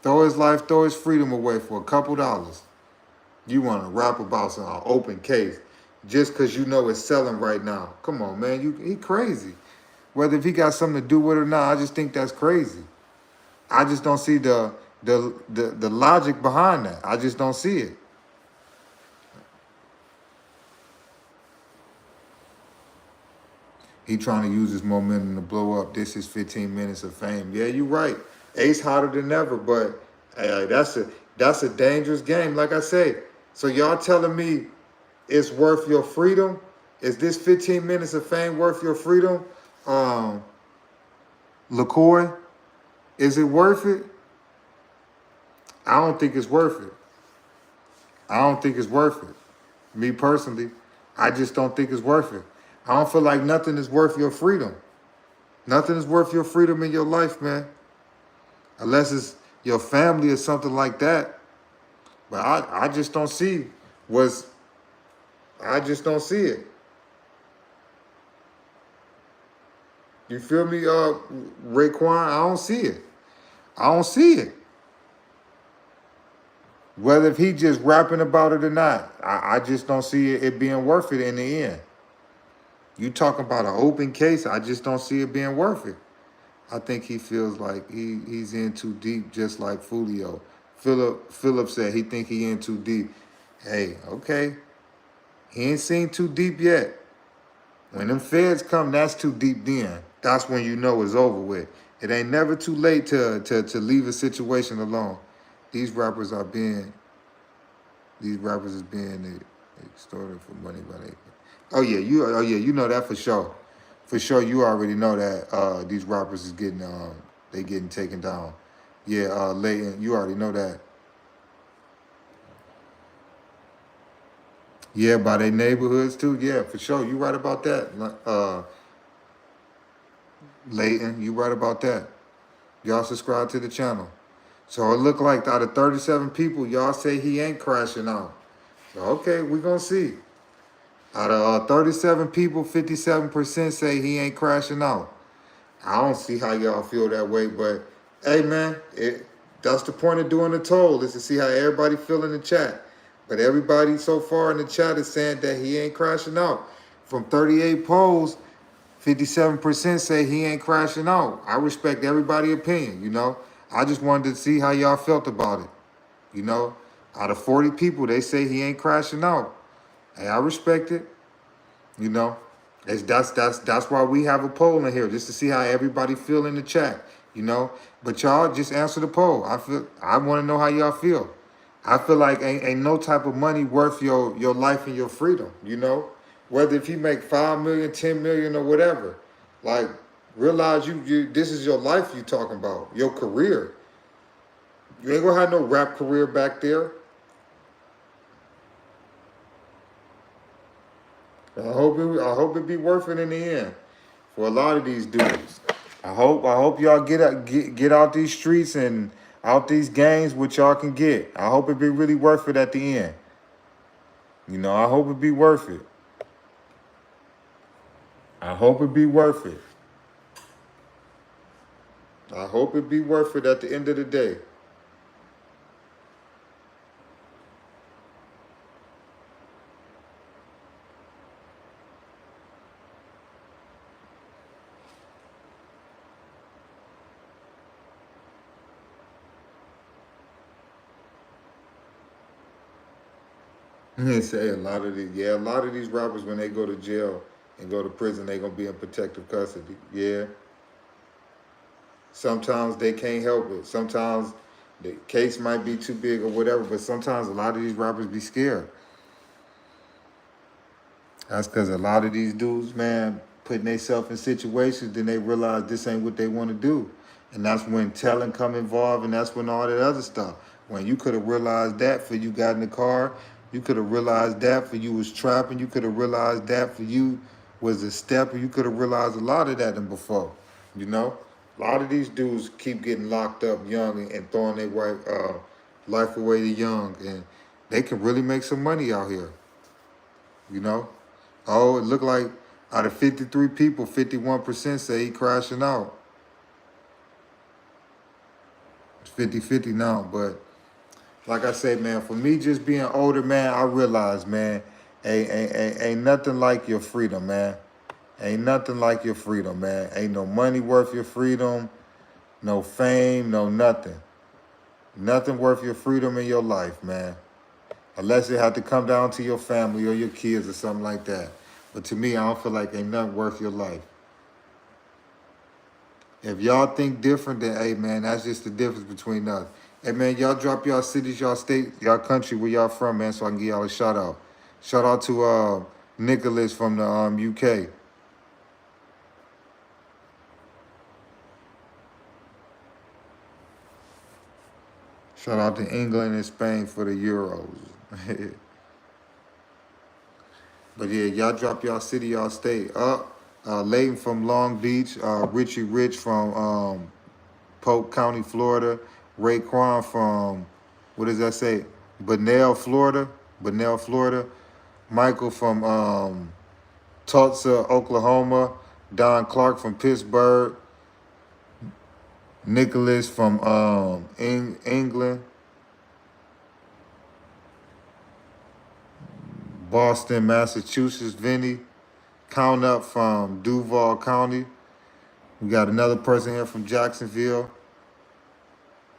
Speaker 1: Throw his freedom away for a couple dollars. You want to rap about some open case just because you know it's selling right now. Come on, man. He crazy. Whether if he got something to do with it or not, I just think that's crazy. I just don't see the logic behind that. I just don't see it. He trying to use his momentum to blow up. This is 15 minutes of fame. Yeah, you're right. Ace hotter than ever, but that's a dangerous game, like I say. So y'all telling me it's worth your freedom? Is this 15 minutes of fame worth your freedom? LaCoy, is it worth it? I don't think it's worth it. I don't think it's worth it. Me personally, I just don't think it's worth it. I don't feel like nothing is worth your freedom. Nothing is worth your freedom in your life, man. Unless it's your family or something like that. But I just don't see I just don't see it. You feel me, Raekwon? I don't see it. I don't see it. Whether if he just rapping about it or not, I just don't see it being worth it in the end. You talking about an open case, I just don't see it being worth it. I think he feels like he's in too deep, just like Fulio. Philip said he think he in too deep. Hey, okay. He ain't seen too deep yet. When them feds come, that's too deep then. That's when you know it's over with. It ain't never too late to leave a situation alone. These rappers is being extorted for money by they. Oh yeah, you know that for sure. For sure, you already know that these rappers is getting taken down. Yeah, Leighton, you already know that. Yeah, by their neighborhoods too. Yeah, for sure, you right about that. Leighton, you right about that. Y'all subscribe to the channel. So it look like out of 37 people, y'all say he ain't crashing out. So okay, we gonna see. Out of 37 people, 57% say he ain't crashing out. I don't see how y'all feel that way, but hey, man, that's the point of doing the toll, is to see how everybody feel in the chat. But everybody so far in the chat is saying that he ain't crashing out. From 38 polls, 57% say he ain't crashing out. I respect everybody's opinion, you know. I just wanted to see how y'all felt about it, you know. Out of 40 people, they say he ain't crashing out. Hey, I respect it, you know. That's why we have a poll in here, just to see how everybody feel in the chat, you know. But y'all just answer the poll. I want to know how y'all feel. I feel like ain't no type of money worth your life and your freedom, you know? Whether if you make 5 million, 10 million or whatever. Like realize you this is your life you talking about, your career. You ain't gonna have no rap career back there. I hope it be worth it in the end for a lot of these dudes. I hope y'all get out these streets and out these games what y'all can get. I hope it be really worth it at the end. You know, I hope it be worth it. I hope it be worth it. I hope it be worth it at the end of the day. And say a lot of these rappers when they go to jail and go to prison, they gonna be in protective custody. Yeah. Sometimes they can't help it. Sometimes the case might be too big or whatever, but sometimes a lot of these rappers be scared. That's because a lot of these dudes, man, putting themselves in situations, then they realize this ain't what they want to do. And that's when telling come involved, and that's when all that other stuff. When you could have realized that for you got in the car, you could have realized that for you was trapping, you could have realized that for you was a step, you could have realized a lot of that than before. You know? A lot of these dudes keep getting locked up young and throwing their life away to young, and they can really make some money out here. You know? Oh, it looked like out of 53 people, 51% say he crashing out. It's 50-50 now. But like I say, man, for me just being older, man, I realize, man, ain't nothing like your freedom, man. Ain't nothing like your freedom, man. Ain't no money worth your freedom, no fame, no nothing. Nothing worth your freedom in your life, man. Unless it had to come down to your family or your kids or something like that. But to me, I don't feel like ain't nothing worth your life. If y'all think different, then hey man, that's just the difference between us. Hey man, y'all drop y'all cities, y'all state, y'all country, where y'all from, man, so I can give y'all a shout out. Shout out to Nicholas from the UK. Shout out to England and Spain for the Euros. But yeah, y'all drop y'all city, y'all state. Layton from Long Beach, Richie Rich from Polk County, Florida. Raekwon from, what does that say? Bunnell, Florida. Bunnell, Florida. Michael from Tulsa, Oklahoma. Don Clark from Pittsburgh. Nicholas from England. Boston, Massachusetts. Vinny. Count Up from Duval County. We got another person here from Jacksonville.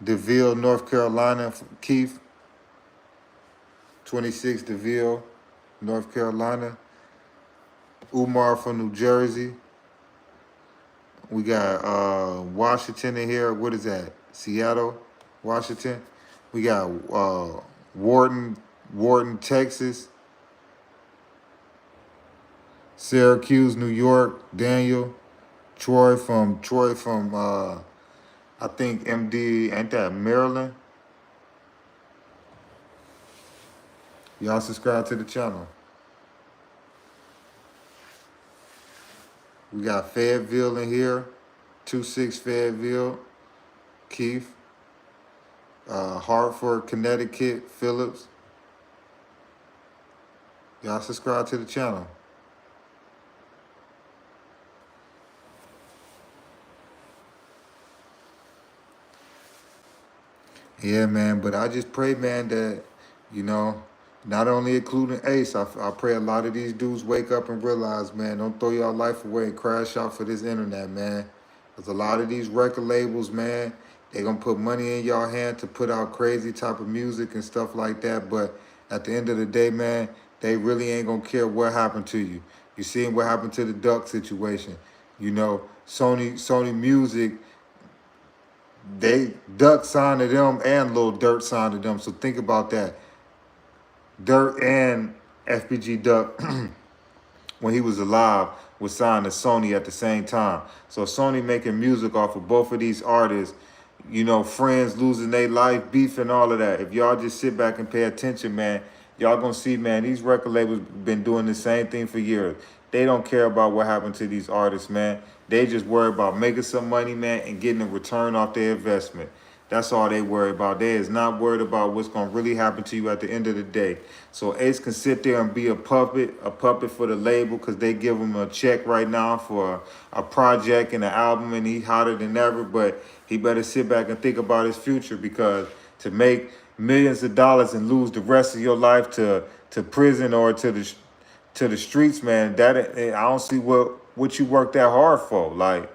Speaker 1: DeVille, North Carolina. Keith. 26 DeVille, North Carolina. Umar from New Jersey. We got Washington in here. What is that? Seattle, Washington. We got Wharton, Texas. Syracuse, New York. Daniel. Troy from I think MD, ain't that Maryland? Y'all subscribe to the channel. We got Fayetteville in here. 26 Fayetteville. Keith. Hartford, Connecticut. Phillips. Y'all subscribe to the channel. Yeah, man. But I just pray, man, that, you know, Not only including Ace, I pray a lot of these dudes wake up and realize, man, don't throw your life away and crash out for this internet, man. Because a lot of these record labels, man, they going to put money in your hand to put out crazy type of music and stuff like that. But at the end of the day, man, they really ain't going to care what happened to you. You seen what happened to the Duck situation. You know, Sony Music, they Duck signed to them and Lil Durk signed to them. So think about that. Dirt and FBG Duck, when he was alive, was signed to Sony at the same time. So Sony making music off of both of these artists, you know, friends losing their life, beef and all of that. If y'all just sit back and pay attention, man, y'all gonna see, man, these record labels been doing the same thing for years. They don't care about what happened to these artists, man. They just worry about making some money, man, and getting a return off their investment. That's all they worry about. They is not worried about what's going to really happen to you at the end of the day. So Ace can sit there and be a puppet for the label because they give him a check right now for a project and an album, and he hotter than ever. But he better sit back and think about his future, because to make millions of dollars and lose the rest of your life to prison or to the streets, man, that I don't see what you work that hard for. Like,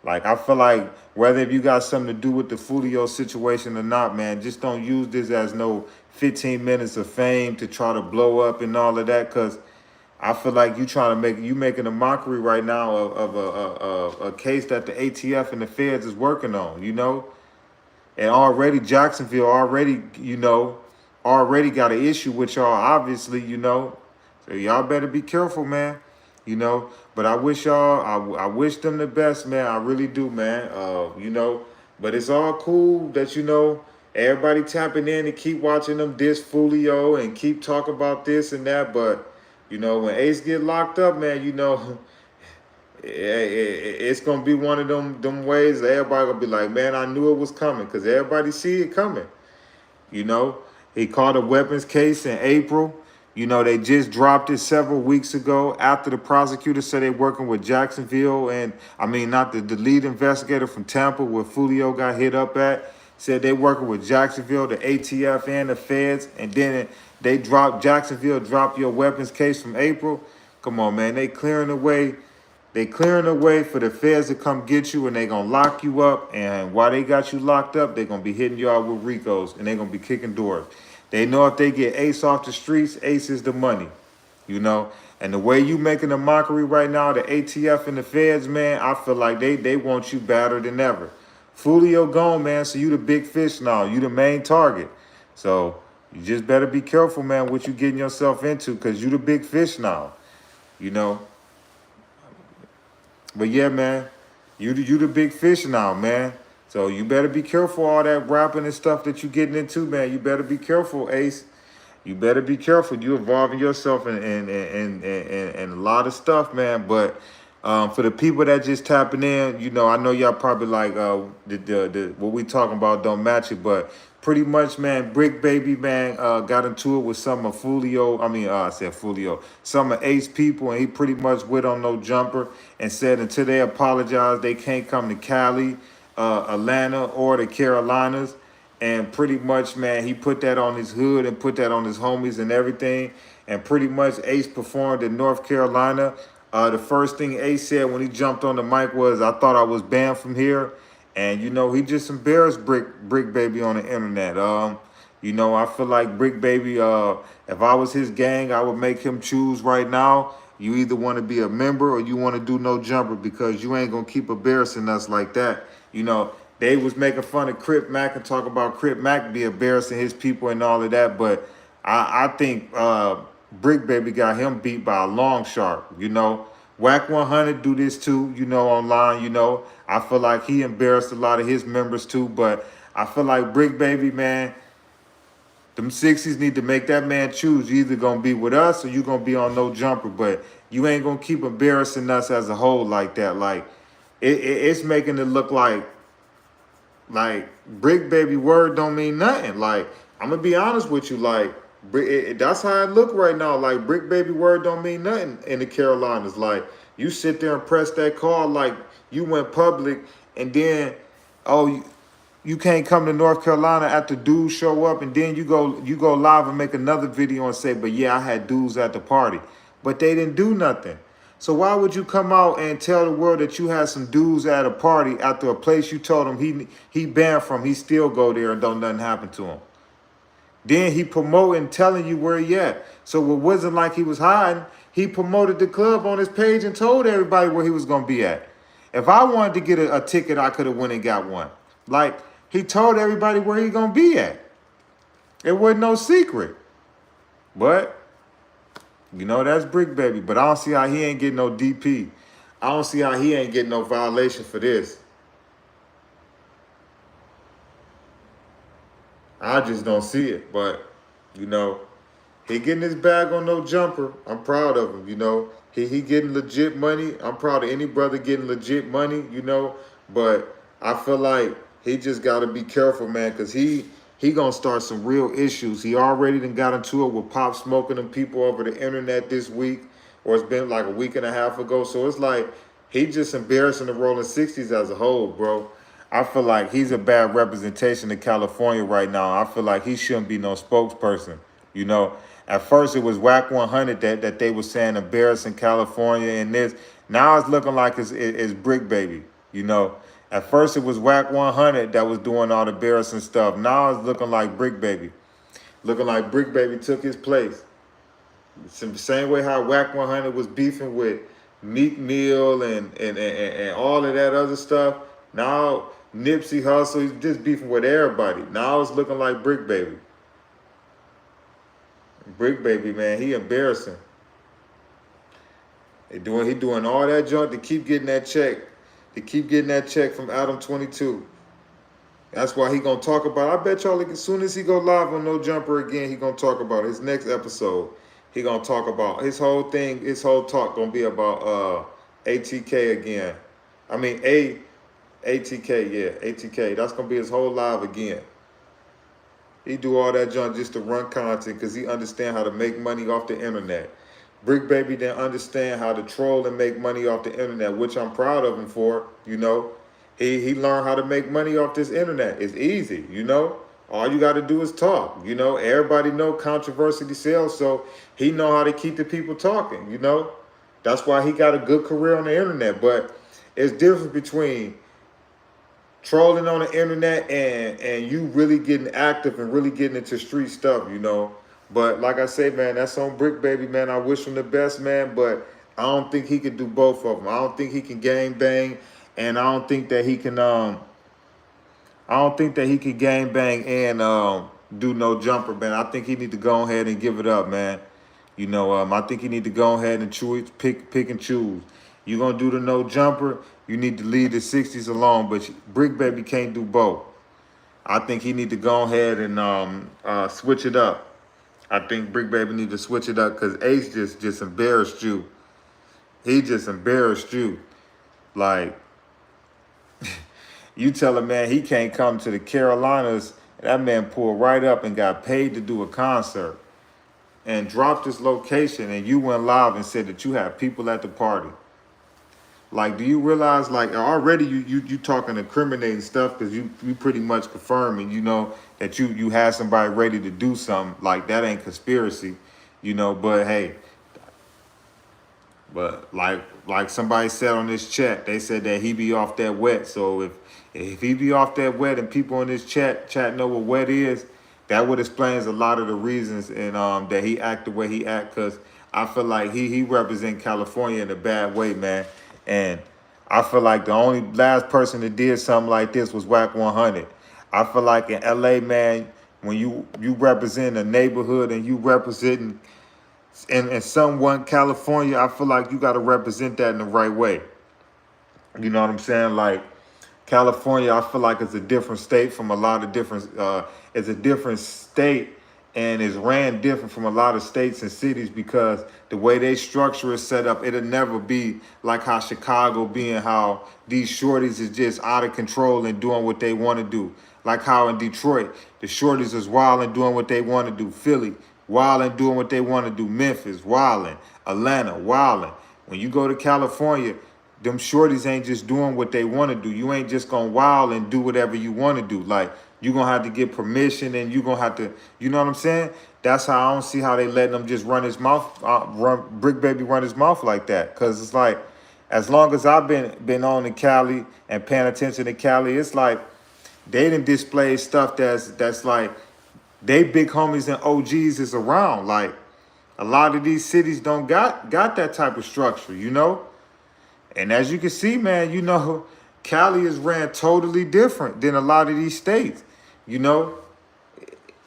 Speaker 1: I feel like whether if you got something to do with the Fulio situation or not, man, just don't use this as no 15 minutes of fame to try to blow up and all of that, because I feel like you making a mockery right now of a case that the ATF and the feds is working on, you know? And already Jacksonville already got an issue with y'all, obviously, you know? So y'all better be careful, man. You know, but I wish y'all, I wish them the best, man. I really do, man. You know, but it's all cool that, you know, everybody tapping in and keep watching them diss Fulio and keep talking about this and that. But, you know, when Ace get locked up, man, you know, it's going to be one of them ways that everybody going to be like, man, I knew it was coming, because everybody see it coming. You know, he caught a weapons case in April. You know, they just dropped it several weeks ago after the prosecutor said they're working with Jacksonville. And I mean, not the lead investigator from Tampa where Fulio got hit up at, said they working with Jacksonville, the ATF and the feds. And then they dropped your weapons case from April. Come on, man. They clearing the way. They clearing the way for the feds to come get you, and they going to lock you up. And while they got you locked up, they going to be hitting you out with RICOs, and they going to be kicking doors. They know if they get Ace off the streets, Ace is the money, you know? And the way you making a mockery right now, the ATF and the feds, man, I feel like they want you better than ever. Fulio gone, man, so you the big fish now. You the main target. So you just better be careful, man, what you getting yourself into, because you the big fish now, you know? But yeah, man, you the big fish now, man. So you better be careful all that rapping and stuff that you getting into, man. You better be careful, Ace. You better be careful. You involving yourself in a lot of stuff, man. But for the people that just tapping in, you know, I know y'all probably like what we talking about don't match it, but pretty much, man, Bricc Baby, man, got into it with some of Fulio. I said Fulio. Some of Ace people, and he pretty much went on no jumper and said until they apologize, they can't come to Cali, Atlanta, or the Carolinas. And pretty much, man, he put that on his hood and put that on his homies and everything. And pretty much Ace performed in North Carolina. The first thing Ace said when he jumped on the mic was, "I thought I was banned from here." And, you know, he just embarrassed Bricc Baby on the internet. You know, I feel like Bricc Baby, if I was his gang, I would make him choose right now. You either want to be a member or you want to do no jumper, because you ain't going to keep embarrassing us like that. You know, they was making fun of Crip Mac and talk about Crip Mac be embarrassing his people and all of that. But I think Bricc Baby got him beat by a long shot, you know. Whack 100 do this too, you know, online, you know. I feel like he embarrassed a lot of his members too. But I feel like Bricc Baby, man, them 60s need to make that man choose. You either going to be with us or you going to be on no jumper. But you ain't going to keep embarrassing us as a whole like that. Like, it's making it look like Bricc Baby word don't mean nothing. Like, I'm going to be honest with you. Like, that's how it look right now. Like, Bricc Baby word don't mean nothing in the Carolinas. Like, you sit there and press that call like you went public, and then, oh, You can't come to North Carolina after dudes show up and then you go live and make another video and say, but yeah, I had dudes at the party. But they didn't do nothing. So why would you come out and tell the world that you had some dudes at a party after a place you told him he banned from, he still go there and don't nothing happen to him? Then he promoting, telling you where he at. So it wasn't like he was hiding. He promoted the club on his page and told everybody where he was going to be at. If I wanted to get a ticket, I could have went and got one. Like, he told everybody where he going to be at. It wasn't no secret. But, you know, that's Bricc baby. But I don't see how he ain't getting no DP. I don't see how he ain't getting no violation for this. I just don't see it. But, you know, he getting his bag on no jumper. I'm proud of him, you know. He getting legit money. I'm proud of any brother getting legit money, you know. But I feel like he just got to be careful, man, because he going to start some real issues. He already done got into it with Pop Smoke and them people over the internet this week, or it's been like a week and a half ago. So it's like he just embarrassing the Rolling 60s as a whole, bro. I feel like he's a bad representation of California right now. I feel like he shouldn't be no spokesperson, you know. At first, it was Whack 100 that they were saying embarrassing California and this. Now it's looking like it's Bricc baby, you know. At first, it was Whack 100 that was doing all the embarrassing stuff. Now it's looking like Bricc baby. Looking like Bricc baby took his place. It's the same way how Whack 100 was beefing with Meek Mill and all of that other stuff. Now Nipsey Hussle, he's just beefing with everybody. Now it's looking like Bricc baby. Bricc baby, man, he embarrassing. He doing all that junk to keep getting that check. To keep getting that check from Adam 22. That's why he gonna talk about, I bet y'all, as soon as he go live on No Jumper again, he gonna talk about his next episode. He gonna talk about his whole thing, his whole talk gonna be about ATK again. I mean ATK, yeah, ATK. That's gonna be his whole live again. He do all that junk just to run content because he understand how to make money off the internet. Bricc baby didn't understand how to troll and make money off the internet, which I'm proud of him for, you know. He learned how to make money off this internet. It's easy, you know. All you got to do is talk, you know. Everybody know controversy sells, so he know how to keep the people talking, you know. That's why he got a good career on the internet. But it's different between trolling on the internet and you really getting active and really getting into street stuff, you know. But like I say, man, that's on Bricc baby, man. I wish him the best, man, but I don't think he could do both of them. I don't think he can gang bang, and I don't think that he can gang bang and do No Jumper, man. I think he need to go ahead and give it up, man. You know, I think he need to go ahead and pick and choose. You gonna do the No Jumper, you need to leave the 60s alone, but Bricc baby can't do both. I think he need to go ahead and switch it up. I think Bricc baby need to switch it up because Ace just embarrassed you. He just embarrassed you. Like, you tell a man he can't come to the Carolinas, that man pulled right up and got paid to do a concert and dropped his location, and you went live and said that you had people at the party. Like, do you realize, like, already you talking incriminating stuff because you pretty much confirming, you know, that you had somebody ready to do something. Like, that ain't conspiracy, you know, but hey, but like somebody said on this chat, they said that he be off that wet. So if he be off that wet and people in this chat know what wet is, that would explains a lot of the reasons and that he act the way he act, because I feel like he represent California in a bad way, man. And I feel like the only last person that did something like this was Whack 100. I feel like in LA, man, when you represent a neighborhood and you representing in someone California, I feel like you got to represent that in the right way. You know what I'm saying? Like, California, I feel like it's a different state from a lot of different, it's a different state and is ran different from a lot of states and cities because the way they structure is set up, it'll never be like how Chicago being how these shorties is just out of control and doing what they want to do. Like how in Detroit, the shorties is wild and doing what they want to do. Philly, wild and doing what they want to do. Memphis, wilding. Atlanta, wilding. When you go to California, them shorties ain't just doing what they want to do. You ain't just gonna wild and do whatever you want to do. Like, you gonna have to get permission, and you gonna have to, you know what I'm saying? That's how I don't see how they letting him just run his mouth, Bricc Baby run his mouth like that. Cause it's like, as long as I've been on in Cali and paying attention to Cali, it's like they done display stuff that's like they big homies and OGs is around. Like, a lot of these cities don't got that type of structure, you know? And as you can see, man, you know, Cali is ran totally different than a lot of these states. You know,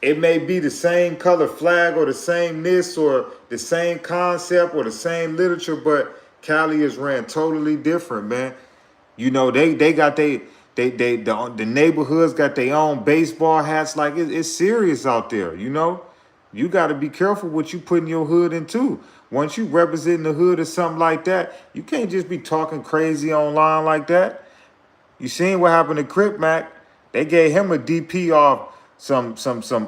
Speaker 1: it may be the same color flag or the same this or the same concept or the same literature, but Cali is ran totally different, man. You know, they got the neighborhoods got their own baseball hats. Like, it's serious out there, you know? You got to be careful what you putting your hood into. Once you representing the hood or something like that, you can't just be talking crazy online like that. You seen what happened to Crip Mac? They gave him a DP off some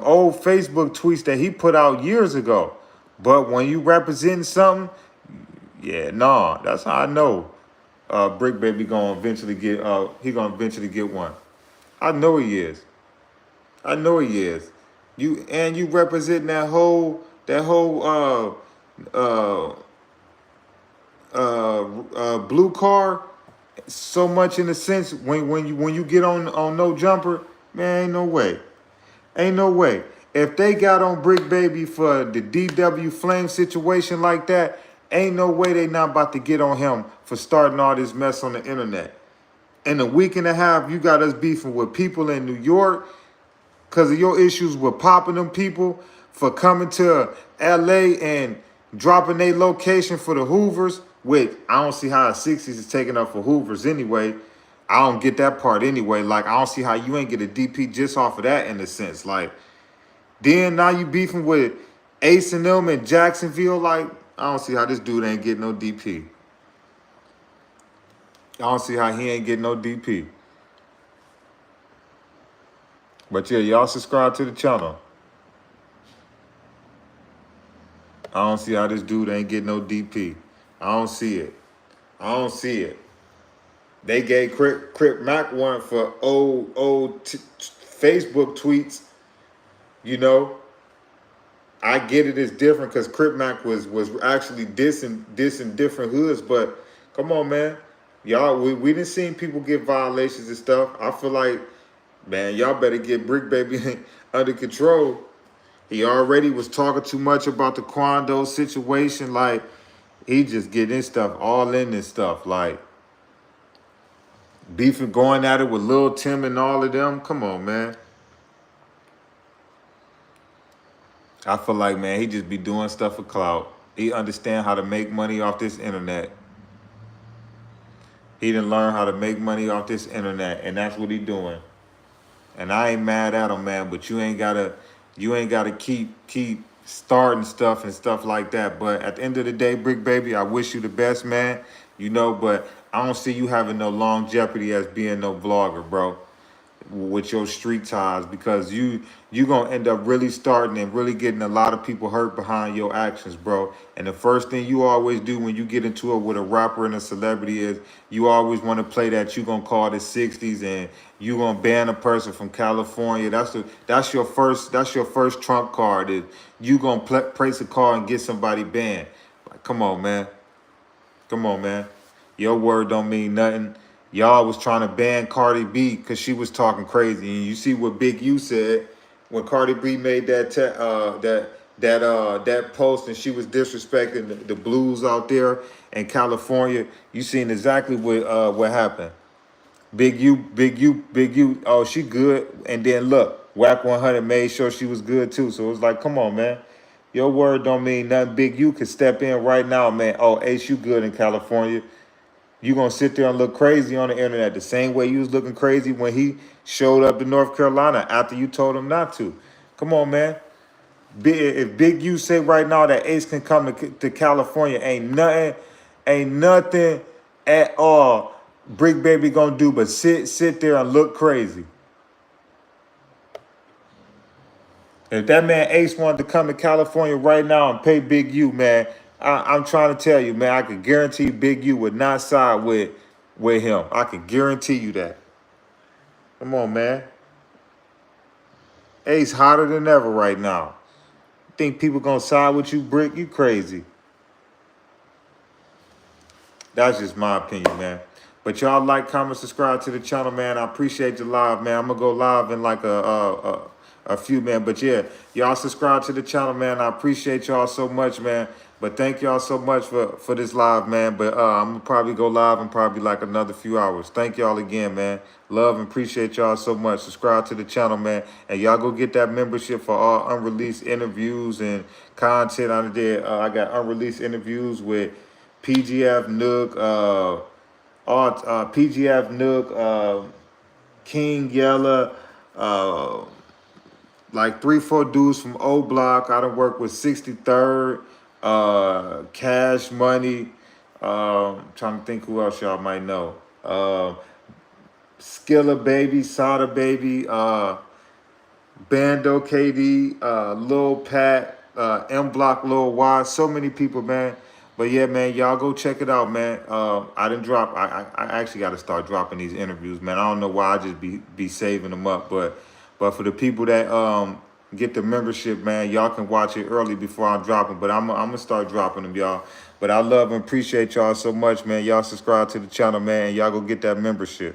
Speaker 1: old Facebook tweets that he put out years ago. But when you representing something, yeah, nah, that's how I know Bricc Baby gonna eventually get he gonna eventually get one. I know he is. I know he is. You represent uh blue car so much in the sense when you get on no jumper, man, ain't no way. Ain't no way. If they got on Bricc Baby for the DW Flame situation like that, ain't no way they not about to get on him for starting all this mess on the internet. In a week and a half, you got us beefing with people in New York because of your issues with popping them people for coming to LA and dropping their location for the Hoovers, which I don't see how the 60s is taking up for Hoovers anyway. I don't get that part anyway. Like, I don't see how you ain't get a DP just off of that in a sense. Like, then now you beefing with Ace and them in Jacksonville. Like, I don't see how this dude ain't getting no DP. I don't see how he ain't getting no DP. But yeah, y'all subscribe to the channel. I don't see how this dude ain't getting no DP. I don't see it. I don't see it. They gave Crip Mac one for old Facebook tweets. You know, I get it, it's different because Crip Mac was actually dissing different hoods. But come on, man, y'all, we done seen people get violations and stuff. I feel like, man, y'all better get Bricc Baby under control. He already was talking too much about the Quando situation. Like, he just getting his stuff all in this stuff. Like, beefing, going at it with Lil Tim and all of them. Come on, man. I feel like, man, he just be doing stuff for clout. He understand how to make money off this internet. He done learn how to make money off this internet, and that's what he doing. And I ain't mad at him, man, but you ain't gotta keep starting stuff and stuff like that. But at the end of the day, Bricc Baby, I wish you the best, man. You know, but I don't see you having no longevity as being no vlogger, bro, with your street ties, because you gonna end up really starting and really getting a lot of people hurt behind your actions, bro. And the first thing you always do when you get into it with a rapper and a celebrity is you always want to play that you gonna call the 60s and you gonna ban a person from California. That's your first trump card, is you gonna place a card and get somebody banned. Like, come on, man. Come on, man. Your word don't mean nothing. Y'all was trying to ban Cardi B because she was talking crazy. And you see what Big U said when Cardi B made that post and she was disrespecting the blues out there in California. You seen exactly what happened. Big U. Oh, she good. And then look, Whack 100 made sure she was good too. So it was like, come on, man. Your word don't mean nothing. Big U could step in right now, man. Oh, Ace, you good in California. You gonna sit there and look crazy on the internet the same way you was looking crazy when he showed up to North Carolina after you told him not to. Come on, man. If Big U say right now that Ace can come to California, ain't nothing at all Bricc Baby gonna do but sit there and look crazy. If that man Ace wanted to come to California right now and pay Big U, man, I'm trying to tell you, man, I can guarantee Big U would not side with him. I can guarantee you that. Come on, man. Ace hotter than ever right now. Think people gonna side with you, Bricc? You crazy. That's just my opinion, man. But y'all like, comment, subscribe to the channel, man. I appreciate you live, man. I'm gonna go live in like a few, man. But yeah, y'all subscribe to the channel, man. I appreciate y'all so much, man. But thank y'all so much for this live, man. But I'm gonna probably go live in probably like another few hours. Thank y'all again, man. Love and appreciate y'all so much. Subscribe to the channel, man. And y'all go get that membership for all unreleased interviews and content on there. I got unreleased interviews with PGF Nook, PGF Nook, King Yella, like 3-4 dudes from O Block. I done worked with 63rd, Cash Money. Trying to think who else y'all might know. Skilla Baby, Sada Baby, Bando KD, Lil Pat, M Block, Lil Y, so many people, man. But yeah, man, y'all go check it out, man. I didn't drop. I actually got to start dropping these interviews, man. I don't know why I just be saving them up, but for the people that get the membership, man, y'all can watch it early before I drop them. But I'm gonna start dropping them, y'all. But I love and appreciate y'all so much, man. Y'all subscribe to the channel, man. Y'all go get that membership.